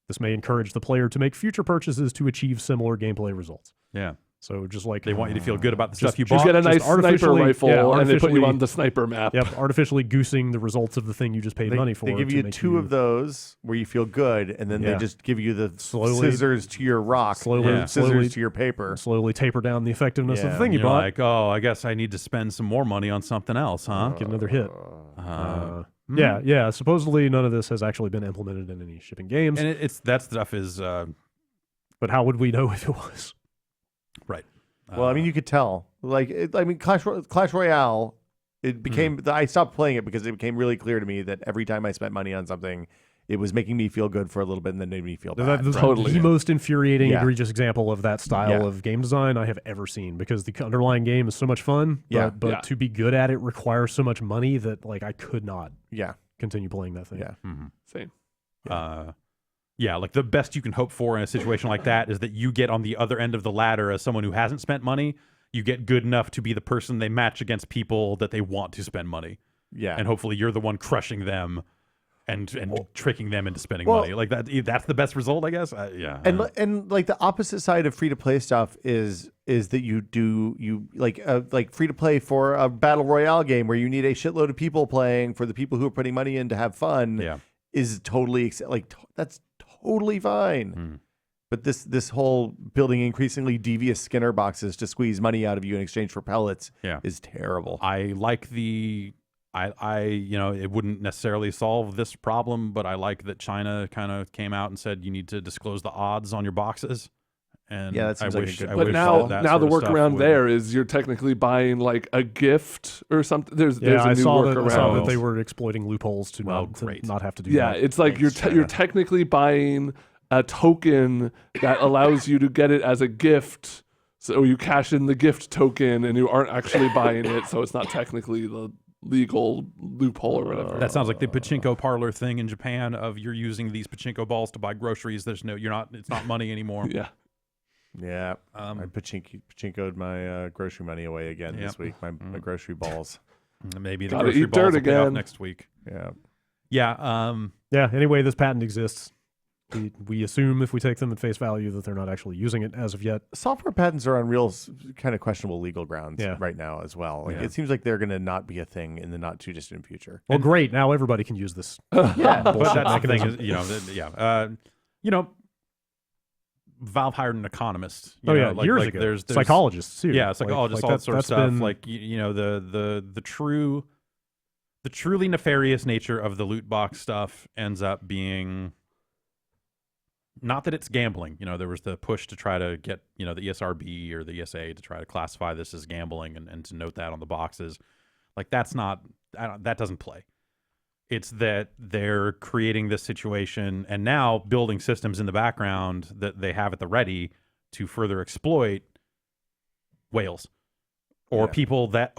This may encourage the player to make future purchases to achieve similar gameplay results. Yeah. So just like they want you to feel good about the stuff you just bought. get a nice sniper rifle and they put you on the sniper map. Yep, artificially goosing the results of the thing you just paid money for. They give you two of those where you feel good, and then they just give you the scissors to your rock, scissors to your paper. Slowly taper down the effectiveness of the thing you You're bought. like, oh, I guess I need to spend some more money on something else, huh? Get another hit. Yeah. Supposedly none of this has actually been implemented in any shipping games. And that stuff is. But how would we know if it was? Right. Well, I mean, you could tell. Like, Clash Royale It became I stopped playing it because it became really clear to me that every time I spent money on something, it was making me feel good for a little bit and then made me feel bad. That's Totally. the most infuriating, egregious example of that style of game design I have ever seen, because the underlying game is so much fun, but to be good at it requires so much money that like I could not continue playing that thing. Yeah. Same. Like the best you can hope for in a situation like that is that you get on the other end of the ladder as someone who hasn't spent money. You get good enough to be the person they match against people that they want to spend money. Yeah. And hopefully you're the one crushing them and tricking them into spending money. Like that's the best result, I guess. And like the opposite side of free to play stuff is that you like free to play for a battle royale game where you need a shitload of people playing for the people who are putting money in to have fun. Yeah. Is totally that's totally fine. But this whole building increasingly devious Skinner boxes to squeeze money out of you in exchange for pellets is terrible. I like it wouldn't necessarily solve this problem, but I like that China kind of came out and said you need to disclose the odds on your boxes. And that seems like a good. But now the workaround there is you're technically buying like a gift or something. There's a new workaround. I saw that they were exploiting loopholes to not have to do that. Yeah, it's like you're technically buying a token that allows you to get it as a gift. So you cash in the gift token and you aren't actually buying it, so it's not technically the legal loophole or whatever. That sounds like the pachinko parlor thing in Japan of you're using these pachinko balls to buy groceries. It's not money anymore. Yeah. I pachinkoed my grocery money away again this week. My grocery balls. Maybe the grocery balls will pay off next week. Yeah. Anyway, this patent exists. We assume if we take them at face value that they're not actually using it as of yet. Software patents are on real kind of questionable legal grounds right now as well. Like, it seems like they're going to not be a thing in the not too distant future. Well, great. Now everybody can use this. But that's the thing is, Valve hired an economist. Years ago. There's psychologists too. Yeah, psychologists, all that sort of stuff. The truly nefarious nature of the loot box stuff ends up being. Not that it's gambling. There was the push to try to get, the ESRB or the ESA to try to classify this as gambling and to note that on the boxes. Like, that doesn't play. It's that they're creating this situation and now building systems in the background that they have at the ready to further exploit whales or people that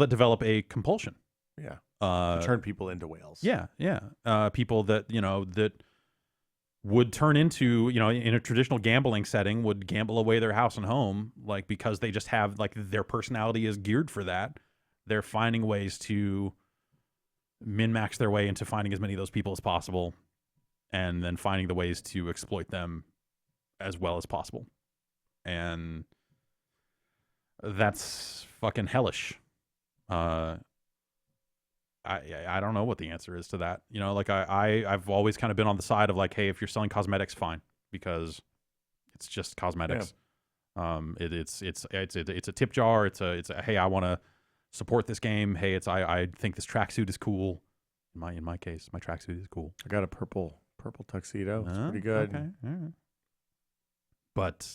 develop a compulsion. Yeah. To turn people into whales. Yeah. People that, that would turn into, in a traditional gambling setting, would gamble away their house and home, like, because they just have, like, their personality is geared for that. They're finding ways to min-max their way into finding as many of those people as possible and then finding the ways to exploit them as well as possible. And that's fucking hellish. I don't know what the answer is to that. I've always kind of been on the side of like, hey, if you're selling cosmetics, fine, because it's just cosmetics. Yeah. It's a tip jar. It's a hey, I want to support this game. Hey, I think this tracksuit is cool. In my case, my tracksuit is cool. I got a purple tuxedo. It's pretty good. Okay. All right. But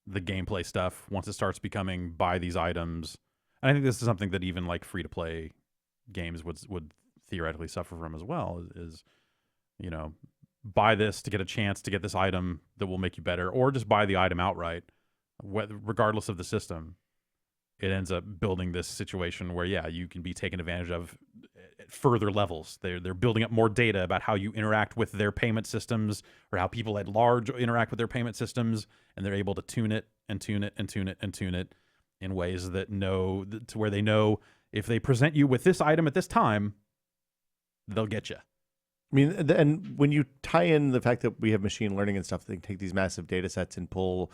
the gameplay stuff, once it starts becoming buy these items, and I think this is something that even like free to play games would theoretically suffer from as well, is buy this to get a chance to get this item that will make you better, or just buy the item outright, regardless of the system. It ends up building this situation where you can be taken advantage of at further levels. They're building up more data about how you interact with their payment systems, or how people at large interact with their payment systems, and they're able to tune it and tune it and tune it and tune it in ways to where they know if they present you with this item at this time, they'll get you. I mean, and when you tie in the fact that we have machine learning and stuff, they take these massive data sets and pull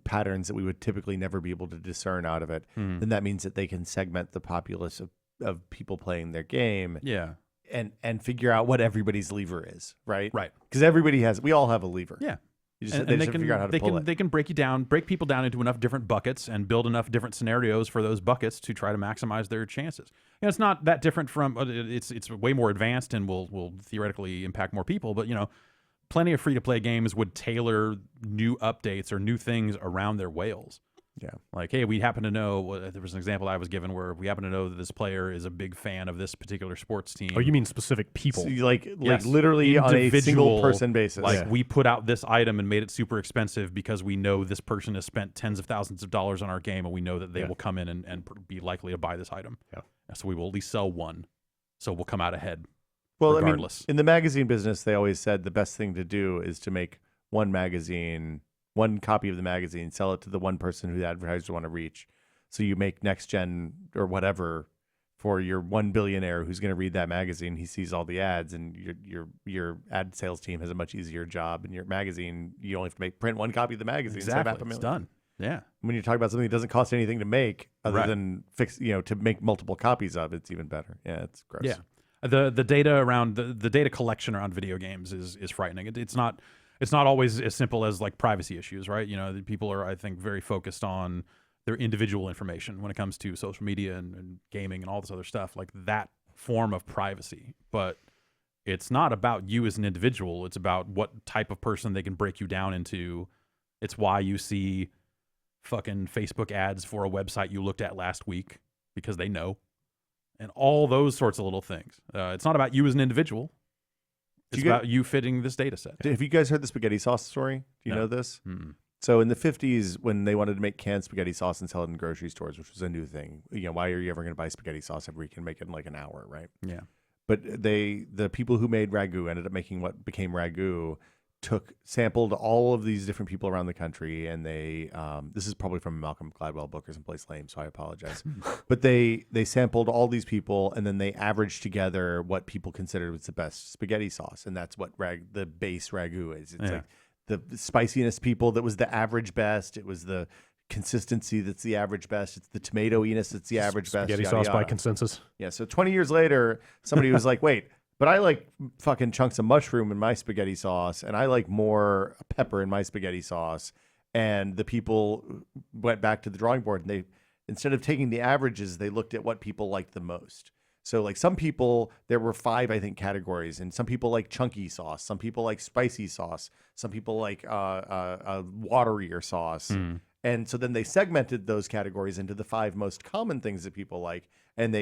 patterns that we would typically never be able to discern out of it, then that means that they can segment the populace of people playing their game. Yeah. And figure out what everybody's lever is, right? Right. Because we all have a lever. Yeah. They can figure out how to pull it. They can break people down into enough different buckets and build enough different scenarios for those buckets to try to maximize their chances. It's not that different from it's way more advanced and will theoretically impact more people. But plenty of free to play games would tailor new updates or new things around their whales. Yeah. Like, hey, we happen to know, there was an example I was given where we happen to know that this player is a big fan of this particular sports team. Oh, you mean specific people? So you like Yes. literally on a Individual, single person basis. Like, we put out this item and made it super expensive because we know this person has spent tens of thousands of dollars on our game, and we know that they will come in and be likely to buy this item. Yeah. So we will at least sell one. So we'll come out ahead. Well, regardless. I mean, in the magazine business, they always said the best thing to do is to make one copy of the magazine, sell it to the one person who the advertisers want to reach. So you make next gen or whatever for your one billionaire who's going to read that magazine. He sees all the ads, and your ad sales team has a much easier job. In your magazine, you only have to print one copy of the magazine. Exactly, it's done. Yeah. When you're talking about something that doesn't cost anything to make, other than to make multiple copies of, it's even better. Yeah, it's gross. Yeah. The data around the data collection around video games is frightening. It's not always as simple as like privacy issues, right? People are, I think, very focused on their individual information when it comes to social media and gaming and all this other stuff, like that form of privacy. But it's not about you as an individual. It's about what type of person they can break you down into. It's why you see fucking Facebook ads for a website you looked at last week, because they know. And all those sorts of little things. It's not about you as an individual. It's about you fitting this data set. Have you guys heard the spaghetti sauce story? Do you know this? Mm-mm. So in the 50s, when they wanted to make canned spaghetti sauce and sell it in grocery stores, which was a new thing, why are you ever going to buy spaghetti sauce if we can make it in like an hour, right? Yeah. But the people who made ragu ended up making what became ragu, sampled all of these different people around the country, and they this is probably from a Malcolm Gladwell book or someplace lame, so I apologize. But they sampled all these people, and then they averaged together what people considered was the best spaghetti sauce, and that's what the base ragu is. It's like the spiciness people that was the average best. It was the consistency that's the average best. It's the tomatoiness that's the average best. Spaghetti sauce by consensus. Yeah. So 20 years later, somebody was like, wait. But I like fucking chunks of mushroom in my spaghetti sauce, and I like more pepper in my spaghetti sauce. And the people went back to the drawing board, and they, instead of taking the averages, they looked at what people liked the most. So like some people, there were 5, I think, categories, and some people like chunky sauce, some people like spicy sauce, some people like waterier sauce. And so then they segmented those categories into the 5 most common things that people like. And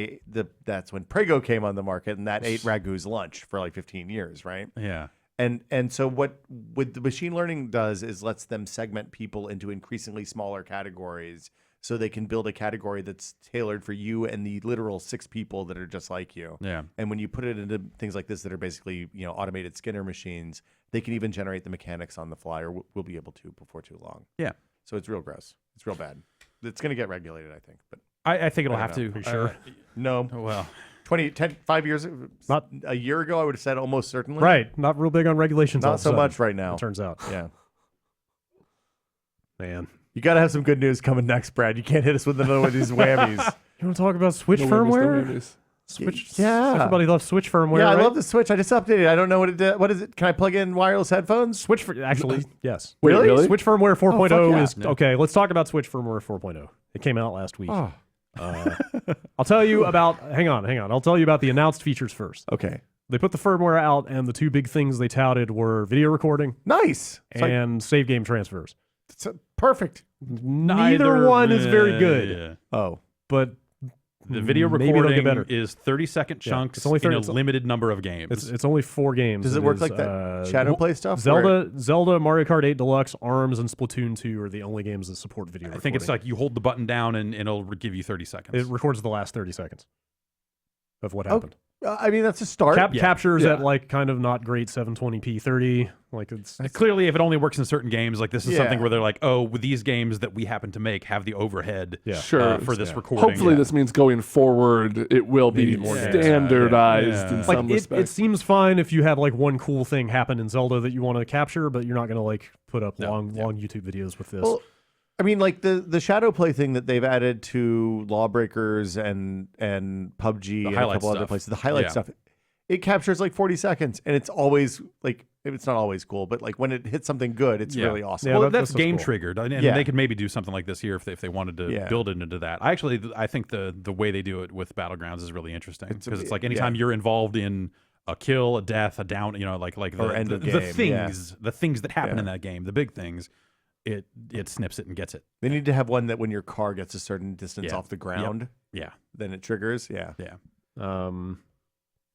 that's when Prego came on the market, and that ate Ragu's lunch for like 15 years, right? Yeah. And so what the machine learning does is lets them segment people into increasingly smaller categories, so they can build a category that's tailored for you and the literal 6 people that are just like you. Yeah. And when you put it into things like this that are basically automated Skinner machines, they can even generate the mechanics on the fly, or will be able to before too long. Yeah. So it's real gross. It's real bad. It's going to get regulated, I think. But I think it'll have to. Are you sure? No. Well, 5 years, not a year ago, I would have said almost certainly. Right. Not real big on regulations. Not so much right now. It turns out. Yeah. Man. You got to have some good news coming next, Brad. You can't hit us with another one of these whammies. You want to talk about Switch firmware? Switch. Yeah. Everybody loves Switch firmware. Yeah, I right? love the Switch. I just updated it. I don't know what it did. What is it? Can I plug in wireless headphones? Actually, yes. Wait, really? Switch firmware 4.0 yeah. is okay. Let's talk about Switch firmware 4.0. It came out last week. Oh. I'll tell you about. Hang on. I'll tell you about the announced features first. Okay. They put the firmware out, and the 2 big things they touted were video recording Nice. and save game transfers. It's perfect. Neither one is very good. Oh. But the video maybe they'll get recording better. is 30-second chunks it's only 30, in a limited number of games. It's only 4 games. Does it work like that Shadow Play stuff? Zelda, Mario Kart 8 Deluxe, ARMS, and Splatoon 2 are the only games that support video recording. I think it's like you hold the button down and it'll give you 30 seconds. It records the last 30 seconds of what happened. I mean, that's a start. Captures at like kind of not great 720p 30. Like it's clearly, if it only works in certain games, like this is something where they're like, oh, with these games that we happen to make have the overhead for this recording. Hopefully this means going forward it will be more standardized in some respects. It seems fine if you have like one cool thing happen in Zelda that you want to capture, but you're not going to like put up long YouTube videos with this. Well, I mean, like the Shadow Play thing that they've added to Lawbreakers and PUBG and a couple other places, the highlight stuff, it captures like 40 seconds, and it's always like, it's not always cool, but like when it hits something good, it's really awesome. Yeah, well, that's game triggered, and they could maybe do something like this here if they wanted to build it into that. I think the way they do it with Battlegrounds is really interesting, because it's like anytime you're involved in a kill, a death, a down, like the things that happen in that game, the big things. it snips it and gets it. They need to have one that when your car gets a certain distance off the ground, yeah, then it triggers. Yeah.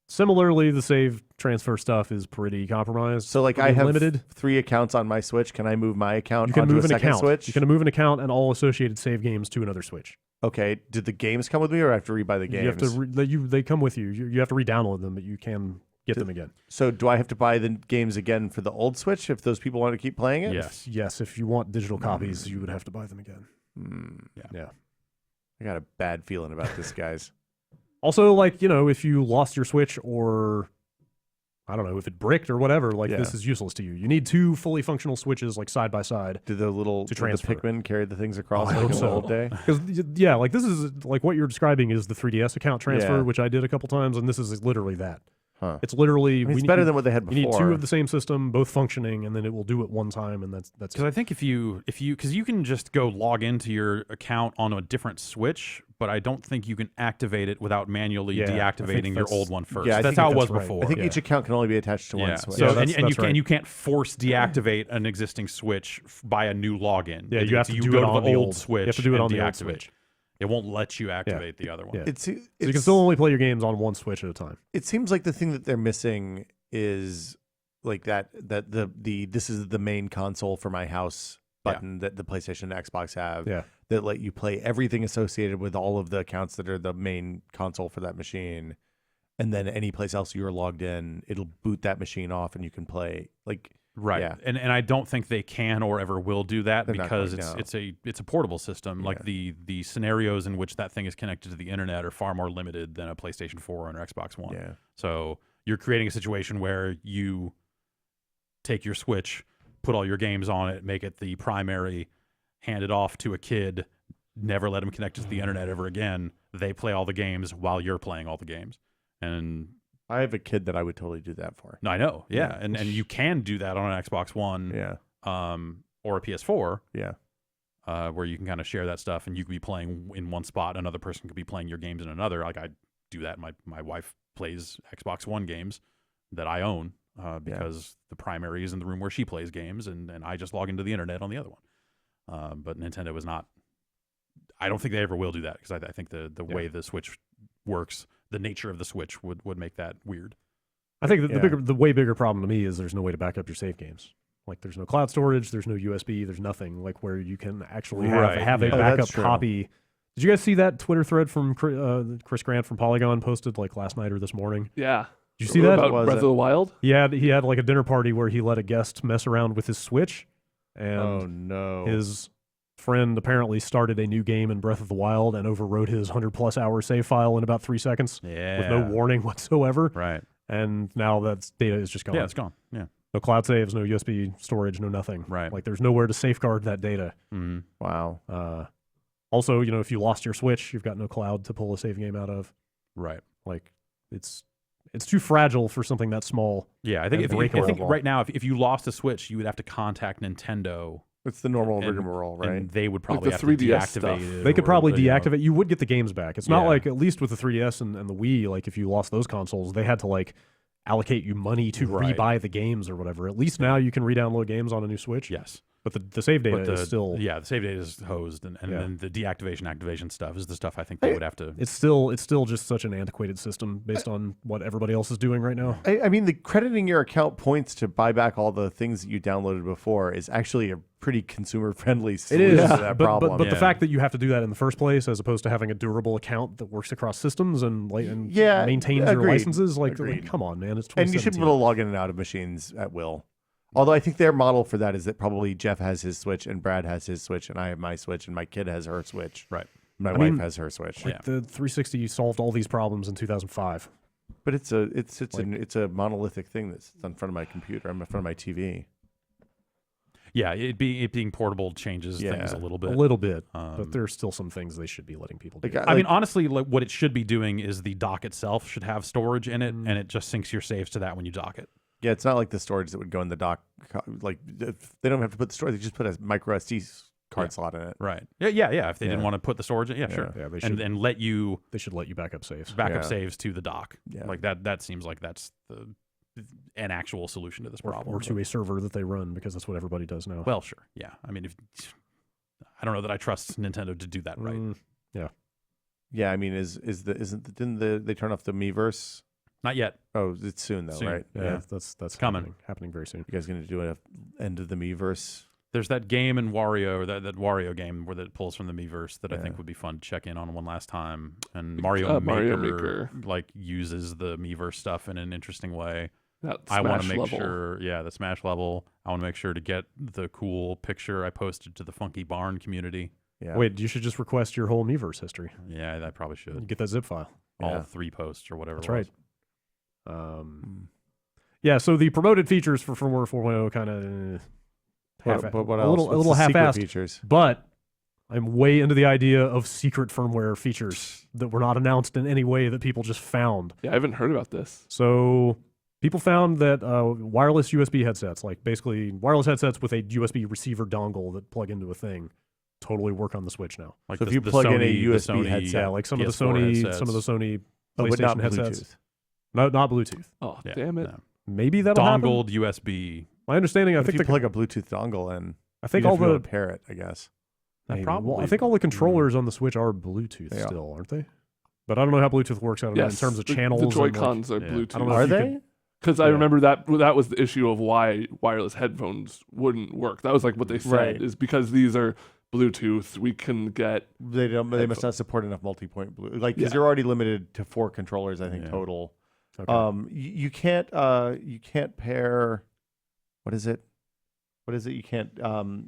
Similarly, the save transfer stuff is pretty compromised. So like I have limited 3 accounts on my Switch. Can I move my account you can onto move a an second account. Switch? You can move an account and all associated save games to another Switch. Okay. Did the games come with me, or I have to rebuy the games? You have to they come with you. You have to re-download them, but you can get them again. So do I have to buy the games again for the old Switch if those people want to keep playing it? Yes. If you want digital copies, you would have to buy them again. Yeah. I got a bad feeling about this, guys. Also, like, if you lost your Switch, or I don't know, if it bricked or whatever, this is useless to you. You need 2 fully functional Switches like side by side. Did the Pikmin carry the things across I like hope in so. the old day? Because this is like what you're describing is the 3DS account transfer, which I did a couple times, and this is literally that. Huh. It's literally it's better than what they had before. You need 2 of the same system, both functioning, and then it will do it one time, and that's because I think if you because you can just go log into your account on a different Switch, but I don't think you can activate it without manually deactivating your old one first. Yeah, that's how it was right. before. I think each account can only be attached to one Switch. So and you can't force deactivate an existing Switch by a new login. Yeah, you have to do go it to on the old Switch. You have to do it on the old deactivate. Switch. It won't let you activate the other one. Yeah. So you can still only play your games on one Switch at a time. It seems like the thing that they're missing is like that the this is the main console for my house button that the PlayStation and Xbox have. Yeah. That let you play everything associated with all of the accounts that are the main console for that machine. And then any place else you're logged in, it'll boot that machine off and you can play Right. Yeah. And I don't think they can or ever will do that because it's a portable system. Yeah. Like the scenarios in which that thing is connected to the internet are far more limited than a PlayStation 4 or Xbox One. Yeah. So you're creating a situation where you take your Switch, put all your games on it, make it the primary, hand it off to a kid, never let them connect to the internet ever again. They play all the games while you're playing all the games. And I have a kid that I would totally do that for. No, I know. Yeah. And you can do that on an Xbox One or a PS4. Yeah. Where you can kind of share that stuff and you could be playing in one spot, another person could be playing your games in another. Like I do that. My wife plays Xbox One games that I own because the primary is in the room where she plays games and I just log into the internet on the other one. But Nintendo is not. I don't think they ever will do that because I think the way the Switch works, the nature of the Switch would make that weird. I think the way bigger problem to me is there's no way to back up your save games. Like there's no cloud storage, there's no USB, there's nothing like where you can actually have a backup copy. Did you guys see that Twitter thread from Chris Grant from Polygon posted like last night or this morning? Yeah. Did you see that? About Breath of the Wild? He had like a dinner party where he let a guest mess around with his Switch, and his friend apparently started a new game in Breath of the Wild and overwrote his 100+ hour save file in about 3 seconds with no warning whatsoever. Right. And now that data is just gone. Yeah, it's gone. Yeah. No cloud saves, no USB storage, no nothing. Right. Like there's nowhere to safeguard that data. Mm-hmm. Wow. Also, if you lost your Switch, you've got no cloud to pull a save game out of. Right. Like it's too fragile for something that small. Yeah, I think right now if you lost a Switch, you would have to contact Nintendo. It's the normal rigmarole, right? And they would probably like have to 3DS deactivate stuff. it. They could probably deactivate. You would get the games back. It's not Yeah. like, at least with the 3DS and the Wii, like if you lost those consoles, they had to like allocate you money to rebuy the games or whatever. At least now you can re-download games on a new Switch. Yes. But the save data is still... Yeah, the save data is hosed, and then the deactivation, activation stuff is the stuff I think they would have to... It's still just such an antiquated system based on what everybody else is doing right now. I mean, the crediting your account points to buy back all the things that you downloaded before is actually a pretty consumer-friendly solution to that problem. But the fact that you have to do that in the first place, as opposed to having a durable account that works across systems and maintains your licenses, like come on, man, it's 2017. And you should be able to log in and out of machines at will. Although I think their model for that is that probably Jeff has his Switch and Brad has his Switch and I have my Switch and my kid has her Switch. Right. My wife has her Switch. Like the 360 solved all these problems in 2005. But it's a monolithic thing that's in front of my computer. I'm in front of my TV. Yeah, it being portable changes things a little bit. A little bit, but there's still some things they should be letting people do. I mean, honestly, what it should be doing is the dock itself should have storage in it, and it just syncs your saves to that when you dock it. Yeah, it's not like the storage that would go in the dock. Like they don't have to put the storage; they just put a micro SD card slot in it. Right. Yeah. If they didn't want to put the storage in, sure. Yeah, they should. And let you. They should let you back up saves. Saves to the dock. Yeah. Like that. That seems like that's the an actual solution to this problem. Or to a server that they run, because that's what everybody does now. Well, sure. Yeah. I mean, I don't know that I trust Nintendo to do that right. Yeah. Yeah, I mean, didn't they turn off the Miiverse? Not yet. Oh, it's soon though, right? Yeah, that's coming. Happening very soon. You guys going to do an end of the Miiverse? There's that game in Wario, that Wario game where that pulls from the Miiverse that I think would be fun to check in on one last time. And Mario Maker like uses the Miiverse stuff in an interesting way. I want to make sure, the Smash level. I want to make sure to get the cool picture I posted to the Funky Barn community. Yeah. Wait, you should just request your whole Miiverse history. Yeah, I probably should. You get that zip file. All 3 posts or whatever. That's right. Yeah, so the promoted features for firmware 4.0 kind of a little half-assed features. But I'm way into the idea of secret firmware features that were not announced in any way that people just found. Yeah, I haven't heard about this. So people found that wireless USB headsets, like basically wireless headsets with a USB receiver dongle that plug into a thing, totally work on the Switch now. Like so if you plug in a USB headset, like some of the Sony PlayStation headsets. No, not Bluetooth. Oh, damn it. No. Maybe that'll dongled USB. My understanding, I think if you plug a Bluetooth dongle in, I think all the pair it, I guess. I think all the controllers on the Switch are Bluetooth still, aren't they? But I don't know how Bluetooth works. I don't know in terms of channels. The Joy-Cons are Bluetooth. Are they? Because I remember that was the issue of why wireless headphones wouldn't work. That was like what they said is because these are Bluetooth, we can get. They must not support enough multi-point Bluetooth. Like because you're already limited to 4 controllers, I think total. Okay. You can't pair. What is it? You can't. I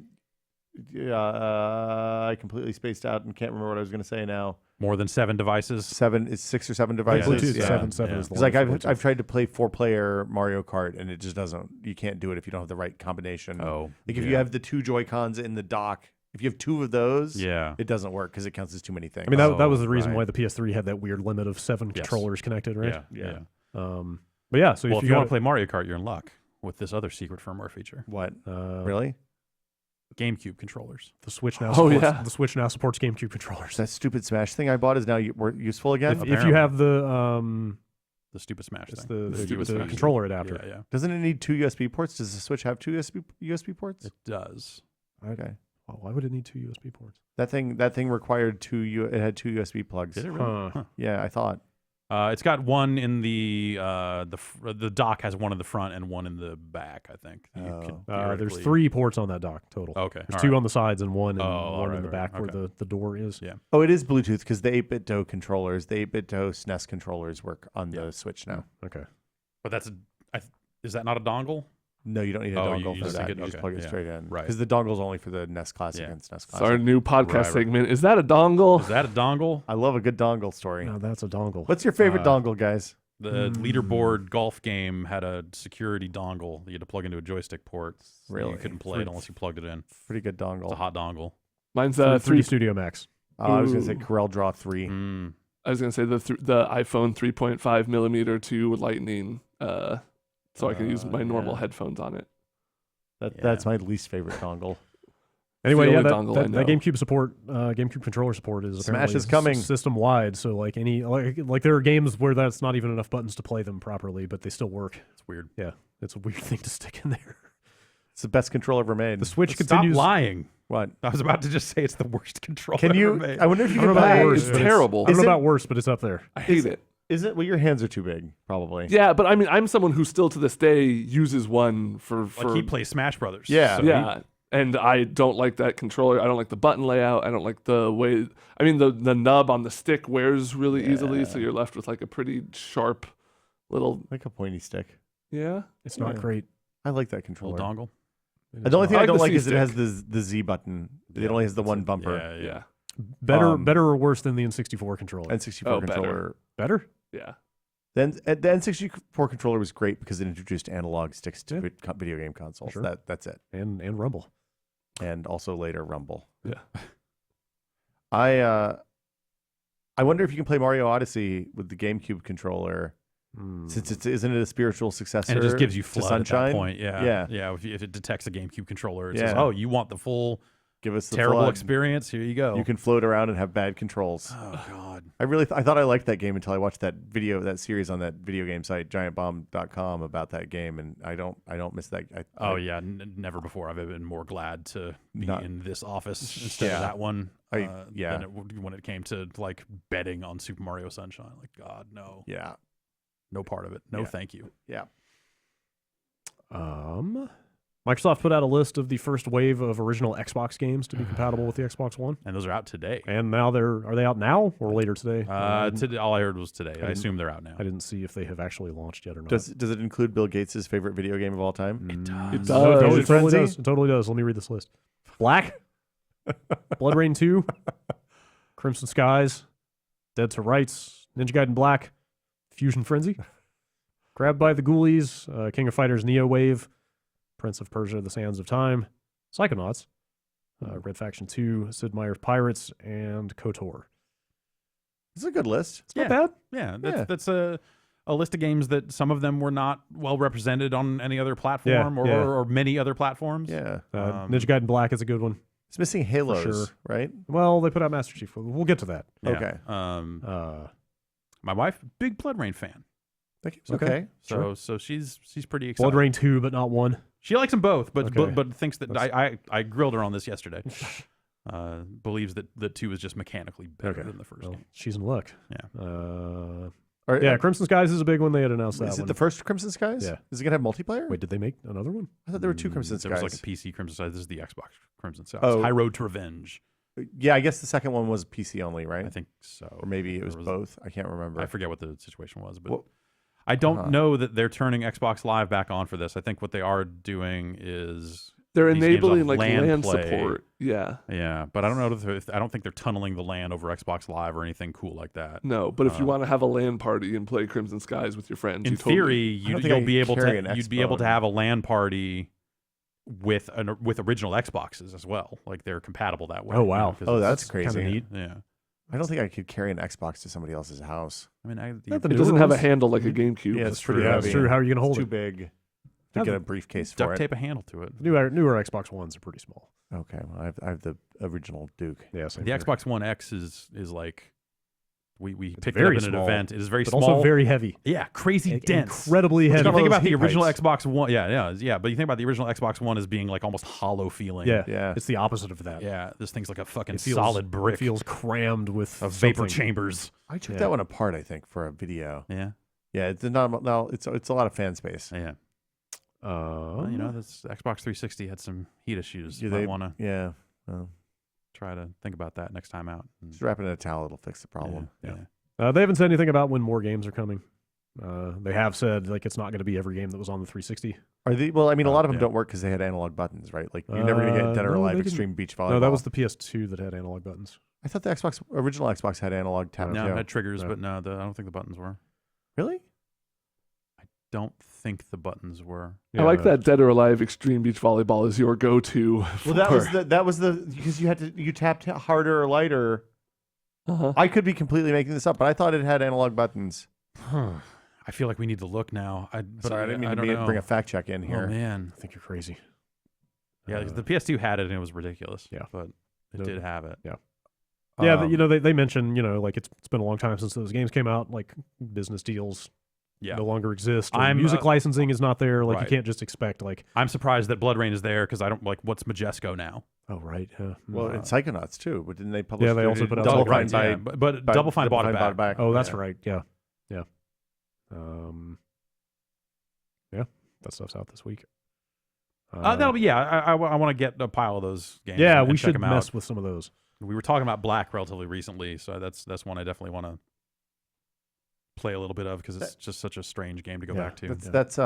completely spaced out and can't remember what I was going to say now. More than 7 devices. 6 or 7 devices. Bluetooth 7 is the like I've tried to play 4-player Mario Kart and it just doesn't. You can't do it if you don't have the right combination. Oh, like if you have the 2 Joy-Cons in the dock. If you have 2 of those, it doesn't work because it counts as too many things. I mean, that was the reason why the PS3 had that weird limit of 7 controllers connected, right? Yeah. But yeah, so if you want to play Mario Kart, you're in luck with this other secret firmware feature. What? Really? GameCube controllers. The Switch now supports GameCube controllers. That stupid Smash thing I bought is now useful again? If you have the stupid Smash thing. The controller adapter. Yeah. Doesn't it need 2 USB ports? Does the Switch have 2 USB ports? It does. Okay. Well, why would it need 2 USB ports? That thing required 2. It had 2 USB plugs. Did it really? Yeah, I thought. It's got one in the dock has one in the front and one in the back. I think. There's 3 ports on that dock total. Okay. There's 2 on the sides and one in the back where the door is. Yeah. Oh, it is Bluetooth because the 8-bit-DO controllers, the 8-bit-DO SNES controllers work on the Switch now. Okay. But is that not a dongle? No, you don't need a dongle for that. You just plug it straight in. Right. Because the dongle's only for the NES Classic and SNES Classic. It's our new podcast segment. Is that a dongle? Is that a dongle? I love a good dongle story. No, that's a dongle. What's your favorite dongle, guys? The leaderboard golf game had a security dongle that you had to plug into a joystick port. Really? You couldn't play it unless you plugged it in. Pretty good dongle. It's a hot dongle. Mine's 3D Studio Max. I was going to say Corel Draw 3. I was going to say the iPhone 3.5 millimeter to Lightning, so I can use my normal headphones on it. That's my least favorite dongle. Anyway, that GameCube support, GameCube controller support is Smash is coming system wide. So like there are games where that's not even enough buttons to play them properly, but they still work. It's weird. Yeah, it's a weird thing to stick in there. It's the best controller ever made. The Switch continues. Stop lying. What? I was about to just say it's the worst controller ever made. I wonder if you can buy it. It's terrible. I don't know about worse, but it's up there. I hate it. Is it? Well, your hands are too big, probably. Yeah, but I mean, I'm someone who still to this day uses one for like he plays Smash Brothers. Yeah, so and I don't like that controller. I don't like the button layout. I don't like the way. I mean, the nub on the stick wears really easily, so you're left with like a pretty sharp little, like a pointy stick. Yeah, it's not great. I like that controller. Dongle. The only thing I don't like is it has the Z button. It only has the one bumper. Yeah. Better or worse than the N64 controller? N64 controller. Better? Yeah. Then the N64 controller was great because it introduced analog sticks to video game consoles. Sure. That's it. And Rumble. And also later Rumble. Yeah. I wonder if you can play Mario Odyssey with the GameCube controller. Since isn't it a spiritual successor? And it just gives you flood Sunshine? at that point. Yeah. If it detects a GameCube controller, it says, "Oh, you want the full give us the terrible flood. experience? Here you go. You can float around and have bad controls." Oh God. I thought I liked that game until I watched that series on that video game site giantbomb.com about that game, and I don't miss that. Never before I've been more glad to be in this office instead Yeah. of that one. Yeah. When it came to like betting on Super Mario Sunshine, like God, no. Yeah. No part of it. No, thank you. Yeah. Microsoft put out a list of the first wave of original Xbox games to be compatible with the Xbox One, And those are out today. and now are they out now or later today? Today, all I heard was today. I assume they're out now. I didn't see if they have actually launched yet or not. Does it include Bill Gates' favorite video game of all time? It does. It No, does. it Is it totally Frenzy? does. It totally does. Let me read this list. Black, Blood Rain 2, Crimson Skies, Dead to Rights, Ninja Gaiden Black, Fusion Frenzy, Grabbed by the Ghoulies, King of Fighters Neo Wave, Prince of Persia: The Sands of Time, Psychonauts, Red Faction 2, Sid Meier's Pirates, and KOTOR. It's a good list. It's not bad. Yeah, that's a list of games that some of them were not well represented on any other platform or many other platforms. Yeah. Ninja Gaiden Black is a good one. It's missing Halos, sure. right? Well, they put out Master Chief. We'll get to that. Yeah. Okay. My wife, big Blood Rain fan. Okay. So she's pretty excited. Blood Rain 2, but not 1. She likes them both, but Okay. but thinks that I grilled her on this yesterday. Believes that 2 is just mechanically better than the first Well, game. she's in luck. Yeah. Yeah, Crimson Skies is a big one. They had announced that Is it one. the first Crimson Skies? Yeah. Is it gonna have multiplayer? Wait, did they make another one? I thought there were two Crimson There Skies. was like a PC Crimson Skies. This is the Xbox Crimson Skies. Oh. High Road to Revenge. Yeah, I guess the second one was PC only, right? I think so. Or maybe it was There both. I can't remember. I forget what the situation was, but Well, I don't know that they're turning Xbox Live back on for this. I think what they are doing is They're these games enabling off like LAN play. support. Yeah. Yeah, but I don't know if I don't think they're tunneling the LAN over Xbox Live or anything cool like that. No, but if you want to have a LAN party and play Crimson Skies with your friends, In you totally, theory, I don't think you'll I be able carry to an you'd be able to Xbone. have a LAN party with original Xboxes as well. Like they're compatible that way. Oh, wow. 'cause Oh, it's- that's crazy. Kinda neat. yeah. I don't think I could carry an Xbox to somebody else's house. I mean, Not the it newer doesn't have a ones. handle like a GameCube. Yeah, it's pretty Yeah, heavy. it's true. How are you going to hold It's too it? big to Have get the a briefcase for duct it. tape a handle to it. Newer Xbox Ones are pretty small. Okay, well, I have the original Duke. Yeah, same The here. Xbox One X is like we picked it very up in an small, event. It is very but small, also very heavy. yeah, crazy dense. Incredibly If heavy. you think all about those the heat original pipes. Xbox One, yeah. But you think about the original Xbox One as being like almost hollow feeling. Yeah, Yeah. it's the opposite of that. yeah. This thing's like a fucking It feels, solid brick It feels crammed with of vapor something. chambers. I took Yeah. that one apart, I think, for a video. Yeah, Yeah, it's not. No, it's a lot of fan space. yeah. Well, you know, this Xbox 360 had some heat issues. Do You they might want to Yeah. Well, try to think about that next time out. just wrap it in a towel; it'll fix the problem. Yeah. They haven't said anything about when more games are coming. They have said like it's not going to be every game that was on the 360. Are they? Well, I mean, a lot of them yeah. don't work because they had analog buttons, right? Like you're never gonna get Dead or no, Alive they didn't. Extreme Beach Volleyball. No, that was the PS2 that had analog buttons. I thought the original Xbox had analog tap. No, too. it had triggers, No. but no, I don't think the buttons were. Really? Don't think the buttons were. I like that Dead or Alive Extreme Beach Volleyball is your go-to. Well, that was the because you tapped harder or lighter. Uh-huh. I could be completely making this up, but I thought it had analog buttons. I feel like we need to look now. Sorry, I didn't mean don't to know. bring a fact check in Oh here. man, I think you're crazy. yeah, 'cause the PS2 had it and it was ridiculous. Yeah. but it No. did have it. Yeah, Um, they mentioned like it's been a long time since those games came out. Like business deals Yeah, no longer exist. Or I'm, music licensing is not there. Like right. you can't just expect like I'm surprised that Blood Rain is there because I don't like what's Majesco now. oh right. Well, and Psychonauts too, but didn't they publish? Yeah, they also put out Double Psychonauts, Fine by, yeah, but Double Fine bought it back. Oh, that's Yeah. right. Yeah. Yeah, that stuff's out this week. That'll be I want to get a pile of those games. Yeah, and we check should them mess out. with some of those. We were talking about Black relatively recently, so that's one I definitely want to play a little bit of because it's just such a strange game to go Yeah, back to. That's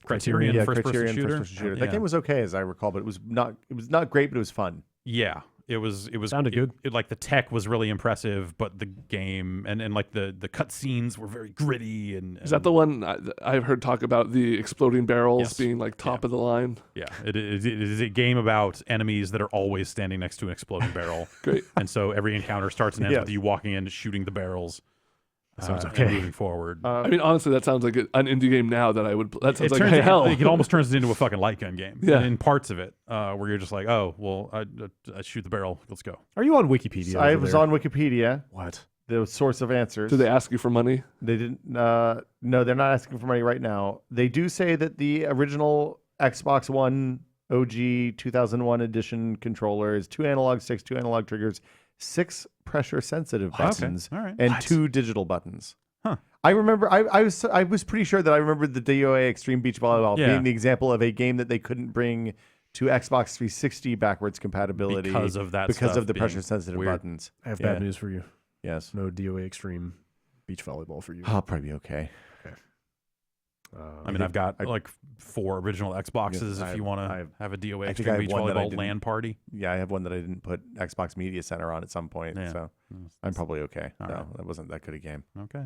Criterion yeah, first-person Criterion shooter. first-person shooter. Yeah. That game was okay as I recall, but it was not great, but it was fun. Yeah, it was Sounded good. Like the tech was really impressive, but the game and like the cut scenes were very gritty. And Is that the one I've heard talk about the exploding barrels Yes. being like top of the line? Yeah, it is a game about enemies that are always standing next to an exploding barrel. Great. And so every encounter starts and ends Yes. with you walking in, shooting the barrels. sounds and okay. moving forward. I mean, honestly, that sounds like an indie game now that I would. That sounds it like turns hey, it, hell. it almost turns it into a fucking light gun game. Yeah. In parts of it, where you're just like, oh, well, I shoot the barrel. Let's go. Are you on Wikipedia? I over was there? on Wikipedia. What? the source of answers. Do they ask you for money? They didn't. No, they're not asking for money right now. They do say that the original Xbox One OG 2001 edition controller is 2 analog sticks, 2 analog triggers, 6 pressure sensitive buttons, All right. and 2 digital buttons. Huh. I remember. I was pretty sure that I remembered the DOA Extreme Beach Volleyball being the example of a game that they couldn't bring to Xbox 360 backwards compatibility because of that. because of the pressure sensitive buttons. I have bad news for you. Yes. No DOA Extreme Beach Volleyball for you. I'll probably be okay. I mean, I've got like 4 original Xboxes. If you want to have a DOA Extreme Beach Volleyball LAN party. Yeah, I have one that I didn't put Xbox Media Center on at some point, so I'm probably okay. No, that wasn't that good a game. Okay.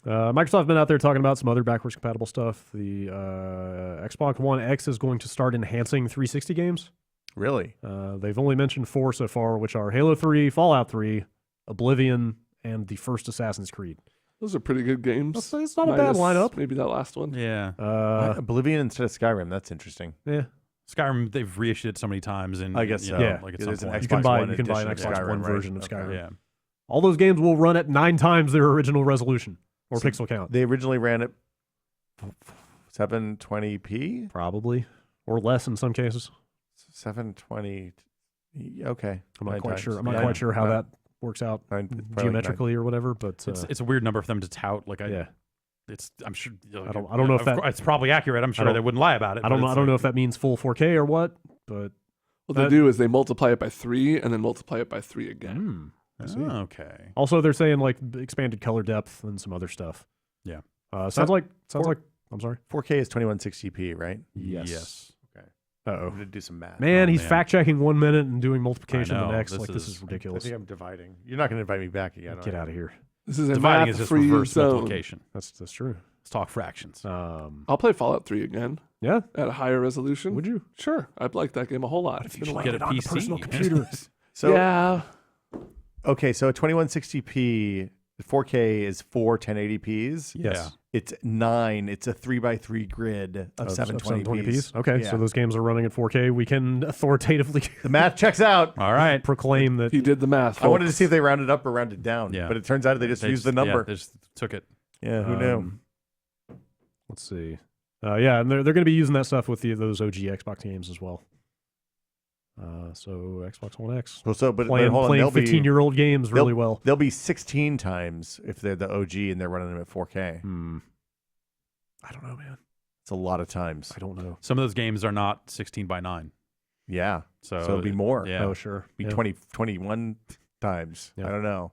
Microsoft has been out there talking about some other backwards compatible stuff. The Xbox One X is going to start enhancing 360 games. Really? They've only mentioned 4 so far, which are Halo 3, Fallout 3, Oblivion, and the first Assassin's Creed. Those are pretty good games. It's not a bad lineup. Maybe that last one. Yeah. Oblivion instead of Skyrim. That's interesting. Yeah. Skyrim, they've reissued it so many times, and I guess so. Yeah. like There's an You can buy an edition of Xbox Skyrim, One right? version of Okay. Skyrim. Yeah. All those games will run at 9 times their original resolution or pixel count. They originally ran at 720p, Probably. Or less in some cases. 720. Okay, I'm not 9 quite times. sure. I'm not quite sure how that works out geometrically or whatever, but It's a weird number for them to tout. Like yeah. I'm sure. I don't know if that. It's probably accurate. I'm sure they wouldn't lie about it. I don't know if that means full 4K or what, but What they do is they multiply it by 3 and then multiply it by 3 again. Okay. Also, they're saying like expanded color depth and some other stuff. Yeah. Sounds like. I'm sorry. 4K is 2160p, right? Yes. Okay. Uh-oh. I'm gonna do some math. Man, he's man. fact checking 1 minute and doing multiplication I know, the next. this This is- is I ridiculous. think I'm dividing. You're not gonna invite me back again. Get out of here. This is a Dividing is just math-free reverse zone. multiplication. That's true. Let's talk fractions. I'll play Fallout 3 again Yeah. at a higher resolution. Would you? Sure. I'd like that game a whole lot. If you Been a played get it a on the PC. personal computer. So yeah. okay, so 2160p, 4K is 4 1080p's. Yes. It's 9. It's a 3x3 grid of 720p's. Okay, Yeah. so those games are running at 4K. We can authoritatively The math checks out. All right. proclaim that. He did the math. I wanted to folks. see if they rounded up or rounded down. Yeah. But it turns out they just used the number. Yeah, they just took it. Yeah, who knew? Let's see. Yeah, and they're going to be using that stuff with those OG Xbox games as well. So Xbox One X Well, so, but playing hold on, they'll be 15-year-old games really well. They'll be 16 times if they're the OG and they're running them at 4K. I don't know, man. It's a lot of times. I don't know. Some of those games are not 16:9. Yeah. So it'll be more. Yeah. Oh, sure. Be Yeah. 21 times. Yeah. I don't know.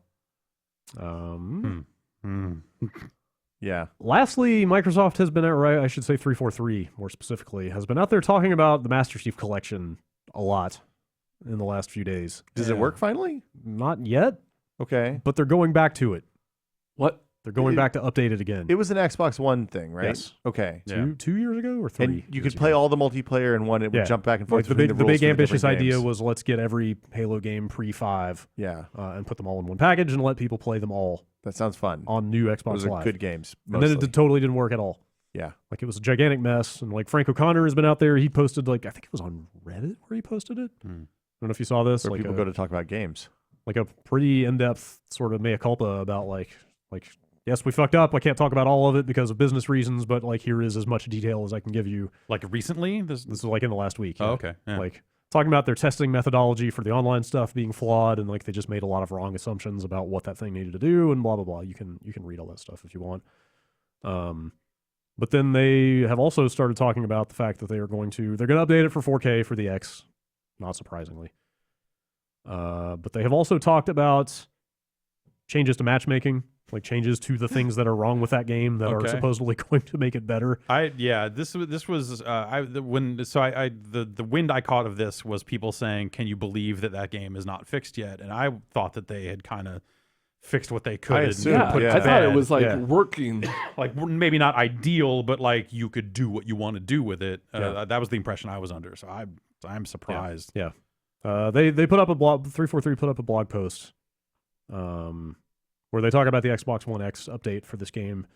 Yeah. Lastly, Microsoft has been, or I should say 343 more specifically, has been out there talking about the Master Chief Collection a lot in the last few days. Does it work finally? Not yet, Okay. but they're going back to it. What? They're going back to update it again. It was an Xbox One thing, right? Yes. Okay. Yeah. 2 years ago or 3? And you years could play ago? all the multiplayer in one. It would Yeah. jump back and Like forth. the between big, the rules for ambitious different idea games. was let's get every Halo game pre-5 Yeah. and put them all in one package and let people play them all That sounds fun. on new Xbox Those are Live. good games. And then Mostly. it totally didn't work at all. Yeah. Like it was a gigantic mess. And like Frank O'Connor has been out there. He posted I think it was on Reddit where he posted it. I don't know if you saw this. Where Like people go to talk about games. like a pretty in-depth sort of mea culpa about like yes, we fucked up. I can't talk about all of it because of business reasons, but like here is as much detail as I can give you. Like recently, this This is like in the last week. Oh, yeah. okay. Yeah. Like talking about their testing methodology for the online stuff being flawed and like they just made a lot of wrong assumptions about what that thing needed to do and blah blah blah. You can read all that stuff if you want. But then they have also started talking about the fact that they're going to update it for 4K for the X, not surprisingly. But they have also talked about changes to matchmaking, like changes to the things that are wrong with that game that are Okay. supposedly going to make it better. This was the wind I caught of this was people saying, "Can you believe that game is not fixed yet?" And I thought that they had kind of fixed what they could. I and assumed, put Yeah, to I thought it bed. was like Yeah. working. like maybe not ideal, but like you could do what you want to do with it. Yeah. That was the impression I was under. So I'm surprised. Yeah. They put up a blog. 343 put up a blog post, where they talk about the Xbox One X update for this game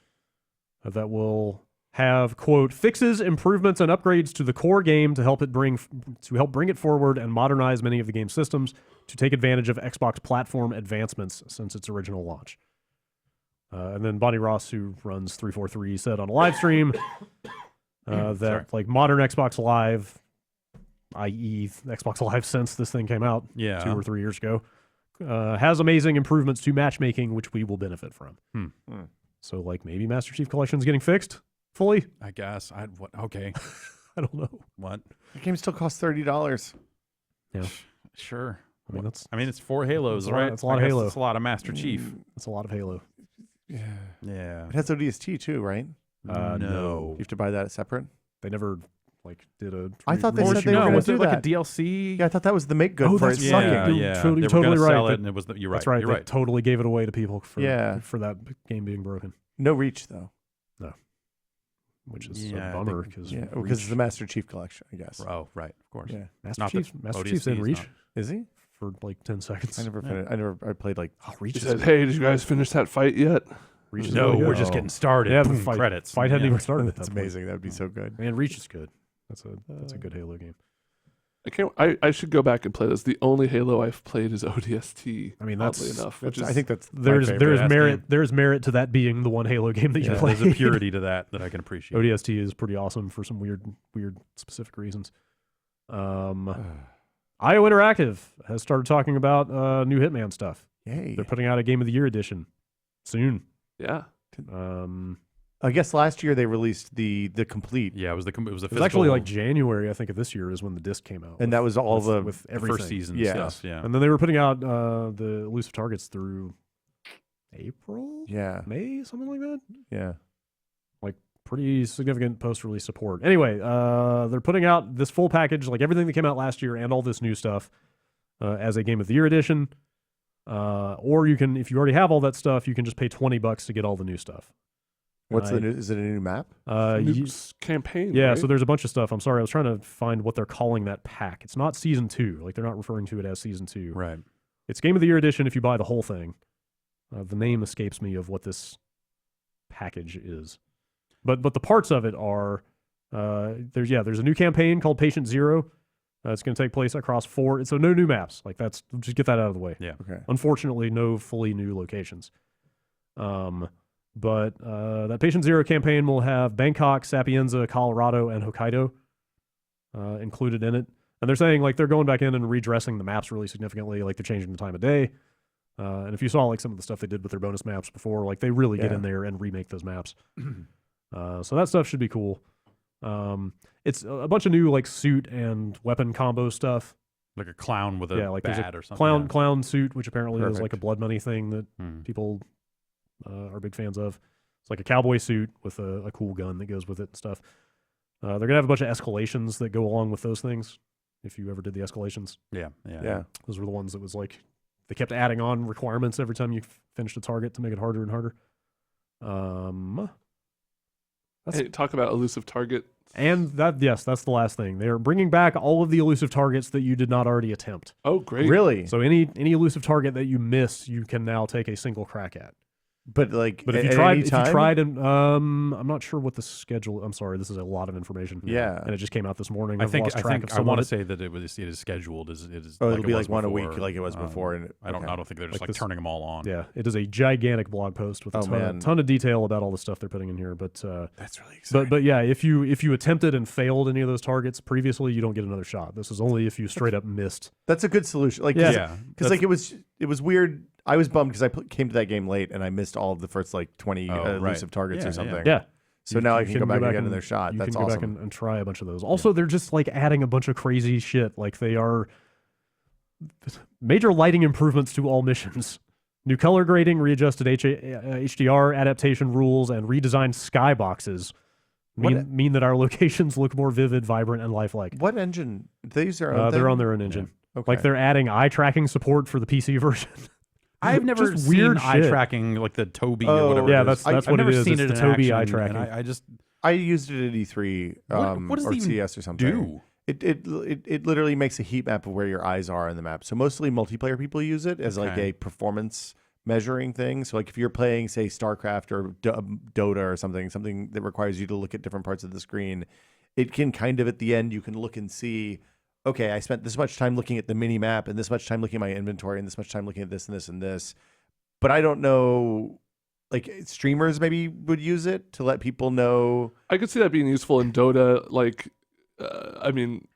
that will have, quote, fixes, improvements, and upgrades to the core game to help bring it forward and modernize many of the game's systems to take advantage of Xbox platform advancements since its original launch. And then Bonnie Ross, who runs 343, said on a live stream that like modern Xbox Live, i.e. Xbox Live since this thing came out 2 or 3 years ago, has amazing improvements to matchmaking, which we will benefit from. So like maybe Master Chief Collection's getting fixed fully? I guess. Okay. I don't know. What? The game still costs $30. Yeah. Sure. I mean, it's 4 Halos, that's right? It's a lot of Halo. It's a lot of Master Chief. It's a lot of Halo. Yeah. It has ODST too, right? No. You have to buy that separate? They never like did a. I thought they or said they were going to was do it like that. a DLC? Yeah, I thought that was the make good for it that's sucking. right. Yeah, You're they were totally gonna right. sell it, They- and it was you're right. That's right. You're They right. totally gave it away to people for Yeah. for that game being broken, No Reach though. which is Yeah, a bummer because Because it's the Master Chief collection, I guess. Oh, right. Of course. Yeah. Master Not Chief's that Chief's in ODST is Reach not. Is he? for like 10 seconds. I never finished. I played like. Oh, Reach He is said, "Hey, did you guys finish that fight yet?" Reach is No, really we're good. just getting started. Yeah, the Boom, fight- credits. Fight hadn't Yeah. even started. At That's that point. amazing. That would be so good. Man, Reach is good. That's a good Halo game. I should go back and play this. The only Halo I've played is ODST. I mean, oddly that's enough. That's, Which is, I think that's There's my favorite. That's merit game. there's merit to that being the one Halo game that you Yeah, play. there's a purity to that I can appreciate. ODST is pretty awesome for some weird specific reasons. IO Interactive has started talking about new Hitman stuff. Yay. They're putting out a Game of the Year edition soon. yeah. I guess last year they released the complete, Yeah, it was a It was physical, actually like January, I think, of this year is when the disc came out. and that was all the with the everything. first season Yeah. stuff. Yeah. And then they were putting out the elusive targets through April, yeah, May, something like that. yeah. Pretty significant post-release support. Anyway, they're putting out this full package, like everything that came out last year and all this new stuff, as a Game of the Year edition. Or you can, if you already have all that stuff, you can just pay $20 to get all the new stuff. What's the new? Is it a new map? Nuke's campaign. Yeah, right? so there's a bunch of stuff. I'm sorry, I was trying to find what they're calling that pack. It's not Season 2. Like, they're not referring to it as Season 2. Right. It's Game of the Year edition if you buy the whole thing. The name escapes me of what this package is. But the parts of it are, there's a new campaign called Patient Zero. It's going to take place across 4. So no new maps. Like, that's, just get that out of the way. Yeah. Okay. Unfortunately, no fully new locations. But that Patient Zero campaign will have Bangkok, Sapienza, Colorado, and Hokkaido included in it. And they're saying, like, they're going back in and redressing the maps really significantly. Like, they're changing the time of day. And if you saw, like, some of the stuff they did with their bonus maps before, like, they really get in there and remake those maps. So that stuff should be cool. It's a bunch of new, like, suit and weapon combo stuff. Like a clown with a Like there's bat a or something. clown suit, which apparently is like a Perfect. blood money thing that Hmm. people are big fans of. It's like a cowboy suit with a cool gun that goes with it and stuff. They're gonna have a bunch of escalations that go along with those things. If you ever did the escalations, Yeah. those were the ones that was like they kept adding on requirements every time you finished a target to make it harder and harder. Hey, talk about elusive target. And that's the last thing. They're bringing back all of the elusive targets that you did not already attempt. Oh, great. Really? So any elusive target that you miss, you can now take a single crack at. But like, But if you tried, and I'm not sure what the schedule. I'm sorry, this is a lot of information. Yeah. and it just came out this morning. I I've think lost track of I some want to of it. say that it is scheduled. It is. Oh, like it'll be it like was one a before. week, like it was before. And I don't think they're just Like like this- turning them all on. Yeah, it is a gigantic blog post with a man. ton of detail about all the stuff they're putting in here. But That's really exciting. but yeah, if you attempted and failed any of those targets previously, you don't get another shot. This is only if you straight up missed. That's a good solution. Like, Yeah. because like it was weird. I was bummed because I came to that game late and I missed all of the first like 20 Oh, right. elusive targets Yeah, or something. Yeah. So now I can go back and get another shot. You That's can go awesome. back and try a bunch of those. Also, they're just like adding a bunch of crazy shit. Like they are major lighting improvements to all missions. New color grading, readjusted HDR adaptation rules, and redesigned skyboxes mean that our locations look more vivid, vibrant, and lifelike. What engine? Do they use their own They're thing? on their own engine. Okay. Like they're adding eye tracking support for the PC version. I've never Just seen weird eye shit. tracking like the Toby Oh, or whatever. Yeah, it is. that's I've what it never is. Seen It's it the in Toby eye action, tracking. and I just I used it at E3 what does or it even CS or something. do? It literally makes a heat map of where your eyes are in the map. So mostly multiplayer people use it as like Okay. a performance measuring things. So like if you're playing, say, StarCraft or Dota or something that requires you to look at different parts of the screen, it can kind of at the end you can look and see, okay, I spent this much time looking at the mini map and this much time looking at my inventory and this much time looking at this and this and this. But I don't know, like streamers maybe would use it to let people know. I could see that being useful in Dota. Like, I mean,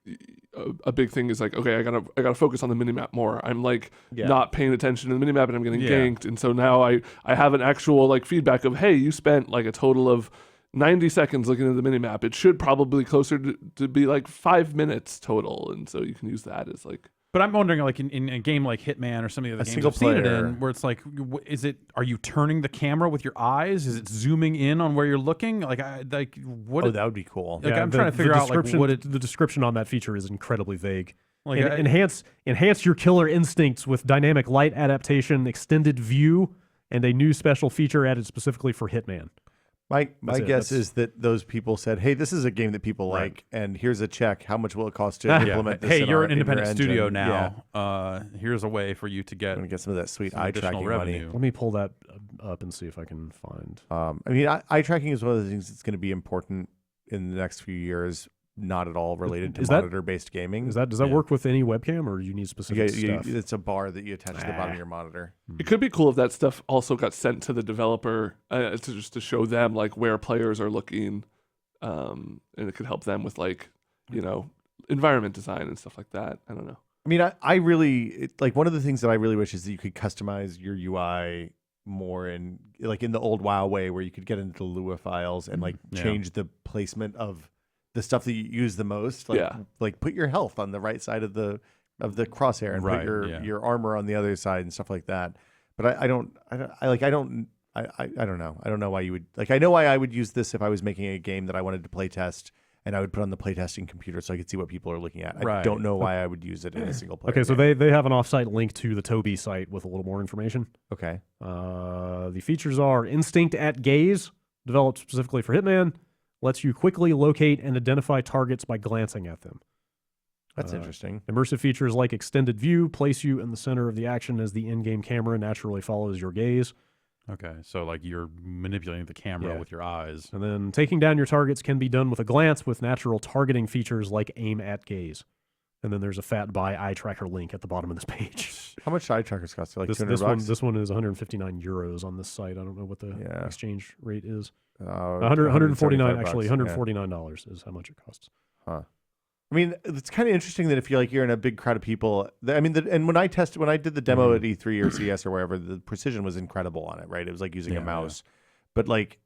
a big thing is like, okay, I gotta focus on the minimap more. I'm like not paying attention to the minimap and I'm getting ganked, and so now I have an actual like feedback of, hey, you spent like a total of 90 seconds looking at the minimap. It should probably closer to be like 5 minutes total, and so you can use that as like. But I'm wondering, like in a game like Hitman or some of the other games I've seen it in, where it's like, are you turning the camera with your eyes? Is it zooming in on where you're looking? Like what? Oh, that would be cool. Like I'm trying to figure out like the description on that feature is incredibly vague. Like enhance your killer instincts with dynamic light adaptation, extended view, and a new special feature added specifically for Hitman. My guess is that those people said, hey, this is a game that people like, and here's a check. How much will it cost to implement this? Hey, you're an independent studio now. Yeah. Here's a way for you to get some of that sweet eye tracking revenue. money. Let me pull that up and see if I can find. I mean, eye tracking is one of the things that's going to be important in the next few years. Not at all related to monitor-based gaming. Does that work with any webcam, or you need specific stuff? It's a bar that you attach to the bottom of your monitor. It could be cool if that stuff also got sent to the developer to show them like where players are looking, and it could help them with like environment design and stuff like that. I don't know. I mean, I really like one of the things that I really wish is that you could customize your UI more in like in the old WoW way, where you could get into the Lua files and like change the placement of the stuff that you use the most, like put your health on the right side of the crosshair and put your armor on the other side and stuff like that. But I don't know. I don't know why you would like. I know why I would use this if I was making a game that I wanted to play test, and I would put on the playtesting computer so I could see what people are looking at. I don't know why I would use it in a single player. Okay, so they have an offsite link to the Tobii site with a little more information. Okay. The features are Instinct at Gaze, developed specifically for Hitman. Lets you quickly locate and identify targets by glancing at them. That's interesting. Immersive features like extended view place you in the center of the action as the in-game camera naturally follows your gaze. Okay, so like you're manipulating the camera with your eyes. And then taking down your targets can be done with a glance with natural targeting features like aim at gaze. And then there's a fat buy eye tracker link at the bottom of this page. How much eye trackers cost? Like $200? This one is 159 euros on this site. I don't know what the exchange rate is. 149 actually. $149 is how much it costs. Huh. I mean, it's kind of interesting that if you're in a big crowd of people. I mean, and when I did the demo at E3 or CS or wherever, the precision was incredible on it. Right, it was like using a mouse, but like,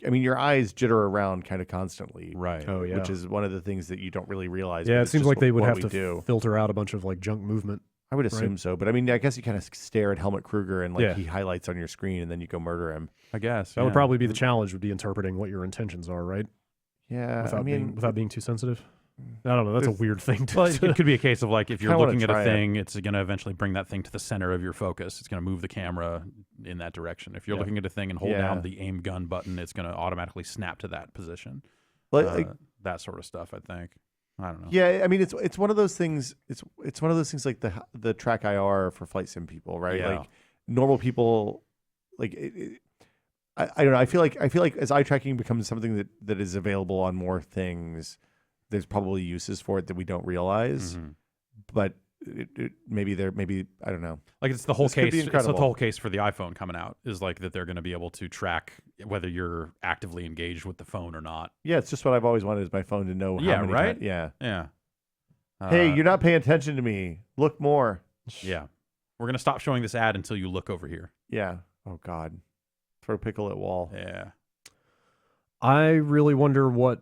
I mean, your eyes jitter around kind of constantly. Right. Oh yeah. Which is one of the things that you don't really realize. Yeah, it seems like they would have to filter out a bunch of like junk movement. I would assume so, but I mean, I guess you kind of stare at Helmut Kruger and like he highlights on your screen, and then you go murder him. I guess that would probably be the challenge, would be interpreting what your intentions are, right? Yeah, without being too sensitive. I don't know. That's a weird thing. It could be a case of like if you're looking at a thing, it's going to eventually bring that thing to the center of your focus. It's going to move the camera in that direction. If you're looking at a thing and hold down the aim gun button, it's going to automatically snap to that position. That sort of stuff, I think. I don't know. Yeah, I mean, it's one of those things. It's one of those things like the track IR for flight sim people, right? Yeah. Like normal people, like I don't know. I feel like as eye tracking becomes something that is available on more things, there's probably uses for it that we don't realize. Mm-hmm. But maybe I don't know. Like it's the whole case. It's the whole case for the iPhone coming out is like that they're going to be able to track whether you're actively engaged with the phone or not. Yeah, it's just what I've always wanted is my phone to know. How many right. times, yeah. Hey, you're not paying attention to me. Look more. Yeah, we're going to stop showing this ad until you look over here. Yeah. Oh God. Throw pickle at wall. Yeah. I really wonder what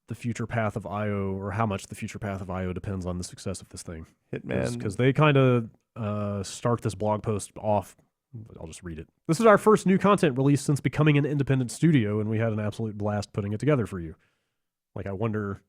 the future path of IO, or how much the future path of IO depends on the success of this thing. Hitman. Because they kind of start this blog post off. I'll just read it. This is our first new content release since becoming an independent studio, and we had an absolute blast putting it together for you. Like, I wonder.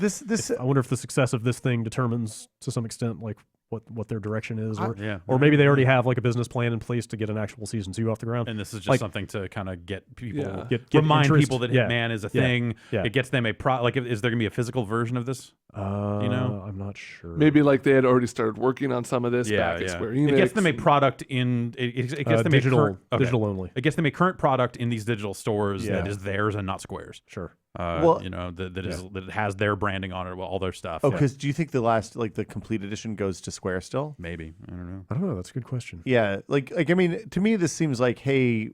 I wonder if the success of this thing determines to some extent like what their direction is, Yeah. or maybe they already have like a business plan in place to get an actual season 2 off the ground. And this is just Like- something to kind of get people, Get remind interest. people that Yeah. Hitman is a Yeah. thing. Yeah. It gets them a like. Is there gonna be a physical version of this? I'm not sure. Maybe like they had already started working on some of this back at Square Enix. It gets them a product in. It gets them digital, a current, digital only. It gets them a current product in these digital stores that Yeah. is theirs and not Square's. Sure. Well- That has their branding on it, all their stuff. Oh, because do you think the last the complete edition goes to Square still? Maybe, I don't know. I don't know. That's a good question. Yeah, I mean, to me, this seems like, hey,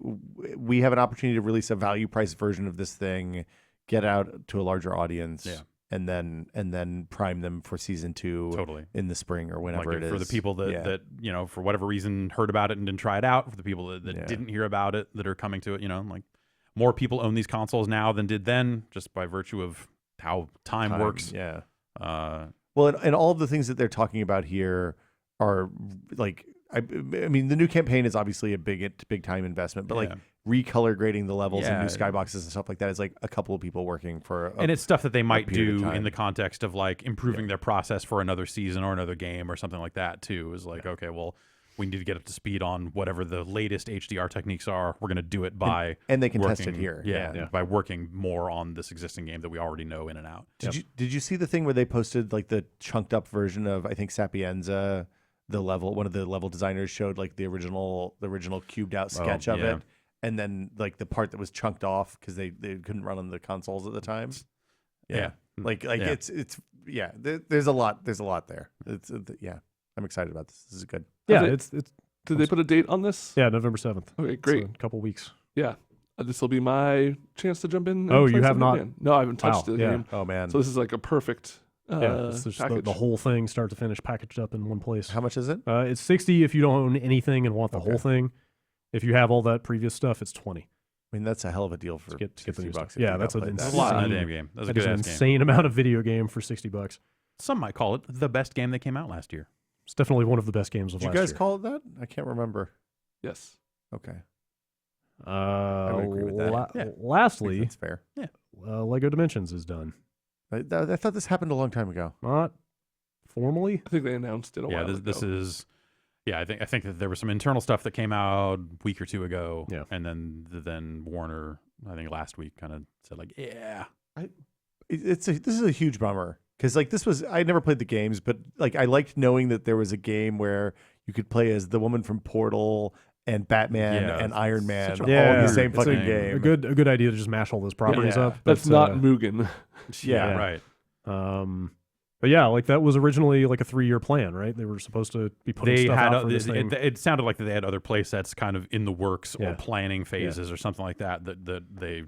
we have an opportunity to release a value price version of this thing, get out to a larger audience, and then prime them for season 2 Totally. in the spring or whenever it is. For the people that for whatever reason heard about it and didn't try it out, for the people that didn't hear about it that are coming to it, like more people own these consoles now than did then, just by virtue of how time works. Yeah. Uh, Well, and all of the things that they're talking about here are like, I mean, the new campaign is obviously a big time investment, but like recolor grading the levels and new skyboxes and stuff like that is like a couple of people working for. And it's stuff that they might period of do time. in the context of like improving their process for another season or another game or something like that too. Is like, okay, well, we need to get up to speed on whatever the latest HDR techniques are. We're going to do it by and they can test working- it here. Yeah, by working more on this existing game that we already know in and out. Did you see the thing where they posted like the chunked up version of, I think, Sapienza? The level, one of the level designers showed like the original cubed out sketch of it, and then like the part that was chunked off because they couldn't run on the consoles at the time. Yeah. There's a lot there. I'm excited about this. This is good. Yeah, Has Did they put a date on this? Yeah, November 7th. Okay, great. So a couple weeks. Yeah. This will be my chance to jump in. and Oh, play you have something not? again. No, I haven't touched the game. Oh man. So this is like a perfect It's just package. the whole thing, start to finish, packaged up in one place. How much is it? It's $60 if you don't own anything and want the whole thing. If you have all that previous stuff, it's $20. I mean, that's a hell of a deal for To get the new $60. stuff. if Yeah, you that's got an played that. That's a lot in a insane- damn game. That's a That is good an ass game. insane amount of video game for $60. Some might call it the best game that came out last year. It's definitely one of the best games of Did you last guys year. call it that? I can't remember. Yes. Okay. I would agree with that. Yeah. I think Lastly, that's fair. Lego Dimensions is done. I thought this happened a long time ago. Not formally. I think they announced it a while ago. This is. Yeah, I think that there was some internal stuff that came out a week or two ago. Yeah. And then Warner, I think last week, kind of said like, yeah. This is a huge bummer because like I never played the games, but like I liked knowing that there was a game where you could play as the woman from Portal and Batman Yeah, and Iron Man such all a in the weird same thing. fucking A game. good idea to just mash all those properties Yeah. up. That's but, not Mugen. Yeah. Right. But yeah, like that was originally like a 3-year plan, right? They were supposed to be putting They stuff had out for this thing. it sounded like they had other play sets kind of in the works Yeah. or planning phases or something like that they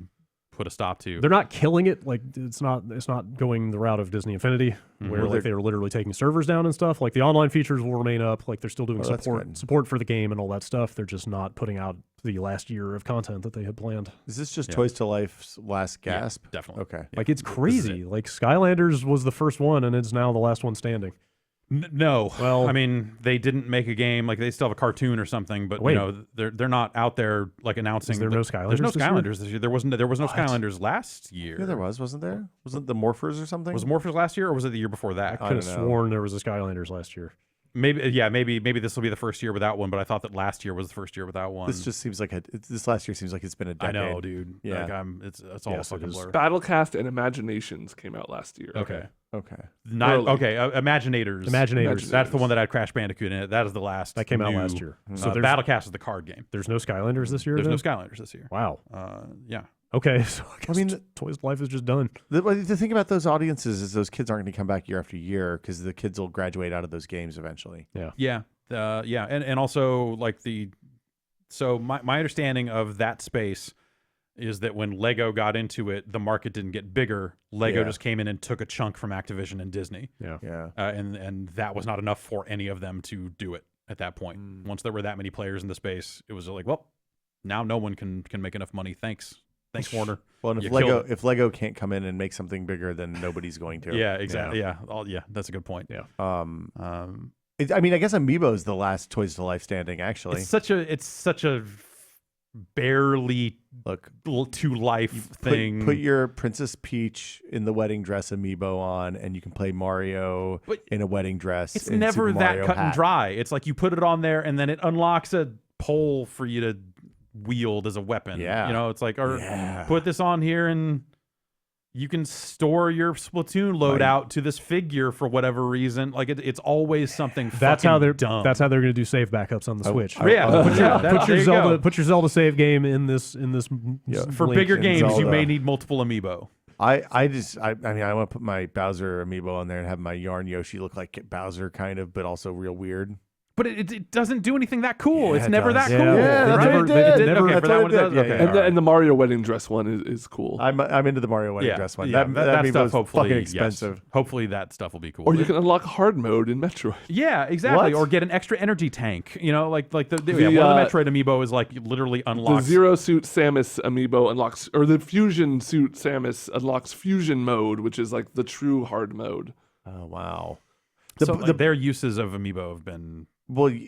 put a stop to. They're not killing it. Like it's not going the route of Disney Infinity, where Well, like they were literally taking servers down and stuff. Like the online features will remain up. Like they're still doing Oh, that's good. support for the game and all that stuff. They're just not putting out the last year of content that they had planned. Is this just Yeah. Toys to Life's last Yeah, gasp? definitely. Okay. Yeah. Like it's This is crazy. it. Like Skylanders was the first one, and it's now the last one standing. No. Well- I mean, they didn't make a game. Like they still have a cartoon or something, but Wait. they're not out there like announcing. Is there no Skylanders There's no this year? Skylanders this year. There was no What? Skylanders last year. Yeah, there wasn't there? Wasn't the Morphers or something? Was Morphers last year, or was it the year before I that? could have don't know. sworn there was a Skylanders last year. Maybe this will be the first year without one. But I thought that last year was the first year without one. This just seems like this last year seems like it's been a I decade. know, dude. Yeah. Like it's all Yes, a it fucking is. blur. Battlecast and Imaginations came out last year. Okay. Okay. Not Early. okay. Imaginators. Imaginators. That's the one that had Crash Bandicoot in it. That is the last. That came out new- last year. Mhm. So So there's Battlecast is the card game. no Skylanders this year. There's no then? Skylanders this year. Wow. Yeah. Okay. So I guess mean, Toys Life is just done. The thing about those audiences is those kids aren't going to come back year after year because the kids will graduate out of those games eventually. Yeah. And also like so my understanding of that space is that when Lego got into it, the market didn't get bigger. Lego Yeah. just came in and took a chunk from Activision and Disney. Yeah. And that was not enough for any of them to do it at that point. Once there were that many players in the space, it was like, well, now no one can make enough money. Thanks, Warner. Well, and You if Lego can't come in and make something bigger, then nobody's going to. Yeah, exactly. Yeah, that's a good point. Yeah. I mean, I guess Amiibo is the last Toys to Life standing. Actually, It's such a barely to life thing. Put your Princess Peach in the wedding dress amiibo on, and you can play Mario in a wedding dress. It's never that cut and dry. It's like you put it on there, and then it unlocks a pole for you to wield as a weapon. Yeah. It's like, put this on here, and you can store your Splatoon loadout to this figure for whatever reason. Like it's always something. That's how they're dumb. That's how they're going to do save backups on the Switch. Put your Zelda save game in this. For bigger games, Zelda. You may need multiple amiibo. I mean, I want to put my Bowser amiibo on there and have my Yarn Yoshi look like Bowser kind of, but also real weird. But it doesn't do anything that cool. Yeah, it's never that cool. Yeah, that's right? what it did. Okay, for that one it does. Okay, and the Mario wedding dress one is cool. I'm into the Mario wedding dress one. Yeah, that stuff hopefully fucking expensive. Yes. Hopefully that stuff will be cool. Or you can unlock hard mode in Metroid. Yeah, exactly. Or get an extra energy tank. Like one of the Metroid amiibo is like literally unlocks. The Zero Suit Samus amiibo unlocks, or the Fusion Suit Samus unlocks fusion mode, which is like the true hard mode. Oh wow. Their uses of amiibo have been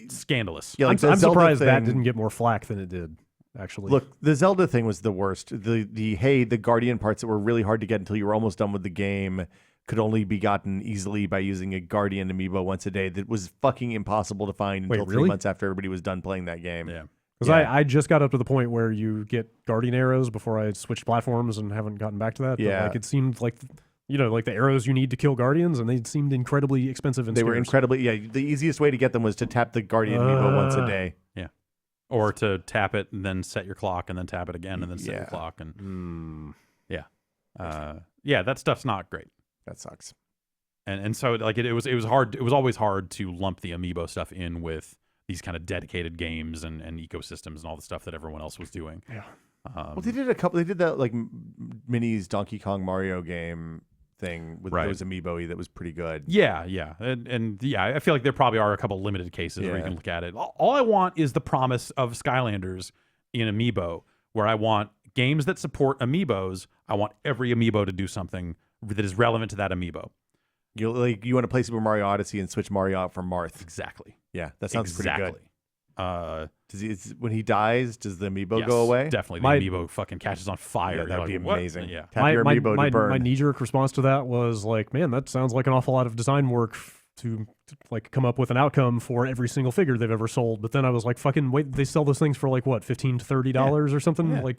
scandalous. Yeah, I'm surprised that didn't get more flack than it did. Actually, look, the Zelda thing was the worst. The Guardian parts that were really hard to get until you were almost done with the game could only be gotten easily by using a Guardian amiibo once a day. That was fucking impossible to find until 3 months after everybody was done playing that game. Yeah. Because I just got up to the point where you get Guardian arrows before I switched platforms and haven't gotten back to that. Yeah. But it seemed like like the arrows you need to kill Guardians, and they seemed incredibly expensive and They were incredibly, the easiest way to get them was to tap the Guardian amiibo once a day. Yeah. Or to tap it and then set your clock and then tap it again and then set your clock. And that stuff's not great. That sucks. And so like it was hard. It was always hard to lump the amiibo stuff in with these kind of dedicated games and ecosystems and all the stuff that everyone else was doing. Yeah. They did that like Mini's Donkey Kong Mario game thing with those amiibo that was pretty good. Yeah. And I feel like there probably are a couple limited cases where you can look at it. All I want is the promise of Skylanders in amiibo, where I want games that support amiibos. I want every amiibo to do something that is relevant to that amiibo. You want to play Super Mario Odyssey and switch Mario out for Marth. Exactly. Yeah, that sounds pretty good. When he dies, does the amiibo go away? Definitely. The amiibo fucking catches on fire. Yeah, that would be amazing. Yeah. Tap your amiibo to burn. My knee-jerk response to that was like, man, that sounds like an awful lot of design work to like come up with an outcome for every single figure they've ever sold. But then I was like, fucking wait, they sell those things for like what, $15 to $30 or something? Yeah. Like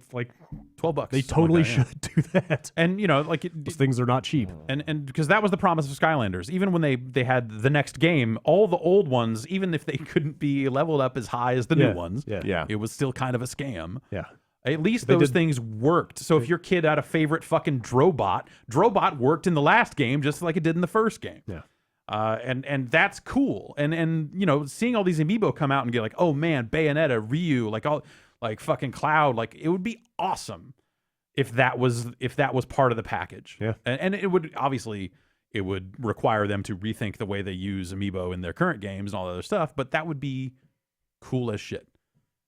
$12. They totally should do that. And those things are not cheap. And because that was the promise of Skylanders. Even when they had the next game, all the old ones, even if they couldn't be leveled up as high as the new ones, it was still kind of a scam. Yeah. At least those things worked. So if your kid had a favorite fucking Drobot worked in the last game just like it did in the first game. Yeah. And that's cool. And seeing all these amiibo come out and get like, oh man, Bayonetta, Ryu, like fucking Cloud, like it would be awesome if that was part of the package. Yeah. And it would require them to rethink the way they use amiibo in their current games and all that other stuff, but that would be cool as shit.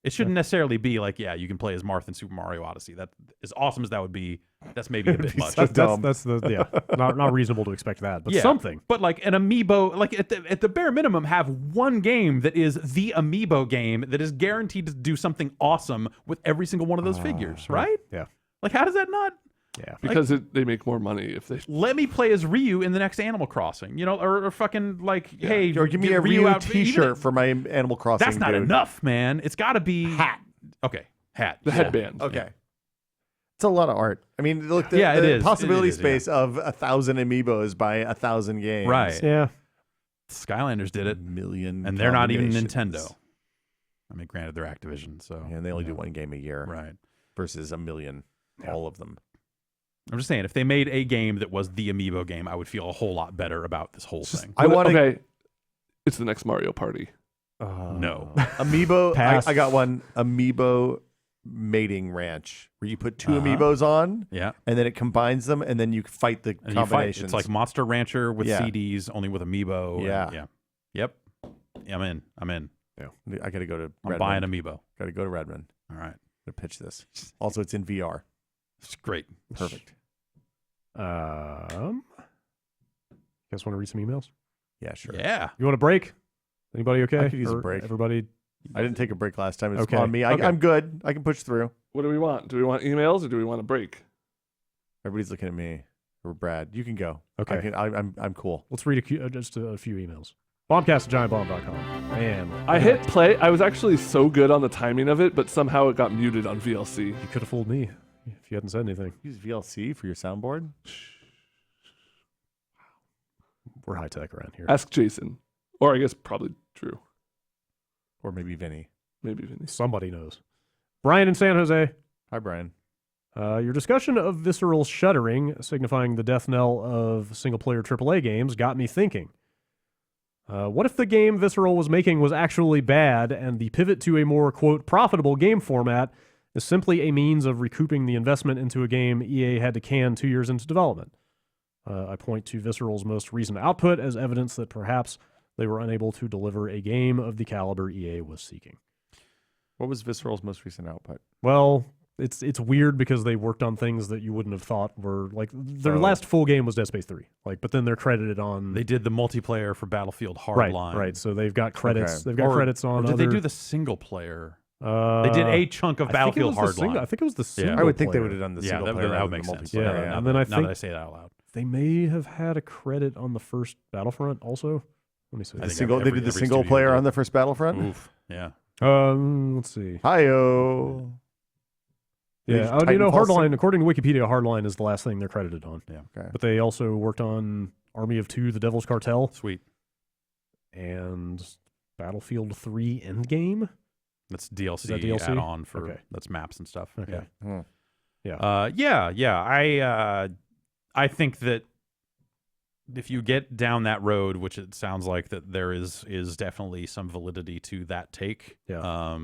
It shouldn't necessarily be like, you can play as Marth in Super Mario Odyssey. That as awesome as that would be, that's maybe a bit much. That's not reasonable to expect that, but something. But like an amiibo, like at the bare minimum, have one game that is the amiibo game that is guaranteed to do something awesome with every single one of those figures, right? Yeah. Like how does that not? Yeah, because they make more money if they let me play as Ryu in the next Animal Crossing, or fucking like, hey, or give me a Ryu T-shirt for my Animal Crossing. That's not enough, man. It's got to be hat. Okay, hat. The headband. Okay, yeah. It's a lot of art. I mean, look, the possibility space of 1,000 amiibos by 1,000 games. Right. Yeah. Skylanders did it. Million, and they're not even Nintendo. I mean, granted, they're Activision, so and they only do one game a year, right? Versus a million, all of them. I'm just saying, if they made a game that was the amiibo game, I would feel a whole lot better about this whole thing. It's the next Mario Party. No. Amiibo. I got one. Amiibo mating ranch, where you put two amiibos on, and then it combines them, and then you fight the combinations. It's like Monster Rancher with CDs, only with amiibo. Yeah. Yep. I'm in. Yeah. I got to go to Redmond. I'm buying amiibo. Got to go to Redmond. All right. To pitch this. Also, it's in VR. It's great. Perfect. You guys want to read some emails? Yeah, sure. Yeah. You want a break? Anybody okay? I could use a break. Everybody I didn't take a break last time. It's Okay. on me. Okay. I'm good. I can push through. What do we want? Do we want emails or do we want a break? Everybody's looking at me. Or Brad, you can go. Okay. I'm cool. Let's read just a few emails. Bombcast@giantbomb.com. Man, I hit play. I was actually so good on the timing of it, but somehow it got muted on VLC. you could have fooled me if you hadn't said anything. Use VLC for your soundboard. We're high tech around here. Ask Jason, or I guess probably Drew, Or maybe Vinny. maybe Vinny. Somebody knows. Brian in San Jose. Hi, Brian. Your discussion of visceral shuddering, signifying the death knell of single-player AAA games, got me thinking. What if the game Visceral was making was actually bad, and the pivot to a more, quote, profitable game format is simply a means of recouping the investment into a game EA had to can 2 years into development? I point to Visceral's most recent output as evidence that perhaps they were unable to deliver a game of the caliber EA was seeking. What was Visceral's most recent output? Well, it's weird because they worked on things that you wouldn't have thought were like their last full game was Dead Space 3. But then they're credited on They did the multiplayer for Battlefield Hardline. right. So they've got credits. Okay. They've got credits on. Or did other, they do the single player? They did a chunk of Battlefield Hardline. I think it was the single. I would think they player. would have done the Yeah, single that player. would rather make than sense. the multiplayer. Yeah, Now and then I that think I say it out loud. They may have had a credit on the first Battlefront also. Let me see. I think They did the single studio player did. on the first Battlefront. Oof. Yeah. Let's see. Hi-yo. Yeah, Titanfall Hardline. According to Wikipedia, Hardline is the last thing they're credited on. Yeah. Okay. But they also worked on Army of Two: The Devil's Cartel Sweet. and Battlefield 3 Endgame. That's DLC, that DLC? add-on for Okay. that's maps and stuff. Okay. Yeah. I think that if you get down that road, which it sounds like that there is definitely some validity to that take. Yeah.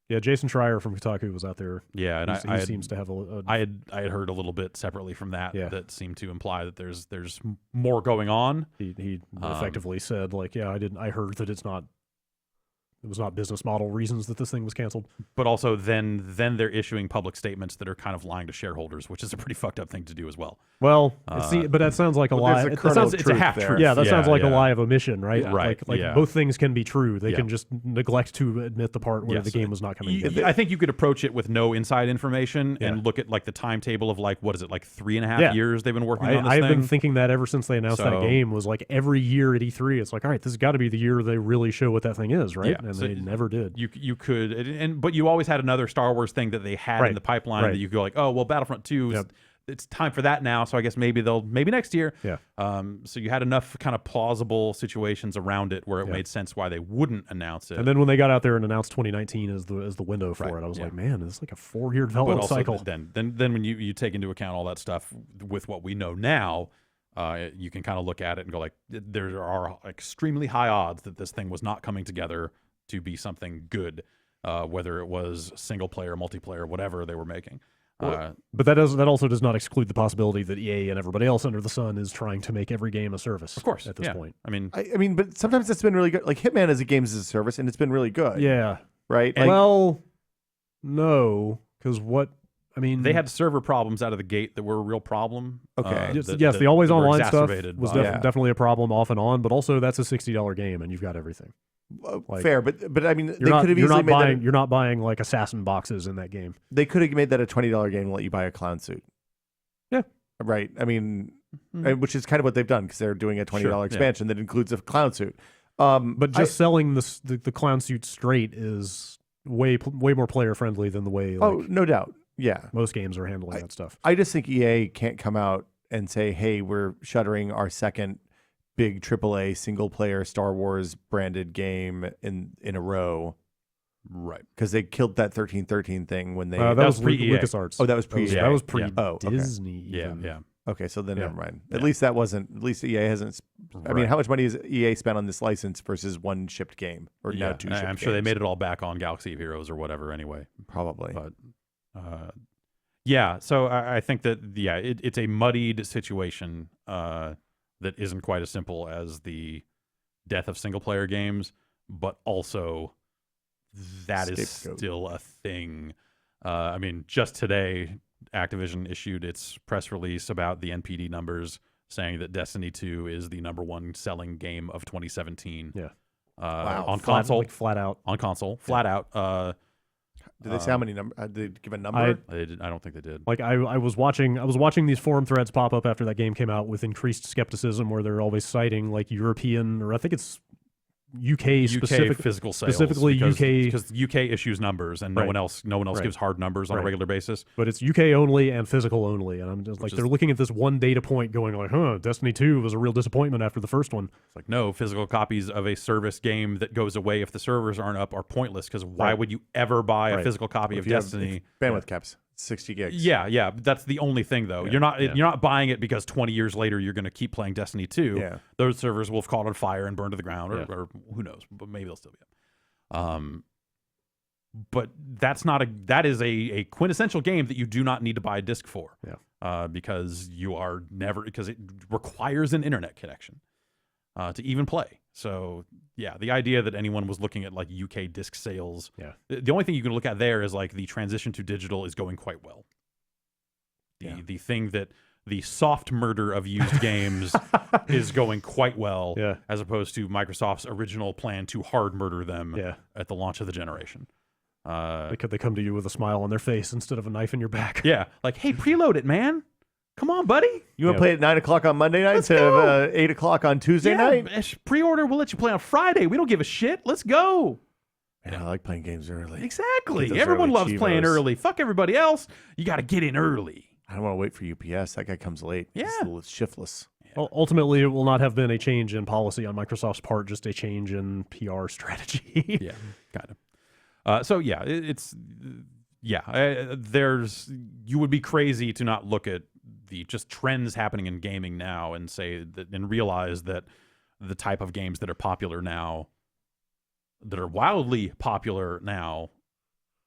Yeah, Jason Schreier from Kotaku was out there. Yeah, and He seems to have I had heard a little bit separately from that Yeah. that seemed to imply that there's more going on. He effectively said I heard that it was not business model reasons that this thing was canceled. But also then they're issuing public statements that are kind of lying to shareholders, which is a pretty fucked up thing to do as well. Well, but that sounds like a lie. there's a kernel of it's a truth half there. truth. Yeah, that sounds like a yeah. lie of omission, right? Yeah. Right, Like yeah. both things can be true. They Yeah. can just neglect to admit the part where Yes. the game was not coming together. I think you could approach it with no inside information and Yeah. look at like the timetable of like, what is it, like 3.5 years they've been working on this I've thing? been thinking that ever since they announced that So- game was like every year at E3, it's like, all right, this has got to be the year they really show what that thing is, right? Yeah, And so they never did. You could, but you always had another Star Wars thing that they had Right, in the pipeline right. that you go like, oh, well, Battlefront 2, Yep. it's time for that now, so I guess maybe next year. Yeah. So you had enough kind of plausible situations around it where it Yeah. made sense why they wouldn't announce it. And then when they got out there and announced 2019 as the window for Right, it, I was yeah. like, man, this is like a 4-year but development also cycle. then when you take into account all that stuff with what we know now, you can kind of look at it and go like, there are extremely high odds that this thing was not coming together to be something good, whether it was single player, multiplayer, whatever they were making. But that also does not exclude the possibility that EA and everybody else under the sun is trying to make every game a service. Of course, at this yeah. point. I mean, I mean, but sometimes it's been really good. Like Hitman is a games as a service, and it's been really good. Yeah. Right. Well, no, because they had server problems out of the gate that were a real problem. Okay. yes, the always that were online stuff exacerbated was by- definitely a problem off and on, but also that's a $60 game and you've got everything. Like, fair, but I mean, they You're could have easily not made buying that. you're not buying like assassin boxes in that game. They could have made that a $20 game and let you buy a clown suit. Yeah. Right. I mean, which is kind of what they've done because they're doing a $20 Sure, yeah. expansion that includes a clown suit. But just selling the clown suit straight is way more player friendly than the way no doubt. Yeah. most games are handling that stuff. I just think EA can't come out and say, "Hey, we're shuttering our second big AAA single player Star Wars branded game in a row," right? because they killed that 1313 thing when they. That was pre-EA. LucasArts. Oh, that was pre-EA. That was pre Yeah. Oh, okay. Disney. Yeah, even. yeah. Okay, so then Yeah. never mind. Yeah. At least that wasn't. At least EA hasn't. I mean, Right. how much money has EA spent on this license versus one shipped game or now two shipped I'm sure they games? made it all back on Galaxy of Heroes or whatever anyway. Probably. But yeah, so I think that it's a muddied situation that isn't quite as simple as the death of single player games, but also that is Scapegoat. still a thing. I mean, just today, Activision issued its press release about the NPD numbers, saying that Destiny 2 is the #1 selling game of 2017. Yeah. on console, flat out. On console, flat out. Did they say how many number? Did they give a number? I don't think they did. Like I was watching these forum threads pop up after that game came out with increased skepticism, where they're always citing like European, or I think it's UK specific physical sales, specifically because UK issues numbers and no one else gives hard numbers on a regular basis. But it's UK only and physical only, and I'm just like, they're looking at this one data point, going like, Destiny 2 was a real disappointment after the first one. It's like, no, physical copies of a service game that goes away if the servers aren't up are pointless, because why would you ever buy a physical copy of Destiny? Bandwidth caps. 60 gigs. Yeah. That's the only thing, though. You're not buying it because 20 years later you're going to keep playing Destiny 2. Yeah. Those servers will have caught on fire and burned to the ground, or who knows? But maybe they'll still be up. But that is a quintessential game that you do not need to buy a disc for. Yeah. Because because it requires an internet connection to even play. So yeah, the idea that anyone was looking at like UK disc sales, the only thing you can look at there is like the transition to digital is going quite well. The thing that the soft murder of used games is going quite well, as opposed to Microsoft's original plan to hard murder them at the launch of the generation. They come to you with a smile on their face instead of a knife in your back. Yeah, like, hey, preload it, man. Come on, buddy. You want to play at 9 o'clock on Monday night instead of 8 o'clock on Tuesday night? Pre-order, we'll let you play on Friday. We don't give a shit. Let's go. Yeah, I like playing games early. Exactly. Everyone loves playing early. Fuck everybody else. You got to get in early. I don't want to wait for UPS. That guy comes late. Yeah. He's shiftless. Well, ultimately, it will not have been a change in policy on Microsoft's part, just a change in PR strategy. Yeah, kind of. So yeah, you would be crazy to not look at the just trends happening in gaming now and say that, and realize that the type of games that are popular now, that are wildly popular now,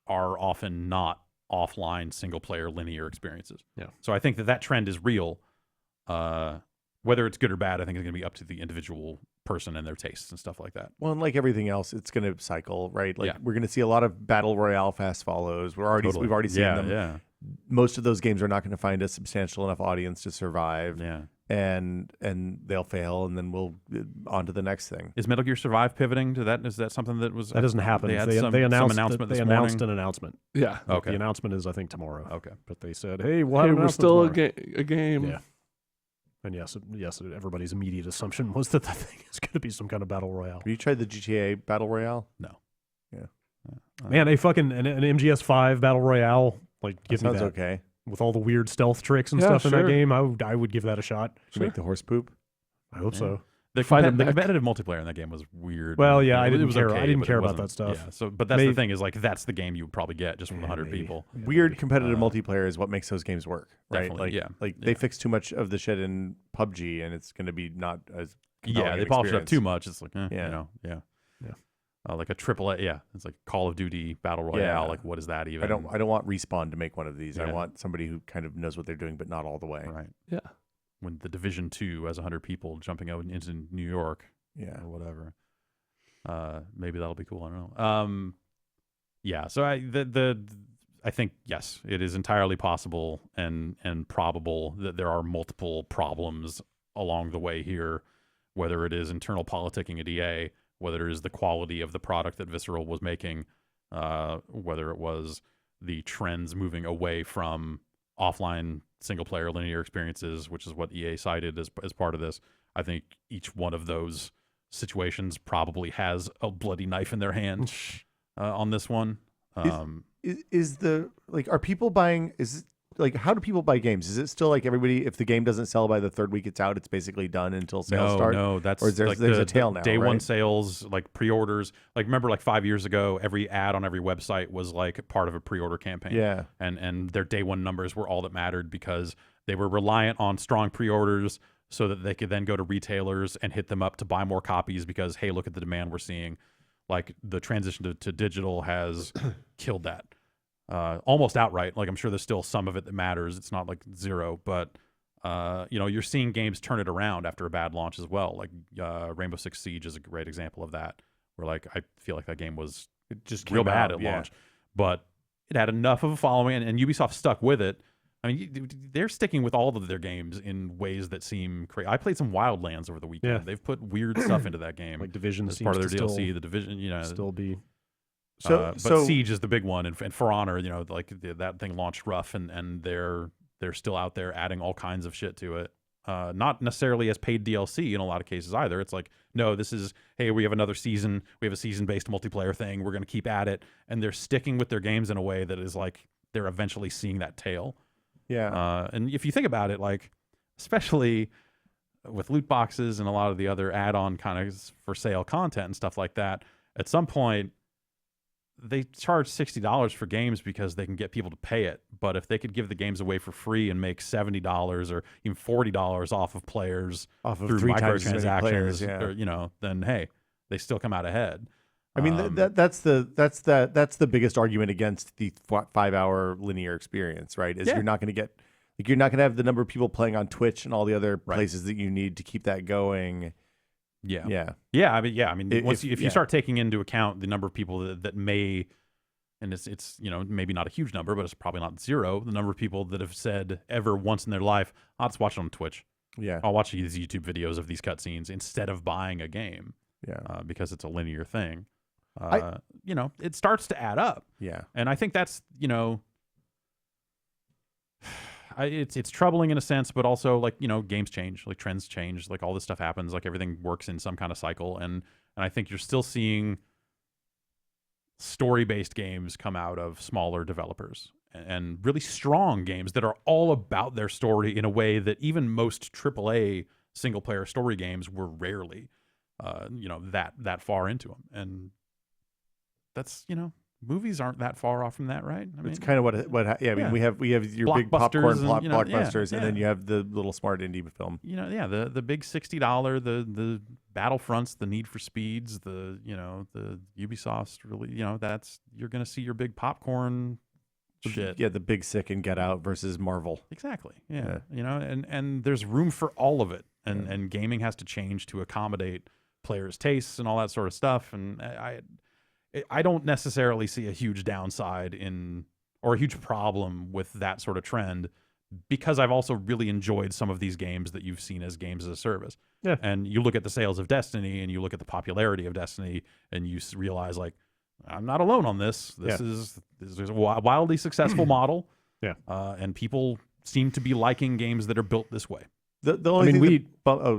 are often not offline single player linear experiences. Yeah. So I think that trend is real. Whether it's good or bad, I think it's going to be up to the individual person and their tastes and stuff like that. Well, and like everything else, it's going to cycle, right? Like we're going to see a lot of battle royale fast follows. We've already seen them. Yeah. Most of those games are not going to find a substantial enough audience to survive. Yeah. And they'll fail, and then we'll on to the next thing. Is Metal Gear Survive pivoting to that? Is that something that was... That doesn't happen. They announced an announcement. Yeah. Okay. The announcement is, I think, tomorrow. Okay. But they said, hey, we'll have an we're announcement still tomorrow. a game. Yeah. And yes, everybody's immediate assumption was that thing is going to be some kind of battle royale. Have you tried the GTA battle royale? No. Yeah. Man, an MGS5 battle royale, like, give me that. Sounds okay. With all the weird stealth tricks and stuff in that game, I would give that a shot. Should make the horse poop? I hope so. The competitive multiplayer in that game was weird. Well, yeah, I It didn't was care. okay, I didn't but care it about wasn't- that stuff. Yeah, so, but that's the thing is, like, that's the game you would probably get just from 100 people. Weird competitive multiplayer is what makes those games work, right? Definitely, They fix too much of the shit in PUBG, and it's going to be not as They polish it up too much. It's like, Yeah. like a AAA. Yeah, it's like Call of Duty Battle Royale. Yeah. Like, what is that even? I don't want Respawn to make one of these. I Yeah. want somebody who kind of knows what they're doing, but not all the way. Right. Yeah. When the Division 2 has 100 people jumping out into New York. Yeah. Or whatever. Maybe that'll be cool. I don't know. Yeah. So I think, yes, it is entirely possible and probable that there are multiple problems along the way here, whether it is internal politicking at EA, whether it is the quality of the product that Visceral was making, whether it was the trends moving away from offline single-player linear experiences, which is what EA cited as part of this. I think each one of those situations probably has a bloody knife in their hand on this one. Are people buying? How do people buy games? Is it still like everybody? If the game doesn't sell by the third week it's out, it's basically done until sales start. No, that's or is there's a tail now. Day right? one sales, like pre-orders. Like, remember, like 5 years ago, every ad on every website was like part of a pre-order campaign. Yeah, and their day one numbers were all that mattered because they were reliant on strong pre-orders so that they could then go to retailers and hit them up to buy more copies because, hey, look at the demand we're seeing. Like, the transition to digital has killed that. Almost outright. Like, I'm sure there's still some of it that matters. It's not like zero, but you're seeing games turn it around after a bad launch as well. Like Rainbow Six Siege is a great example of that, where like I feel like that game was just real bad out, at launch, but it had enough of a following, and Ubisoft stuck with it. I mean, they're sticking with all of their games in ways that seem crazy. I played some Wildlands over the weekend. Yeah. They've put weird stuff into that game. Like Division as seems part of their to DLC. The Division, still be. But Siege is the big one, and For Honor, like that thing launched rough, and they're still out there adding all kinds of shit to it. Not necessarily as paid DLC in a lot of cases either. It's like, no, this is, hey, we have another season. We have a season-based multiplayer thing. We're going to keep at it. And they're sticking with their games in a way that is like they're eventually seeing that tail. Yeah. And if you think about it, like, especially with loot boxes and a lot of the other add-on kind of for sale content and stuff like that, at some point, they charge $60 for games because they can get people to pay it. But if they could give the games away for free and make $70 or even $40 off of players off of through 3 times as many microtransactions, players, yeah. or, then hey, they still come out ahead. I mean, that's the biggest argument against the 5-hour linear experience, right? Is you're not going to have the number of people playing on Twitch and all the other places that you need to keep that going. Yeah. I mean, if you start taking into account the number of people that may, and it's maybe not a huge number, but it's probably not zero, the number of people that have said ever once in their life, I'll just watch it on Twitch. Yeah. I'll watch these YouTube videos of these cutscenes instead of buying a game. Yeah. Because it's a linear thing. It starts to add up. Yeah. And I think that's, it's troubling in a sense, but also like, games change, like trends change, like all this stuff happens, like everything works in some kind of cycle. And I think you're still seeing story-based games come out of smaller developers and really strong games that are all about their story in a way that even most AAA single-player story games were rarely, that far into them. And that's, movies aren't that far off from that, right? I mean, it's kind of what I mean, we have your big popcorn blockbusters, and then you have the little smart indie film. The big $60, the Battlefronts, the Need for Speeds, the Ubisofts, really, that's, you're going to see your big popcorn shit. Yeah, the Big Sick and Get Out versus Marvel. Exactly. Yeah. And there's room for all of it, and gaming has to change to accommodate players' tastes and all that sort of stuff. And I don't necessarily see a huge downside or a huge problem with that sort of trend, because I've also really enjoyed some of these games that you've seen as games as a service. Yeah. And you look at the sales of Destiny and you look at the popularity of Destiny and you realize, like, I'm not alone on this. This is a wildly successful model. Yeah. And people seem to be liking games that are built this way. The only thing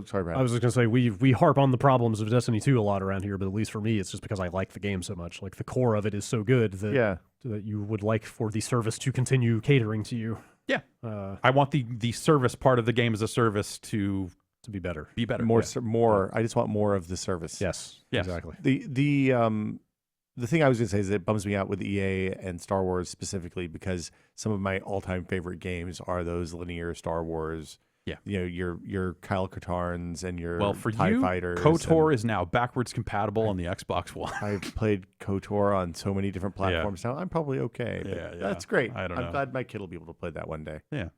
sorry, Brad. I was just gonna say we harp on the problems of Destiny 2 a lot around here, but at least for me, it's just because I like the game so much. Like the core of it is so good that you would like for the service to continue catering to you. Yeah, I want the service part of the game as a service to be better. Be better. More. I just want more of the service. Yes. Exactly. The thing I was gonna say is that it bums me out with EA and Star Wars specifically, because some of my all-time favorite games are those linear Star Wars. Yeah, your Kyle Katarns and your TIE Fighters. KOTOR is now backwards compatible on the Xbox One. I've played KOTOR on so many different platforms now. I'm probably okay. Yeah, that's great. I'm glad my kid will be able to play that one day. Yeah.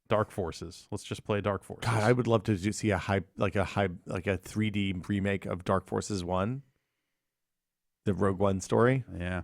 Dark Forces. Let's just play Dark Forces. God, I would love to see a 3D remake of Dark Forces 1, the Rogue One story. Yeah,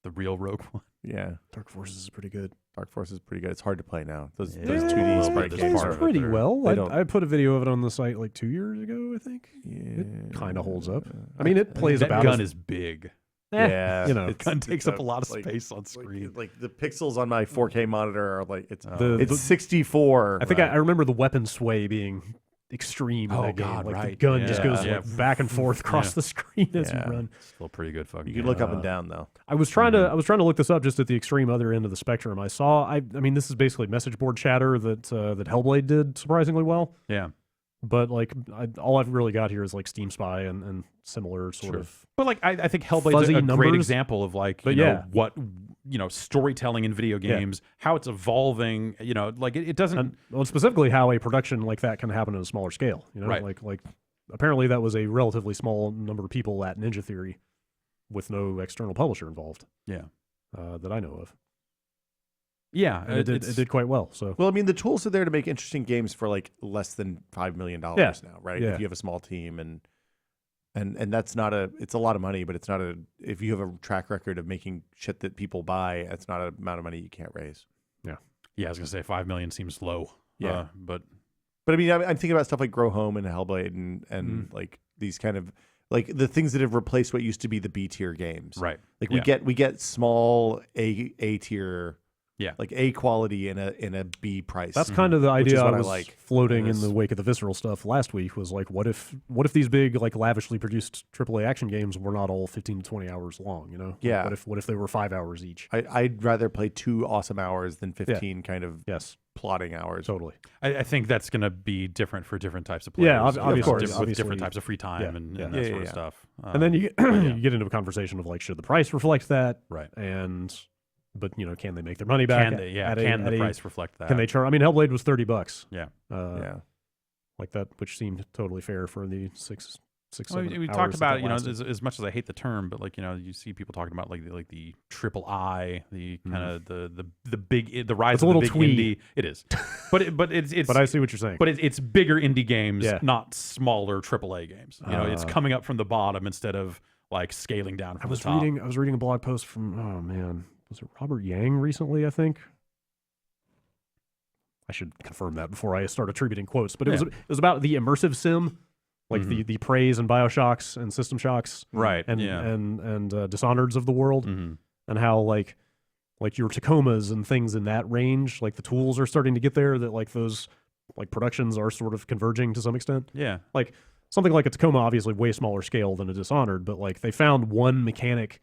the real Rogue One. Yeah, Dark Forces is pretty good. Dark Forces is pretty good. It's hard to play now. Those 2D sprite games are pretty well. I put a video of it on the site like 2 years ago, I think. Yeah, it kind of holds up. I mean, it plays about. That gun is big. Yeah, the gun takes up a lot of space on screen. Like the pixels on my 4K monitor are like it's 64. I think I remember the weapon sway being extreme in that game. God, like the gun just goes back and forth across the screen as you run. Still pretty good fucking. You can look up and down though. I was trying to look this up just at the extreme other end of the spectrum. I saw I mean this is basically message board chatter that Hellblade did surprisingly well. Yeah. But like all I've really got here is like Steam Spy and similar sort of. But like I think Hellblade's a great example of like what storytelling in video games, how it's evolving. Like it doesn't. Well, specifically how a production like that can happen at a smaller scale. Right. Like apparently that was a relatively small number of people at Ninja Theory, with no external publisher involved. Yeah. That I know of. Yeah, and it did quite well. So I mean, the tools are there to make interesting games for like less than $5 million now, right? Yeah. If you have a small team, and And that's not it's a lot of money, but it's not if you have a track record of making shit that people buy, that's not an amount of money you can't raise. Yeah, I was gonna say 5 million seems low. Yeah, but I mean, I'm thinking about stuff like Grow Home and Hellblade and like these kind of like the things that have replaced what used to be the B tier games. right, Like we get small A tier. Yeah, like A quality in a B price. That's kind of the idea I was like floating in the wake of the Visceral stuff last week. Was like, what if these big like lavishly produced AAA action games were not all 15 to 20 hours long? You know? Yeah. Like, what if they were 5 hours each? I'd rather play 2 awesome hours than 15 kind of plotting hours. Totally. I think that's going to be different for different types of players. Yeah, obviously, with different types of free time and that sort of stuff. And then you get into a conversation of like, should the price reflect that? Right. But can they make their money back? Can the price reflect that? Can they charge? I mean, Hellblade was $30. Yeah. Like that, which seemed totally fair for the 6 we talked about as much as I hate the term, but like you see people talking about like the triple I, the kind of the big the rise it's of a the little big twee. indie. It is, but it's. But I see what you're saying. But it's bigger indie games, not smaller AAA games. It's coming up from the bottom instead of like scaling down from the top. I was reading a blog post from was it Robert Yang recently? I think. I should confirm that before I start attributing quotes. But it was about the immersive sim. Like the Preys and Bioshocks and System Shocks, right? And Dishonored's of the world, and how like your Tacomas and things in that range, like the tools are starting to get there. That like those like productions are sort of converging to some extent. Yeah, like something like a Tacoma, obviously way smaller scale than a Dishonored, but like they found one mechanic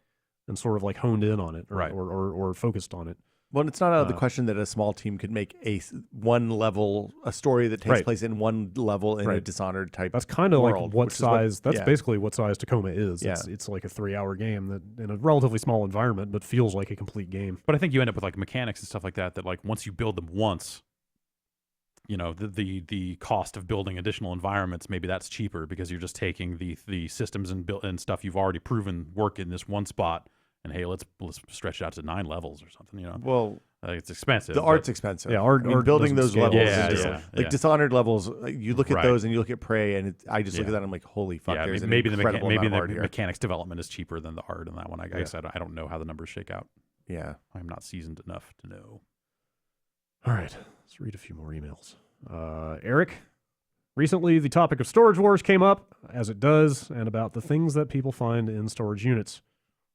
and sort of like honed in on it, or focused on it. Well, it's not out of the question that a small team could make a story that takes place in one level in a Dishonored type. That's kind of world, like what size. That's basically what size Tacoma is. Yeah. It's like a 3-hour game that in a relatively small environment, but feels like a complete game. But I think you end up with like mechanics and stuff like that. That like once you build them once, the cost of building additional environments, maybe that's cheaper because you're just taking the systems and stuff you've already proven work in this one spot. And hey, let's stretch it out to 9 levels or something. Well, it's expensive. The art's expensive. Yeah, art building those scale. levels. Dishonored levels. You look at those and you look at Prey, and I just look at that and I'm like, holy fuck! Yeah, there's maybe an the incredible amount of art here. mechanics development is cheaper than the art in that one. I guess I don't know how the numbers shake out. Yeah, I'm not seasoned enough to know. All right, let's read a few more emails. Eric, recently the topic of storage wars came up, as it does, and about the things that people find in storage units.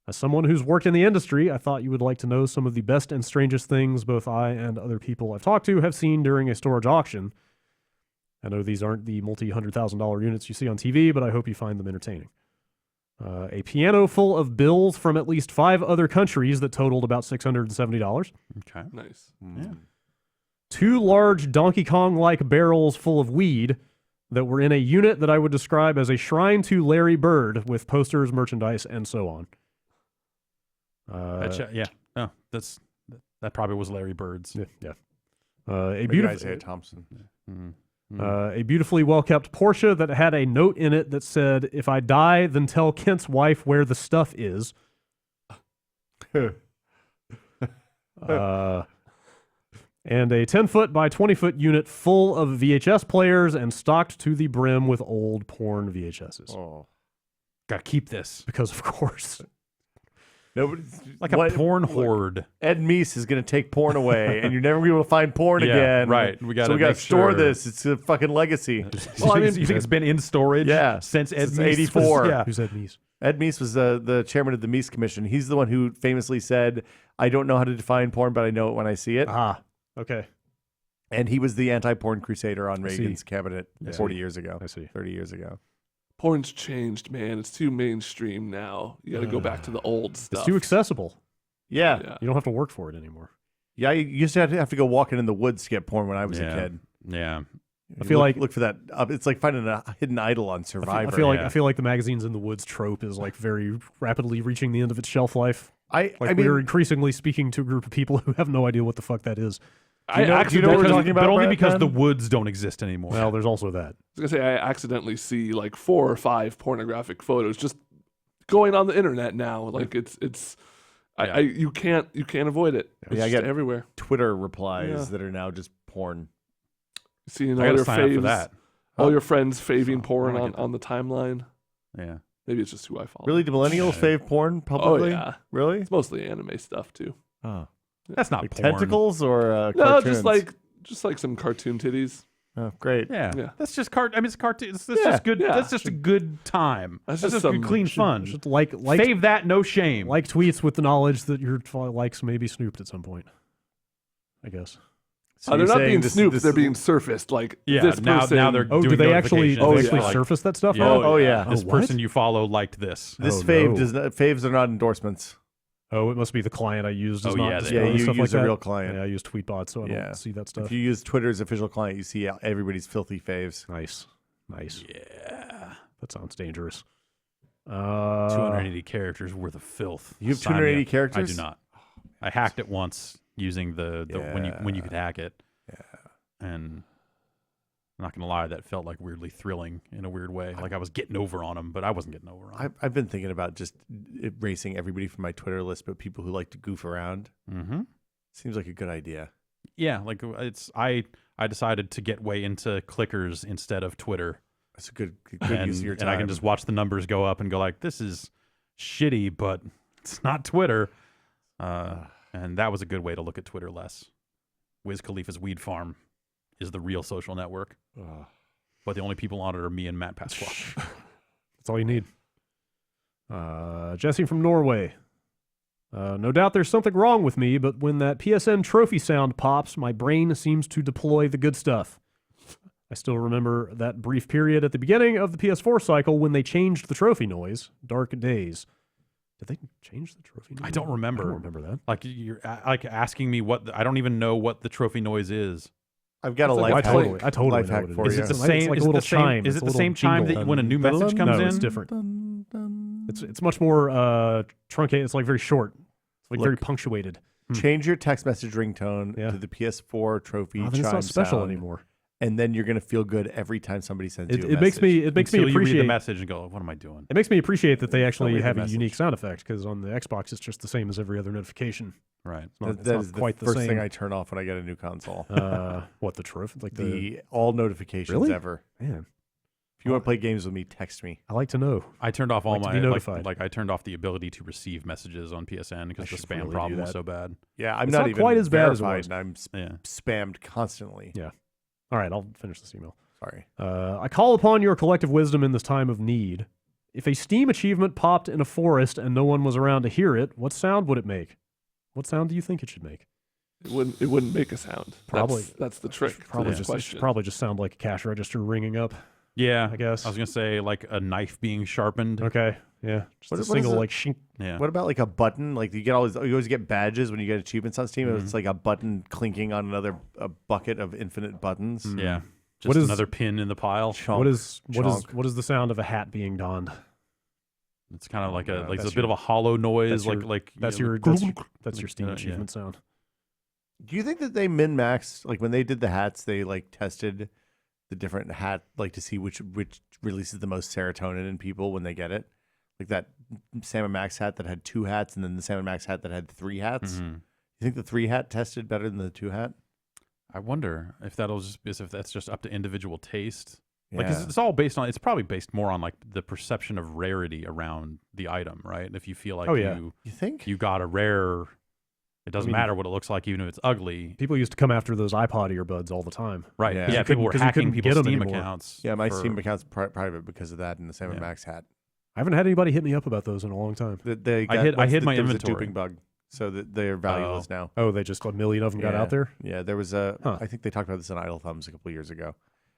As someone who's worked in the industry, I thought you would like to know some of the best and strangest things both I and other people I've talked to have seen during a storage auction. I know these aren't the multi-$100,000 units you see on TV, but I hope you find them entertaining. A piano full of bills from at least 5 other countries that totaled about $670. Okay. Nice. Yeah. 2 large Donkey Kong-like barrels full of weed that were in a unit that I would describe as a shrine to Larry Bird with posters, merchandise, and so on. That probably was Larry Bird's. Yeah. A beautiful Isaiah Thompson. A beautifully well-kept Porsche that had a note in it that said, "If I die, then tell Kent's wife where the stuff is." And a 10-foot by 20-foot unit full of VHS players and stocked to the brim with old porn VHSs. Oh, gotta keep this because, of course. Nobody's like a porn horde. Ed Meese is going to take porn away, and you're never going to be able to find porn again. Right. We got to store this. It's a fucking legacy. Well, you think it's been in storage? Since Ed Meese 84. Who's Ed Meese? Ed Meese was the chairman of the Meese Commission. He's the one who famously said, "I don't know how to define porn, but I know it when I see it." Okay. And he was the anti-porn crusader on Reagan's cabinet 40 years ago. 30 years ago. Porn's changed, man. It's too mainstream now. You got to go back to the old stuff. It's too accessible. Yeah. You don't have to work for it anymore. Yeah, you used to have to go walking in the woods to get porn when I was a kid. Yeah. I feel like look for that. It's like finding a hidden idol on Survivor. I feel like the magazines in the woods trope is like very rapidly reaching the end of its shelf life. I mean, we're increasingly speaking to a group of people who have no idea what the fuck that is. Do you know what we're talking about? But only because the woods don't exist anymore. Well, there's also that. I was gonna say I accidentally see like 4 or 5 pornographic photos just going on the internet now. Like you can't avoid it. It's I get everywhere. Twitter replies that are now just porn. Seeing all your faves, all your friends faving porn on the timeline. Yeah. Maybe it's just who I follow. Really, do millennials fave porn publicly? Oh yeah, Really? it's mostly anime stuff too. Oh, That's not like porn. tentacles or No, cartoons? just like some cartoon titties. Oh, great. Yeah. Yeah. That's just I mean, it's cartoons. That's Yeah, just good. yeah. That's just a good time. That's That's just just some- good, clean fun. Just like Save that, no shame. like tweets with the knowledge that your likes may be snooped at some point. I guess. So They're you're not saying being this- snooped; this- they're being surfaced. Like Yeah, this now person, they're Oh, do doing they actually notifications. Like, surface that stuff? yeah. now? Oh, yeah. This Oh, what? person you follow liked this. This Oh, fave no. does not. Faves are not endorsements. Oh, it must be the client I used. Does Oh, not yeah, display Yeah, you stuff use like a that. real client. Yeah, I use Tweetbot, so I Yeah. don't see that stuff. If you use Twitter's official client, you see everybody's filthy faves. Nice. Yeah. That sounds dangerous. 280 characters worth of filth. You have Sign me 280 up. characters? I do not. I hacked it once using the when you could hack it. Yeah. And I'm not gonna lie, that felt like weirdly thrilling in a weird way. Like I was getting over on him, but I wasn't getting over on him. I've been thinking about just erasing everybody from my Twitter list, but people who like to goof around. Mm-hmm. Seems like a good idea. Yeah, like I decided to get way into clickers instead of Twitter. That's a good and, use of your time. and I can just watch the numbers go up and go like, this is shitty, but it's not Twitter. And that was a good way to look at Twitter less. Wiz Khalifa's Weed Farm is the real social network. But the only people on it are me and Matt Pasquale. That's all you need. Jesse from Norway. No doubt there's something wrong with me, but when that PSN trophy sound pops, my brain seems to deploy the good stuff. I still remember that brief period at the beginning of the PS4 cycle when they changed the trophy noise. Dark days. Did they change the trophy noise? I don't remember. I don't remember that. Like you're like asking me I don't even know what the trophy noise is. I've got a It's life like hack. I totally life know hack what it for is. you. Is it the It's same? like is a little it the same? chime. Is It's it a the little same chime jingle. that when a new message comes No, in? it's different. It's much more truncated. It's like very short. It's like very punctuated. Change your text message ringtone Yeah. to the PS4 trophy Oh, then chime it's not special sound, anymore. and then you're gonna feel good every time somebody sends you a It makes message. me Until you read appreciate the message and go, what am I doing? It makes me appreciate that they actually read the have a message. unique sound effect, because on the Xbox it's just the same as every other notification. Right. It's not, That it's is not quite the the first same. thing I turn off when I get a new console. What the trophy? Like the The all notifications Really? ever. man. If you want to play games with me, text me. I like to know. I turned off all Like to my be notified. like I turned off the ability to receive messages on PSN because the should spam really do problem was that. so bad. Yeah, I'm It's not not even quite as bad as it verified, was. and I'm Yeah. spammed constantly. Yeah. All right, I'll finish this email. Sorry. I call upon your collective wisdom in this time of need. If a Steam achievement popped in a forest and no one was around to hear it, what sound would it make? What sound do you think it should make? It wouldn't make a sound. Probably. That's the trick. to Probably this just it question. should probably just sound like a cash register ringing up. Yeah, I guess. I was gonna say like a knife being sharpened. Okay. Yeah. Just What a is single it? like shink. Yeah. What about like a button? Like you always get badges when you get achievements on Steam. Mm-hmm. It's like a button clinking on a bucket of infinite buttons. Yeah. Just What is- another pin in the pile. Chunk, What is chunk. the sound of a hat being donned? It's kind of like a that's it's a bit of a hollow noise. that's your- Like That's you know, your that's your Steam yeah. achievement sound. Do you think that they min-maxed, like when they did the hats, they like tested the different hat, like to see which releases the most serotonin in people when they get it? Like that Sam & Max hat that had 2 hats, and then the Sam & Max hat that had 3 hats. Mhm. You think the 3 hat tested better than the 2 hat? I wonder if if that's just up to individual taste. Like, Yeah. 'cause it's all based on. It's probably based more on like the perception of rarity around the item, right? If you feel like Oh, yeah. You think? you got a rare, it doesn't mean- matter what it looks like, even if it's ugly, People used to come after those iPod earbuds all the time. right? Yeah. Yeah, You people were 'cause you hacking couldn't people's get 'em Steam anymore. accounts. Yeah, my for- Steam account's private because of that and the Sam Yeah. & Max hat. I haven't had anybody hit me up about those in a long time. They I hid once my there was inventory. a duping bug, so that they're valueless now. Oh, they just a million of them got Yeah. out there. Yeah, there was a. Huh. I think they talked about this on Idle Thumbs a couple of years ago.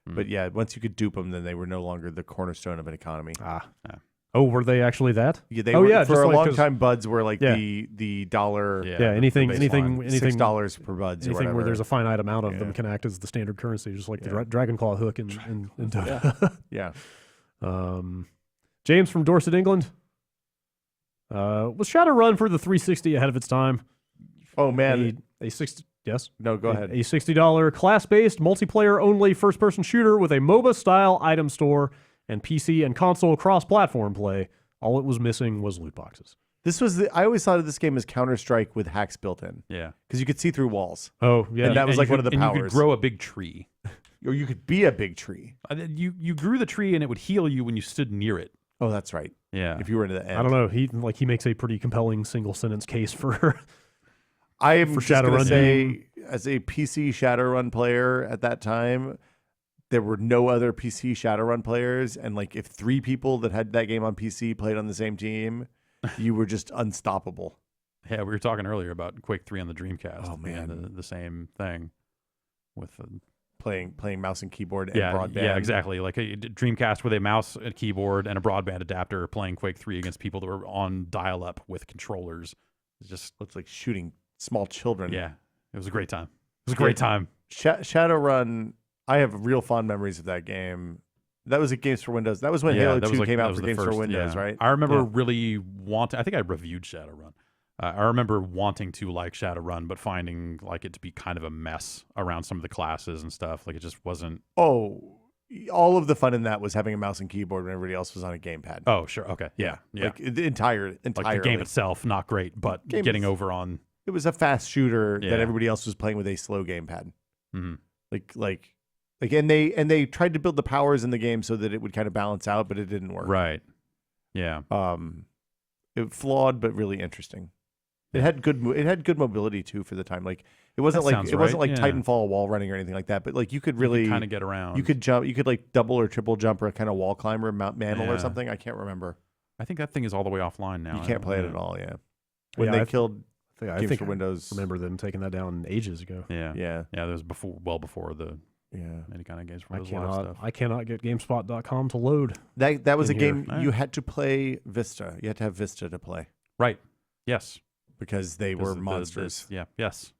Hmm. But yeah, once you could dupe them, then they were no longer the cornerstone of an economy. Ah. Yeah. Oh, were they actually that? Yeah, they Oh, were, yeah, for just a like- long 'cause- time. Buds were like Yeah. the dollar. Yeah. Yeah, anything, the anything, baseline. anything, $6 per buds. or anything where whatever. there's a finite amount of them Yeah. can act as the standard currency, just like the Yeah. Dragon Claw hook in Dota. Yeah. James from Dorset, England. Was Shadowrun for the 360 ahead of its time? Oh man, A 60, yes. no, go ahead. A $60 class-based, multiplayer-only first-person shooter with a MOBA-style item store and PC and console cross-platform play. All it was missing was loot boxes. This was I always thought of this game as Counter-Strike with hacks built in Yeah. because you could see through walls, Oh, yeah. And that was you like one could- of the and You powers. could grow a big tree. or you could be a big tree. You grew the tree and it would heal you when you stood near it. Oh, that's right. Yeah. If you were into the end. I don't know. He makes a pretty compelling single sentence case for I am for just going to Shadowrun. say, as a PC Shadowrun player at that time, there were no other PC Shadowrun players, and like if 3 people that had that game on PC played on the same team, you were just unstoppable. Yeah, we were talking earlier about Quake 3 on the Dreamcast. Oh, man. the same thing with Playing mouse and keyboard and yeah, broadband. yeah, exactly. Like a Dreamcast with a mouse, a keyboard, and a broadband adapter, playing Quake 3 against people that were on dial-up with controllers. It just Looks like shooting small children. yeah, it was a great time. It was a great time. Shadowrun, I have real fond memories of that game. That was at Games for Windows. That was when Halo 2 came out for Games for Windows, right? I remember really wanting. I think I reviewed Shadowrun. I remember wanting to like Shadowrun, but finding like it to be kind of a mess around some of the classes and stuff. Like it just wasn't. Oh, all of the fun in that was having a mouse and keyboard when everybody else was on a gamepad. Oh, sure, okay, yeah. Like the entirely. Like the game itself, not great, but getting over on. It was a fast shooter that everybody else was playing with a slow gamepad. Mm-hmm. Like, and they tried to build the powers in the game so that it would kind of balance out, but it didn't work. Right. Yeah. It flawed but really interesting. It had good mobility too for the time. Like it wasn't like Titanfall wall running or anything like that, but like you could really kind of get around. You could jump. You could like double or triple jump or kind of wall climber, Mount Mantle or something. I can't remember. I think that thing is all the way offline now. You can't play it at all. Yeah. When they killed Games for Windows, I remember them taking that down ages ago. Yeah. Yeah. That was well before the any kind of Games for Windows live stuff. I cannot get GameSpot.com to load. That was a here. game you had to play Vista. You had to have Vista to play. Right. Yes. Because they were monsters. Yes.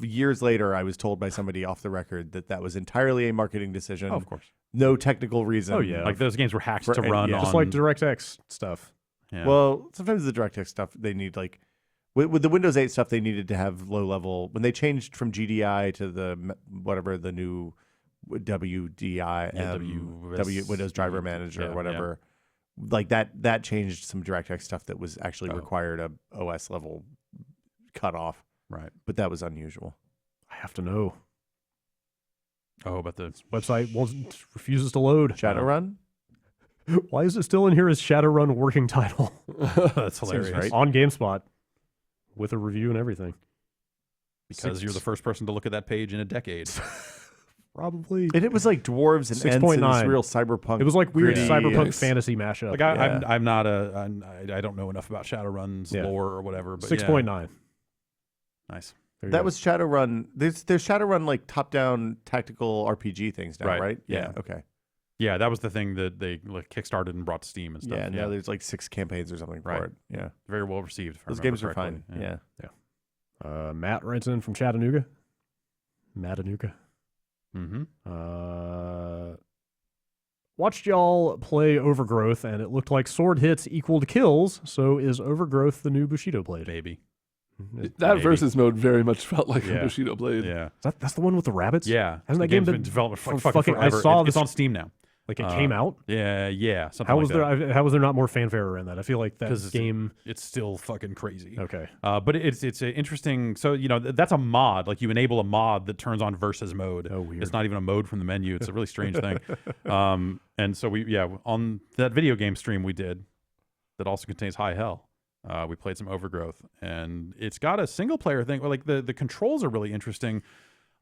Years later, I was told by somebody off the record that was entirely a marketing decision. Oh, of course. No technical reason. Oh, yeah. Like those games were hacked to run on. Just like DirectX stuff. Yeah. Well, sometimes the DirectX stuff, they need like... With the Windows 8 stuff, they needed to have low level. When they changed from GDI to the new WDI, Windows Driver Manager or whatever, like that changed some DirectX stuff that was actually required a OS level cutoff. Right. But that was unusual. I have to know. Oh, but the website refuses to load. Shadowrun? Why is it still in here as Shadowrun working title? That's hilarious. Right? On GameSpot with a review and everything. Because you're the first person to look at that page in a decade. Probably. And it was like dwarves and 6.9. real cyberpunk. It was like weird gritty, cyberpunk fantasy mashup. Like I'm not I don't know enough about Shadowrun's lore or whatever. But 6.9. Nice. That was Shadowrun. There's Shadowrun like top-down tactical RPG things now, right? Yeah. Okay. Yeah, that was the thing that they like kickstarted and brought to Steam and stuff. Yeah, now there's like 6 campaigns or something for it. Yeah. Very well received. Those games are fun. Yeah. Matt writes in from Chattanooga. Mm-hmm. Watched y'all play Overgrowth, and it looked like sword hits equaled kills. So is Overgrowth the new Bushido blade? Baby. That versus mode very much felt like a Bushido blade. Yeah. That's the one with the rabbits? Yeah. Hasn't that game been in development for fucking forever? I saw it's on Steam now. Like it came out? Yeah. How was there not more fanfare around that? I feel like that game... It's still fucking crazy. Okay. But it's an interesting... So, that's a mod. Like, you enable a mod that turns on versus mode. Oh, weird. It's not even a mode from the menu. It's a really strange thing. And so, on that video game stream we did that also contains High Hell, we played some Overgrowth. And it's got a single-player thing. Like, the controls are really interesting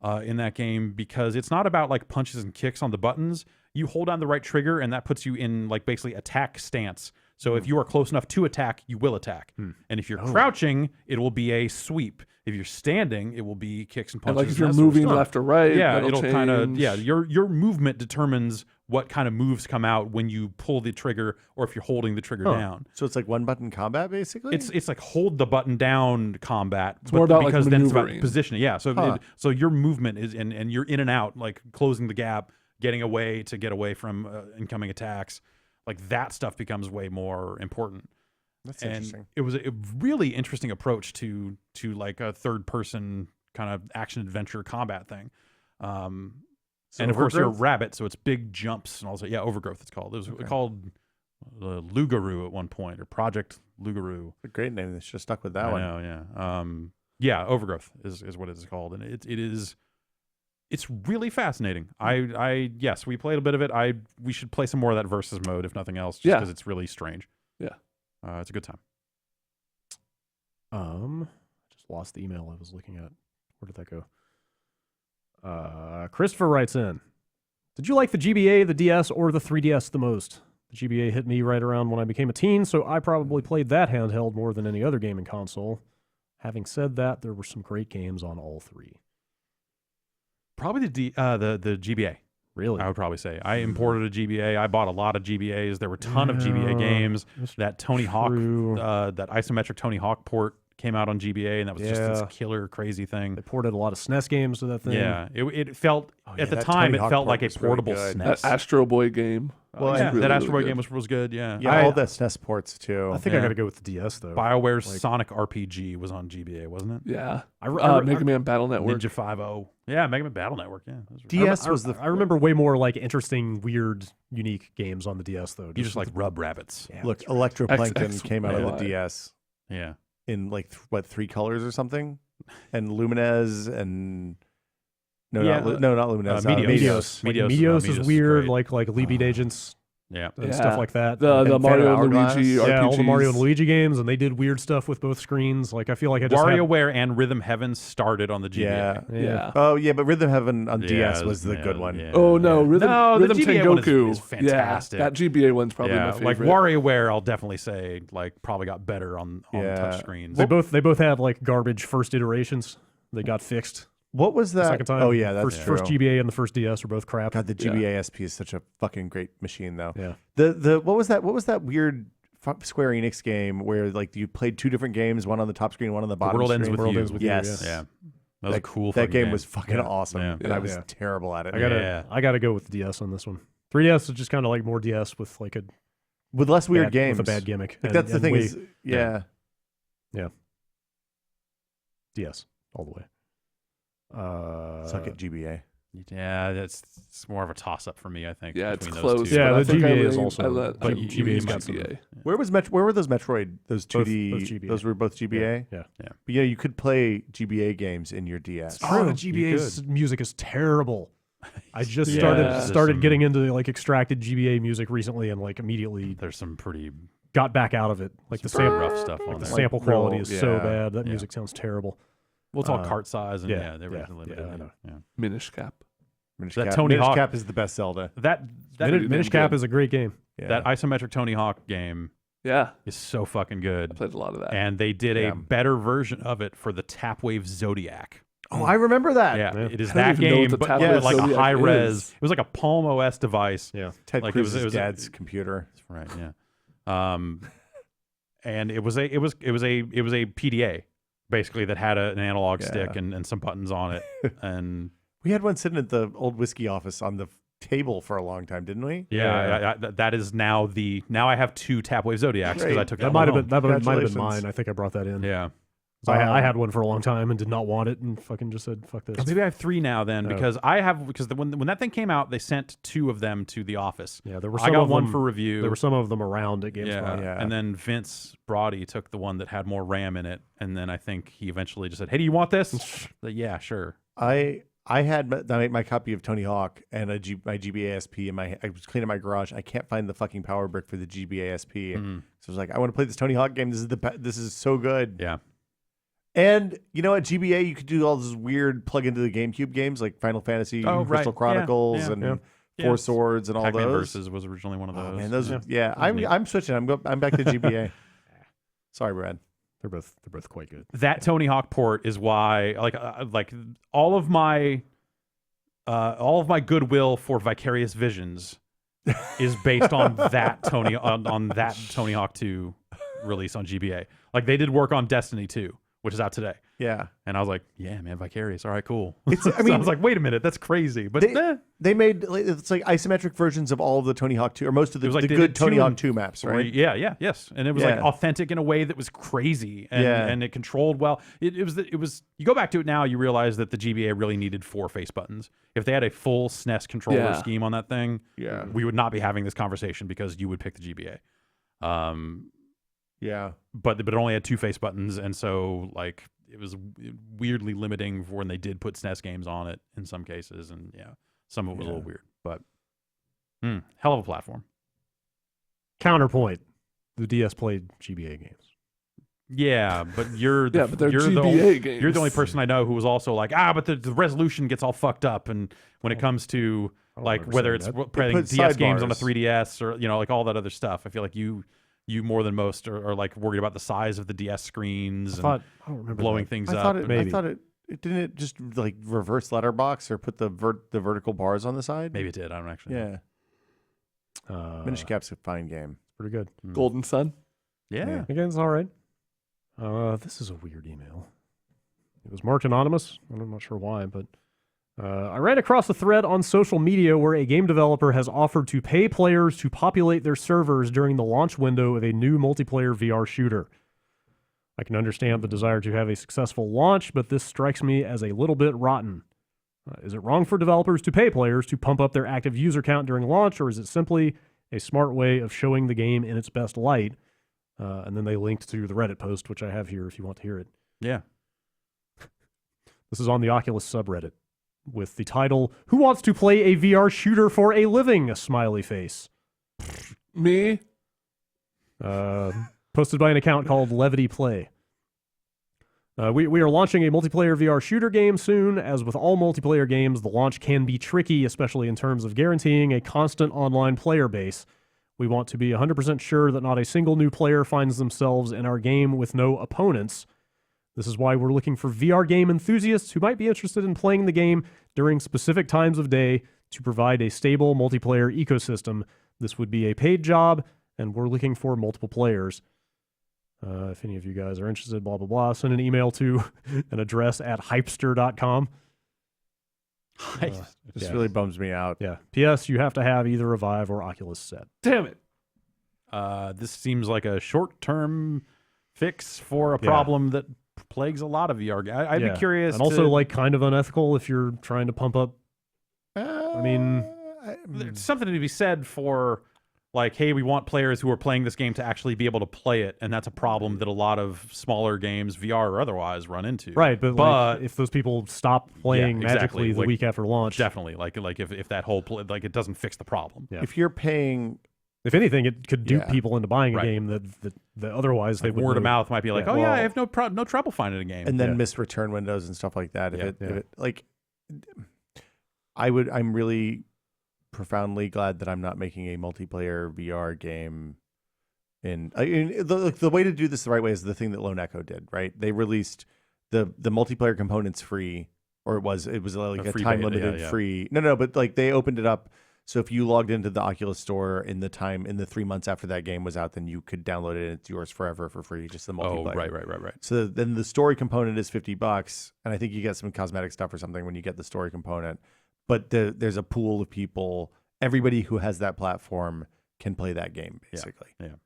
in that game because it's not about, like, punches and kicks on the buttons. You hold down the right trigger, and that puts you in like basically attack stance. So if you are close enough to attack, you will attack. And if you're crouching, it will be a sweep. If you're standing, it will be kicks and punches. And like if you're moving left or right, it'll kind of your movement determines what kind of moves come out when you pull the trigger or if you're holding the trigger down. So it's like one button combat basically? It's like hold the button down combat. It's more about because like then it's about maneuvering. positioning. Yeah. So so your movement is and you're in and out, like closing the gap, getting away to get away from incoming attacks. Like that stuff becomes way more important. That's interesting. It was a really interesting approach to like a third person kind of action adventure combat thing. And of course you're a rabbit, so it's big jumps and also Overgrowth it's called. It was called Lugaroo at one point, or Project Lugaroo. A great name. They should have stuck with that one. I know, yeah. Overgrowth is what it is called, and it is It's really fascinating. Yes, we played a bit of it. We should play some more of that versus mode, if nothing else, just because it's really strange. Yeah. It's a good time. Just lost the email I was looking at. Where did that go? Christopher writes in, did you like the GBA, the DS, or the 3DS the most? The GBA hit me right around when I became a teen, so I probably played that handheld more than any other gaming console. Having said that, there were some great games on all three. Probably the GBA. Really? I would probably say. I imported a GBA. I bought a lot of GBAs. There were a ton of GBA games. That Tony Hawk, that isometric Tony Hawk port came out on GBA, and that was just this killer, crazy thing. They ported a lot of SNES games to that thing. Yeah, it felt, at the time, it felt like a portable really SNES. That Astro Boy game. Well, really, that Astro Boy really game was good, yeah. Yeah, all the SNES ports, too. I think I got to go with the DS, though. BioWare's Sonic RPG was on GBA, wasn't it? Yeah. Mega Man Battle Network. Ninja 5.0. Yeah, Mega Man Battle Network, yeah. DS was the... I remember way more like interesting, weird, unique games on the DS, though. You just like rub rabbits. Yeah, Look, Electroplankton XX came out of the DS. Yeah. In like, 3 colors or something? And Lumines and... not Lumines. Meteos. Meteos is weird, like Lead Agents. Yeah. And stuff like that. The Mario and Luigi RPGs. Yeah, all the Mario and Luigi games, and they did weird stuff with both screens. Like, I feel like I just WarioWare and Rhythm Heaven started on the GBA. Yeah. Oh, yeah, but Rhythm Heaven on DS was the good one. Yeah. Oh, no. Rhythm the GBA Tengoku. one is fantastic. Yeah, that GBA one's probably my favorite. Like WarioWare, I'll definitely say, like, probably got better on touch screens. They both had, like, garbage first iterations. They got fixed. What was that? The second time. Oh, yeah, that's true. First GBA and the first DS are both crap. God, the GBA SP is such a fucking great machine, though. Yeah. What was that weird Square Enix game where like you played 2 different games, one on the top screen, one on the bottom World screen? Ends with You. Yes. Yeah. That was a cool That game. was fucking awesome. Yeah. And I was terrible at it. I gotta go with the DS on this one. 3DS is just kind of like more DS with like with less weird games. With a bad gimmick. Like that's the thing is, yeah. DS all the way. Suck at GBA. Yeah, it's more of a toss-up for me, I think. Yeah, it's between close. those two. Yeah, but the I think GBA I is really- also. I let- but I- GBA's got GBA. some. Where were those Metroid? Those 2D. Both GBA. Those were both GBA. Yeah. But yeah, you could play GBA games in your DS. Oh, the You GBA's music is terrible. I just Yeah. started getting into like extracted GBA music recently, and like immediately There's some pretty got back out of it. Like the rough stuff on the there. sample quality is so yeah. bad. That music sounds terrible. Well, it's all cart size, and yeah, they were limited. I know. Yeah. Minish Cap. Minish Tony Hawk- Cap is the best Zelda. That Minish Cap is a great game. Yeah. that isometric Tony Hawk game Yeah. is so fucking I good. played a lot of that. And they did Yeah. a better version of it for the Tapwave Zodiac. Oh, I remember that. Yeah, Yeah. it is I don't that even know game, what the but Tapwave with like a Zodiac high res. is. It was like a Palm OS device. Yeah. Ted Like, it was- Cruz's it was a- dad's computer. Right. Yeah. And it was a PDA basically that had an analog stick and some buttons on it. And We had one sitting at the old whiskey office on the table for a long time, didn't we? that is now I have 2 Tapwave Zodiacs because I took That one might have home. been might have been Congratulations. mine. I think I brought that in. Yeah. So I had one for a long time and did not want it, and fucking just said fuck this. Maybe I have 3 now then because when that thing came out, they sent 2 of them to the office. Yeah, there were I some got of one them for review. There were some of them around at GameSpot. Yeah. And then Vince Brody took the one that had more RAM in it, and then I think he eventually just said, "Hey, do you want this?" Like, yeah, sure. I had my copy of Tony Hawk and my GBA SP I was cleaning my garage. I can't find the fucking power brick for the GBA SP. So I was like, I want to play this Tony Hawk game. This is so good. Yeah. And you know, at GBA you could do all those weird plug into the GameCube games like Final Fantasy, Crystal Chronicles, and Four Swords, and all Pac-Man those. Versus was originally one of those. Oh, man, those. Yeah. I'm switching. I'm back to GBA. Sorry, Brad. They're both quite good. That Tony Hawk port is why, like all of my goodwill for Vicarious Visions is based on that Tony Hawk 2 release on GBA. Like they did work on Destiny 2, which is out today. Yeah. And I was like, yeah, man, Vicarious. All right, cool. I I was like, wait a minute, that's crazy. But they made it's like isometric versions of all of the Tony Hawk 2 or most of It was like the they good did Tony 2 Hawk and 2 maps, right? Yes. And it was like Yeah. authentic in a way that was crazy and it controlled well. It was you go back to it now, you realize that the GBA really needed 4 face buttons. If they had a full SNES controller scheme on that thing, we would not be having this conversation because you would pick the GBA. Yeah. But it only had 2 face buttons, and so like it was weirdly limiting for when they did put SNES games on it in some cases, and some of it was a little weird. But hell of a platform. Counterpoint: the DS played GBA games. Yeah, but you're the, but they're you're GBA games. You're the only person I know who was also like, but the resolution gets all fucked up, and when it comes to like whether it's playing DS games on a 3DS or like all that other stuff, I feel like you more than most are like worried about the size of the DS screens I don't remember blowing things up. I thought it didn't it just like reverse letterbox or put the vertical bars on the side. Maybe it did. I don't actually. Yeah. Minish Cap's a fine game. Pretty good. Golden Sun. Yeah. Again, it's all right. This is a weird email. It was marked anonymous. I'm not sure why, but I ran across a thread on social media where a game developer has offered to pay players to populate their servers during the launch window of a new multiplayer VR shooter. I can understand the desire to have a successful launch, but this strikes me as a little bit rotten. Is it wrong for developers to pay players to pump up their active user count during launch, or is it simply a smart way of showing the game in its best light? And then they linked to the Reddit post, which I have here if you want to hear it. Yeah. This is on the Oculus subreddit with the title, "Who Wants to Play a VR Shooter for a Living?" A smiley face. Me? Posted by an account called Levity Play. We are launching a multiplayer VR shooter game soon. As with all multiplayer games, the launch can be tricky, especially in terms of guaranteeing a constant online player base. We want to be 100% sure that not a single new player finds themselves in our game with no opponents. This is why we're looking for VR game enthusiasts who might be interested in playing the game during specific times of day to provide a stable multiplayer ecosystem. This would be a paid job, and we're looking for multiple players. If any of you guys are interested, blah, blah, blah, send an email to an address at hypester.com. This really bums me out. Yeah. P.S. You have to have either a Vive or Oculus set. Damn it. This seems like a short-term fix for a problem that plagues a lot of VR games. I'd be curious. And also, like, kind of unethical if you're trying to pump up. There's something to be said for, like, hey, we want players who are playing this game to actually be able to play it, and that's a problem that a lot of smaller games, VR or otherwise, run into. Right, but like, if those people stop playing magically the like, week after launch, definitely, like if that whole it doesn't fix the problem. Yeah. If you're paying. If anything, it could dupe people into buying a game that otherwise they would. Word of mouth might be like, I have no trouble finding a game, and then miss return windows and stuff like that. I'm really profoundly glad that I'm not making a multiplayer VR game. The way to do this the right way is the thing that Lone Echo did. Right, they released the multiplayer components free, or it was like a time limited free. No, but like they opened it up. So if you logged into the Oculus store in the 3 months after that game was out, then you could download it and it's yours forever for free, just the multiplayer. Oh, right. So then the story component is $50, and I think you get some cosmetic stuff or something when you get the story component. But there's a pool of people. Everybody who has that platform can play that game, basically. Yeah.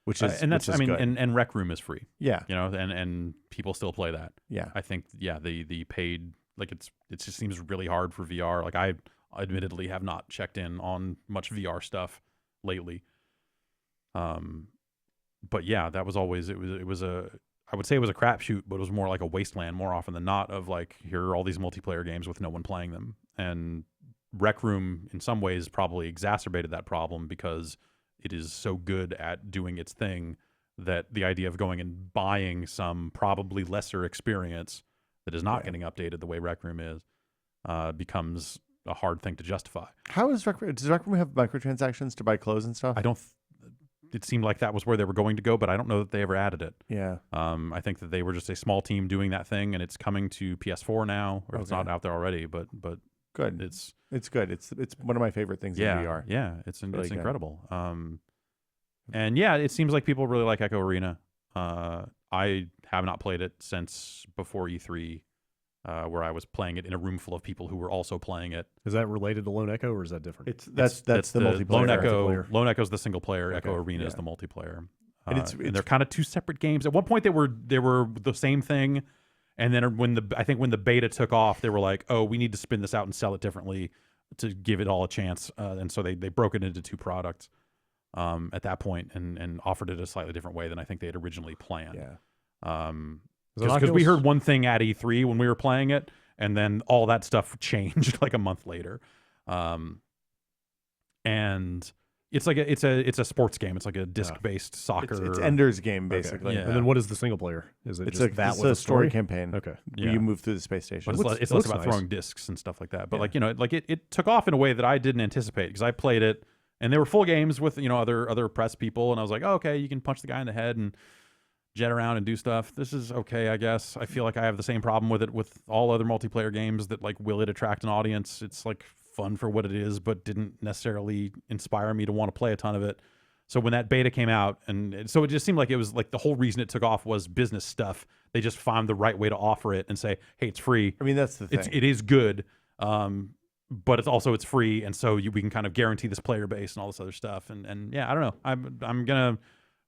Which is and that's good. and Rec Room is free. Yeah. And people still play that. Yeah. I think the paid, like it just seems really hard for VR. Like I admittedly have not checked in on much VR stuff lately. But yeah, that was always I would say it was a crapshoot, but it was more like a wasteland more often than not of like, here are all these multiplayer games with no one playing them. And Rec Room in some ways probably exacerbated that problem because it is so good at doing its thing that the idea of going and buying some probably lesser experience that is not getting updated the way Rec Room is becomes a hard thing to justify. How is does Rec Room have microtransactions to buy clothes and stuff? I don't. It seemed like that was where they were going to go, but I don't know that they ever added it. Yeah. I think that they were just a small team doing that thing, and it's coming to PS4 now, or it's not out there already. But good. It's good. It's one of my favorite things in VR. Yeah, it's really incredible. And yeah, it seems like people really like Echo Arena. I have not played it since before E3. Where I was playing it in a room full of people who were also playing it. Is that related to Lone Echo, or is that different? That's the multiplayer. Lone Echo is the single player. Echo Arena is the multiplayer. And they're kind of two separate games. At one point, they were the same thing, and then when the beta took off, they were like, "Oh, we need to spin this out and sell it differently to give it all a chance." And so they broke it into two products at that point and offered it a slightly different way than I think they had originally planned. Yeah. Because we heard one thing at E3 when we were playing it, and then all that stuff changed like a month later. And it's like it's a sports game. It's like a disc-based soccer. It's Ender's Game, basically. Okay. Yeah. And then what is the single player? Is it it's just that with a story campaign? Okay. You move through the space station. But it's less about throwing discs and stuff like that. But it took off in a way that I didn't anticipate, because I played it and they were full games with other press people, and I was like, oh, okay, you can punch the guy in the head and jet around and do stuff. This is okay, I guess. I feel like I have the same problem with it with all other multiplayer games, that like, will it attract an audience? It's like fun for what it is, but didn't necessarily inspire me to want to play a ton of it. So when that beta came out, and so it just seemed like it was like the whole reason it took off was business stuff. They just found the right way to offer it and say, hey, it's free. I mean, that's the thing. It is good, but it's free, and so we can kind of guarantee this player base and all this other stuff. And yeah, I don't know. I'm gonna.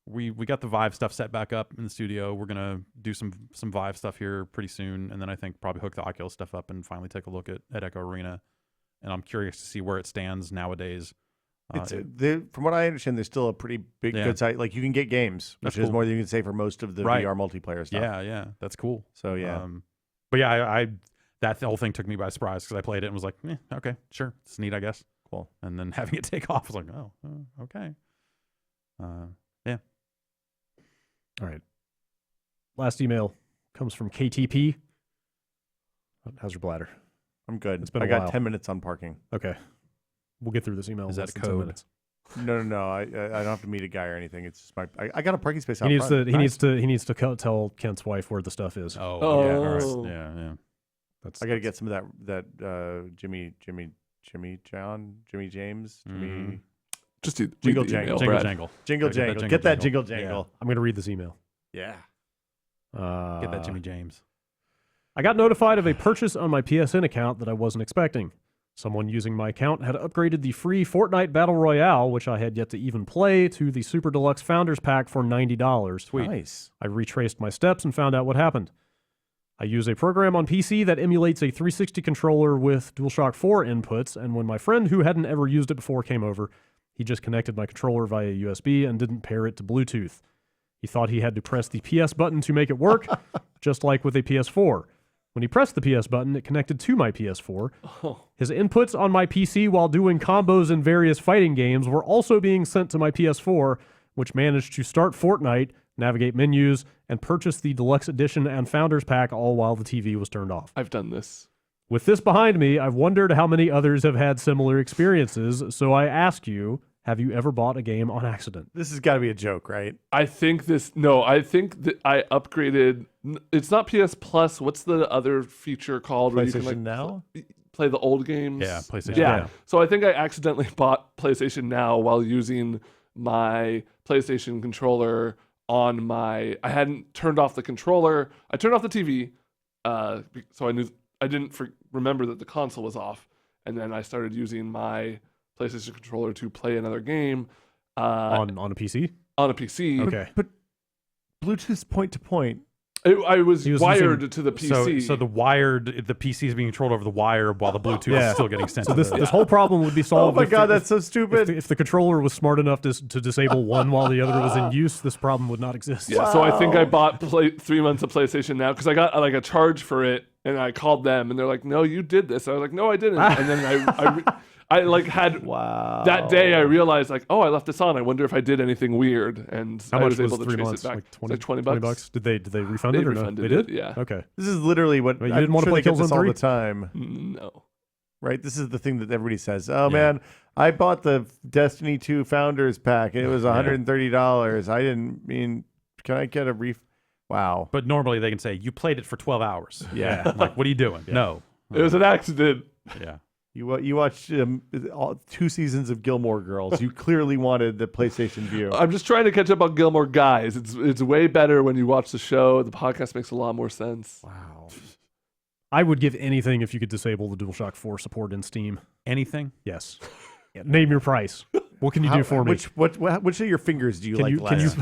We got the Vive stuff set back up in the studio. We're gonna do some Vive stuff here pretty soon, and then I think probably hook the Oculus stuff up and finally take a look at Echo Arena. And I'm curious to see where it stands nowadays. From what I understand, there's still a pretty big good site. Like, you can get games, which is more than you can say for most of the VR multiplayer stuff. Yeah, that's cool. So yeah, but yeah, that whole thing took me by surprise, because I played it and was like, okay, sure, it's neat, I guess. Cool. And then having it take off, I was like, oh, okay. Yeah. All right. Last email comes from KTP. How's your bladder? I'm good. It's been I a got while. 10 minutes on parking. Okay. We'll get through this email. Is in that less than 10 code? minutes. No. I don't have to meet a guy or anything. It's just I got a parking space out He needs front. he needs to tell Kent's wife where the stuff is. Oh. Yeah. Oh. Right. Yeah. I got to get some of that Jimmy James. Just read Jingle the jangle. email, Brad. Jangle. Jingle Gotta jangle. Get that jingle jangle. I'm going to read this email. Yeah. Get that Jimmy James. I got notified of a purchase on my PSN account that I wasn't expecting. Someone using my account had upgraded the free Fortnite Battle Royale, which I had yet to even play, to the Super Deluxe Founders Pack for $90. Sweet. Nice. I retraced my steps and found out what happened. I use a program on PC that emulates a 360 controller with DualShock 4 inputs, and when my friend who hadn't ever used it before came over, he just connected my controller via USB and didn't pair it to Bluetooth. He thought he had to press the PS button to make it work, just like with a PS4. When he pressed the PS button, it connected to my PS4. His inputs on my PC while doing combos in various fighting games were also being sent to my PS4, which managed to start Fortnite, navigate menus, and purchase the Deluxe Edition and Founders Pack, all while the TV was turned off. I've done this. With this behind me, I've wondered how many others have had similar experiences, so I ask you, have you ever bought a game on accident? This has got to be a joke, right? I think that I upgraded. It's not PS Plus. What's the other feature called? Where you can PlayStation Now? play the old games? Yeah, PlayStation. Yeah. So I think I accidentally bought PlayStation Now while using my PlayStation controller on my. I hadn't turned off the controller. I turned off the TV, so I didn't remember that the console was off, and then I started using my PlayStation controller to play another game On a PC? on a PC. Okay. But Bluetooth point to point. I was He was wired using- to the PC. So the PC is being controlled over the wire while the Bluetooth Yeah. is still getting sent. So to this whole problem would be Oh solved. my if God, the- that's so stupid. If the controller was smart enough to disable one while the other was in use, this problem would not exist. Yeah, so I think I bought 3 months of PlayStation Now because I got like a charge for it, and I called them, and they're like, "No, you did this." I was like, "No, I didn't." And then I like had that day I realized like, "Oh, I left this on. I wonder if I did anything weird." And How I much was able to 3 trace months? it back. Like It's like 20 bucks. Did they refund They it or no? refunded They did? it, yeah. Okay. This is literally what Wait, you I'm didn't want to sure play they get this Killzone all 3? the time, No. right? This is the thing that everybody says. Oh man, I bought the Destiny 2 Founders Pack and it was $130. I didn't mean. Can I get a Wow. But normally they can say, you played it for 12 hours. Yeah. Like, what are you doing? No. It was an accident. Yeah. You watched 2 seasons of Gilmore Girls. You clearly wanted the PlayStation View. I'm just trying to catch up on Gilmore Guys. It's way better when you watch the show. The podcast makes a lot more sense. Wow. I would give anything if you could disable the DualShock 4 support in Steam. Anything? Yes. Name your price. What can you do for me? Which of your fingers do you like less?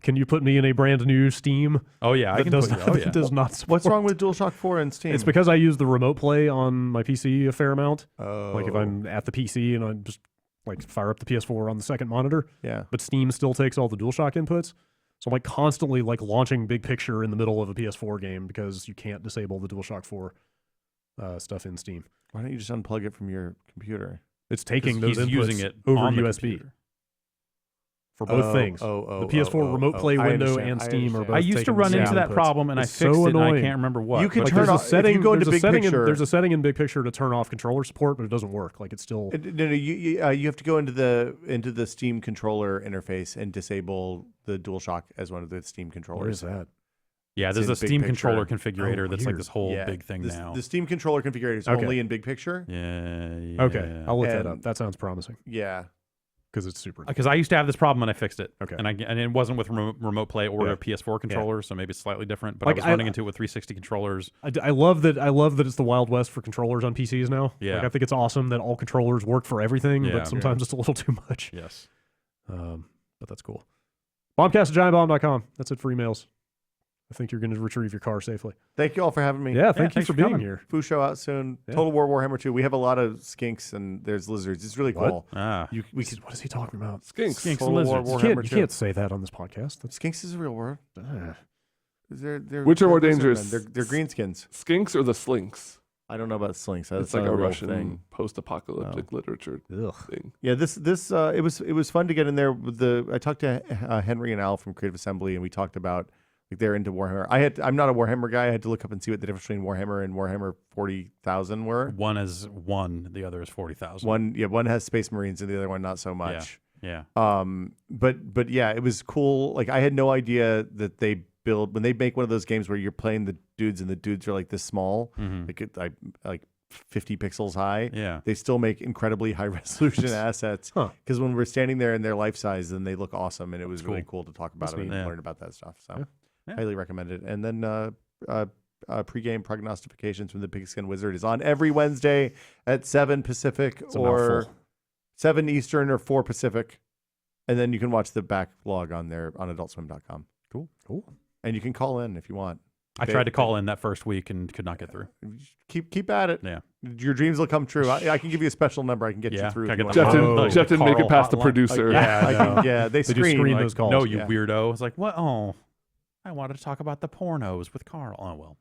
Can you put me in a brand new Steam? Oh, yeah. I That can does put not, you. Oh, that yeah. does not support. What's wrong with DualShock 4 and Steam? It's because I use the remote play on my PC a fair amount. Oh. Like if I'm at the PC and I just like fire up the PS4 on the second monitor, Yeah. but Steam still takes all the DualShock inputs. So I'm like constantly like launching Big Picture in the middle of a PS4 game because you can't disable the DualShock 4 stuff in Steam. Why don't you just unplug it from your computer? It's taking those he's inputs using it over on the USB computer. for both things. The PS4 remote play window and Steam are both I used to run taking into sound that inputs. problem, and It's I fixed so it, and annoying. I can't remember what. You can But turn there's a off setting. if you go into there's a Big setting Picture. there's a setting in Big Picture to turn off controller support, but it doesn't work. Like it's still. No, you have to go into the Steam controller interface and disable the DualShock as one of the Steam controllers. Where is that? yeah, it's there's in a Big Steam Picture. controller configurator that's like weird. this whole big thing now. The Steam controller configurator is Okay. only in Big Picture. yeah. Okay, I'll look that And- up. That sounds promising Yeah. because it's super. Because I used to have this problem and I fixed it. Okay. And it wasn't with remote play or Yeah. a PS4 controller, so maybe it's slightly different. But Like, I was I- running into it with 360 controllers. I love that. I love that it's the Wild West for controllers on PCs now. Yeah. Like, I think it's awesome that all controllers work for everything, Yeah. but sometimes it's a little too much. Yes. But that's cool. Bombcast@giantbomb.com. That's it for emails. I think you're going to retrieve your car safely. Thank you all for having me. Yeah, thank you thanks for for being coming. here. Foo show out soon. Yeah. Total War Warhammer 2. We have a lot of skinks and there's lizards. It's really What? cool. Ah. What is he talking about? Skinks. Skinks Total and War lizards. You Warhammer can't, 2. you can't say that on this podcast. That's, Skinks is a real word. They're Which are more lizard dangerous? men. They're greenskins. Skinks or the Slinks? I don't know about slinks. That's It's like not a real Russian thing. post-apocalyptic literature ugh. thing. Yeah, this it was fun to get in there with I talked to Henry and Al from Creative Assembly and we talked about like they're into Warhammer. I'm not a Warhammer guy. I had to look up and see what the difference between Warhammer and Warhammer 40,000 were. One is 1, the other is 40,000. One has Space Marines and the other one not so much. Yeah. But yeah, it was cool. Like I had no idea that they build when they make one of those games where you're playing the dudes and the dudes are like this small, like 50 pixels high. Yeah. They still make incredibly high resolution assets because when we're standing there in their life size, then they look awesome, and it was really cool to talk about That's them and neat. Yeah. learn about that stuff. So Yeah. highly recommend it. And then pregame prognostications from the Pigskin Wizard is on every Wednesday at 7 Pacific a or mouthful. 7 Eastern or 4 Pacific. And then you can watch the backlog on adultswim.com. Cool. And you can call in if you want. I tried to call in that first week and could not get through. Keep at it. Yeah. Your dreams will come true. I can give you a special number. I can get you through. Can I if get you the want. Jeff didn't make it past the hotline? producer. Yeah, they do screen. screen like, those calls. No, you Yeah. weirdo. It's like, what? Oh, I wanted to talk about the pornos with Carl. Oh, well.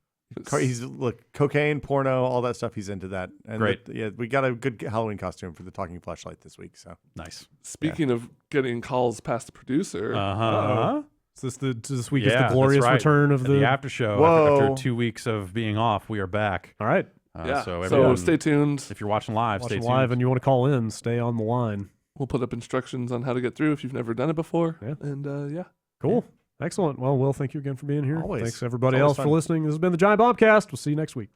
He's cocaine, porno, all that stuff. He's into that. And Great. we got a good Halloween costume for the talking flashlight this week. So Nice. Speaking of getting calls past the producer, Uh-huh. So this week is Yeah, the glorious that's right. return of The after show. Whoa. After 2 weeks of being off, we are back. All right. So so everyone, stay tuned. if you're watching live, Watching stay live tuned. and you want to call in, stay on the line. We'll put up instructions on how to get through if you've never done it before. Yeah. And yeah. Cool. Excellent. Well, Will, thank you again for being here. Always. Thanks everybody It's always else for fun. listening. This has been the Giant Bombcast. We'll see you next week.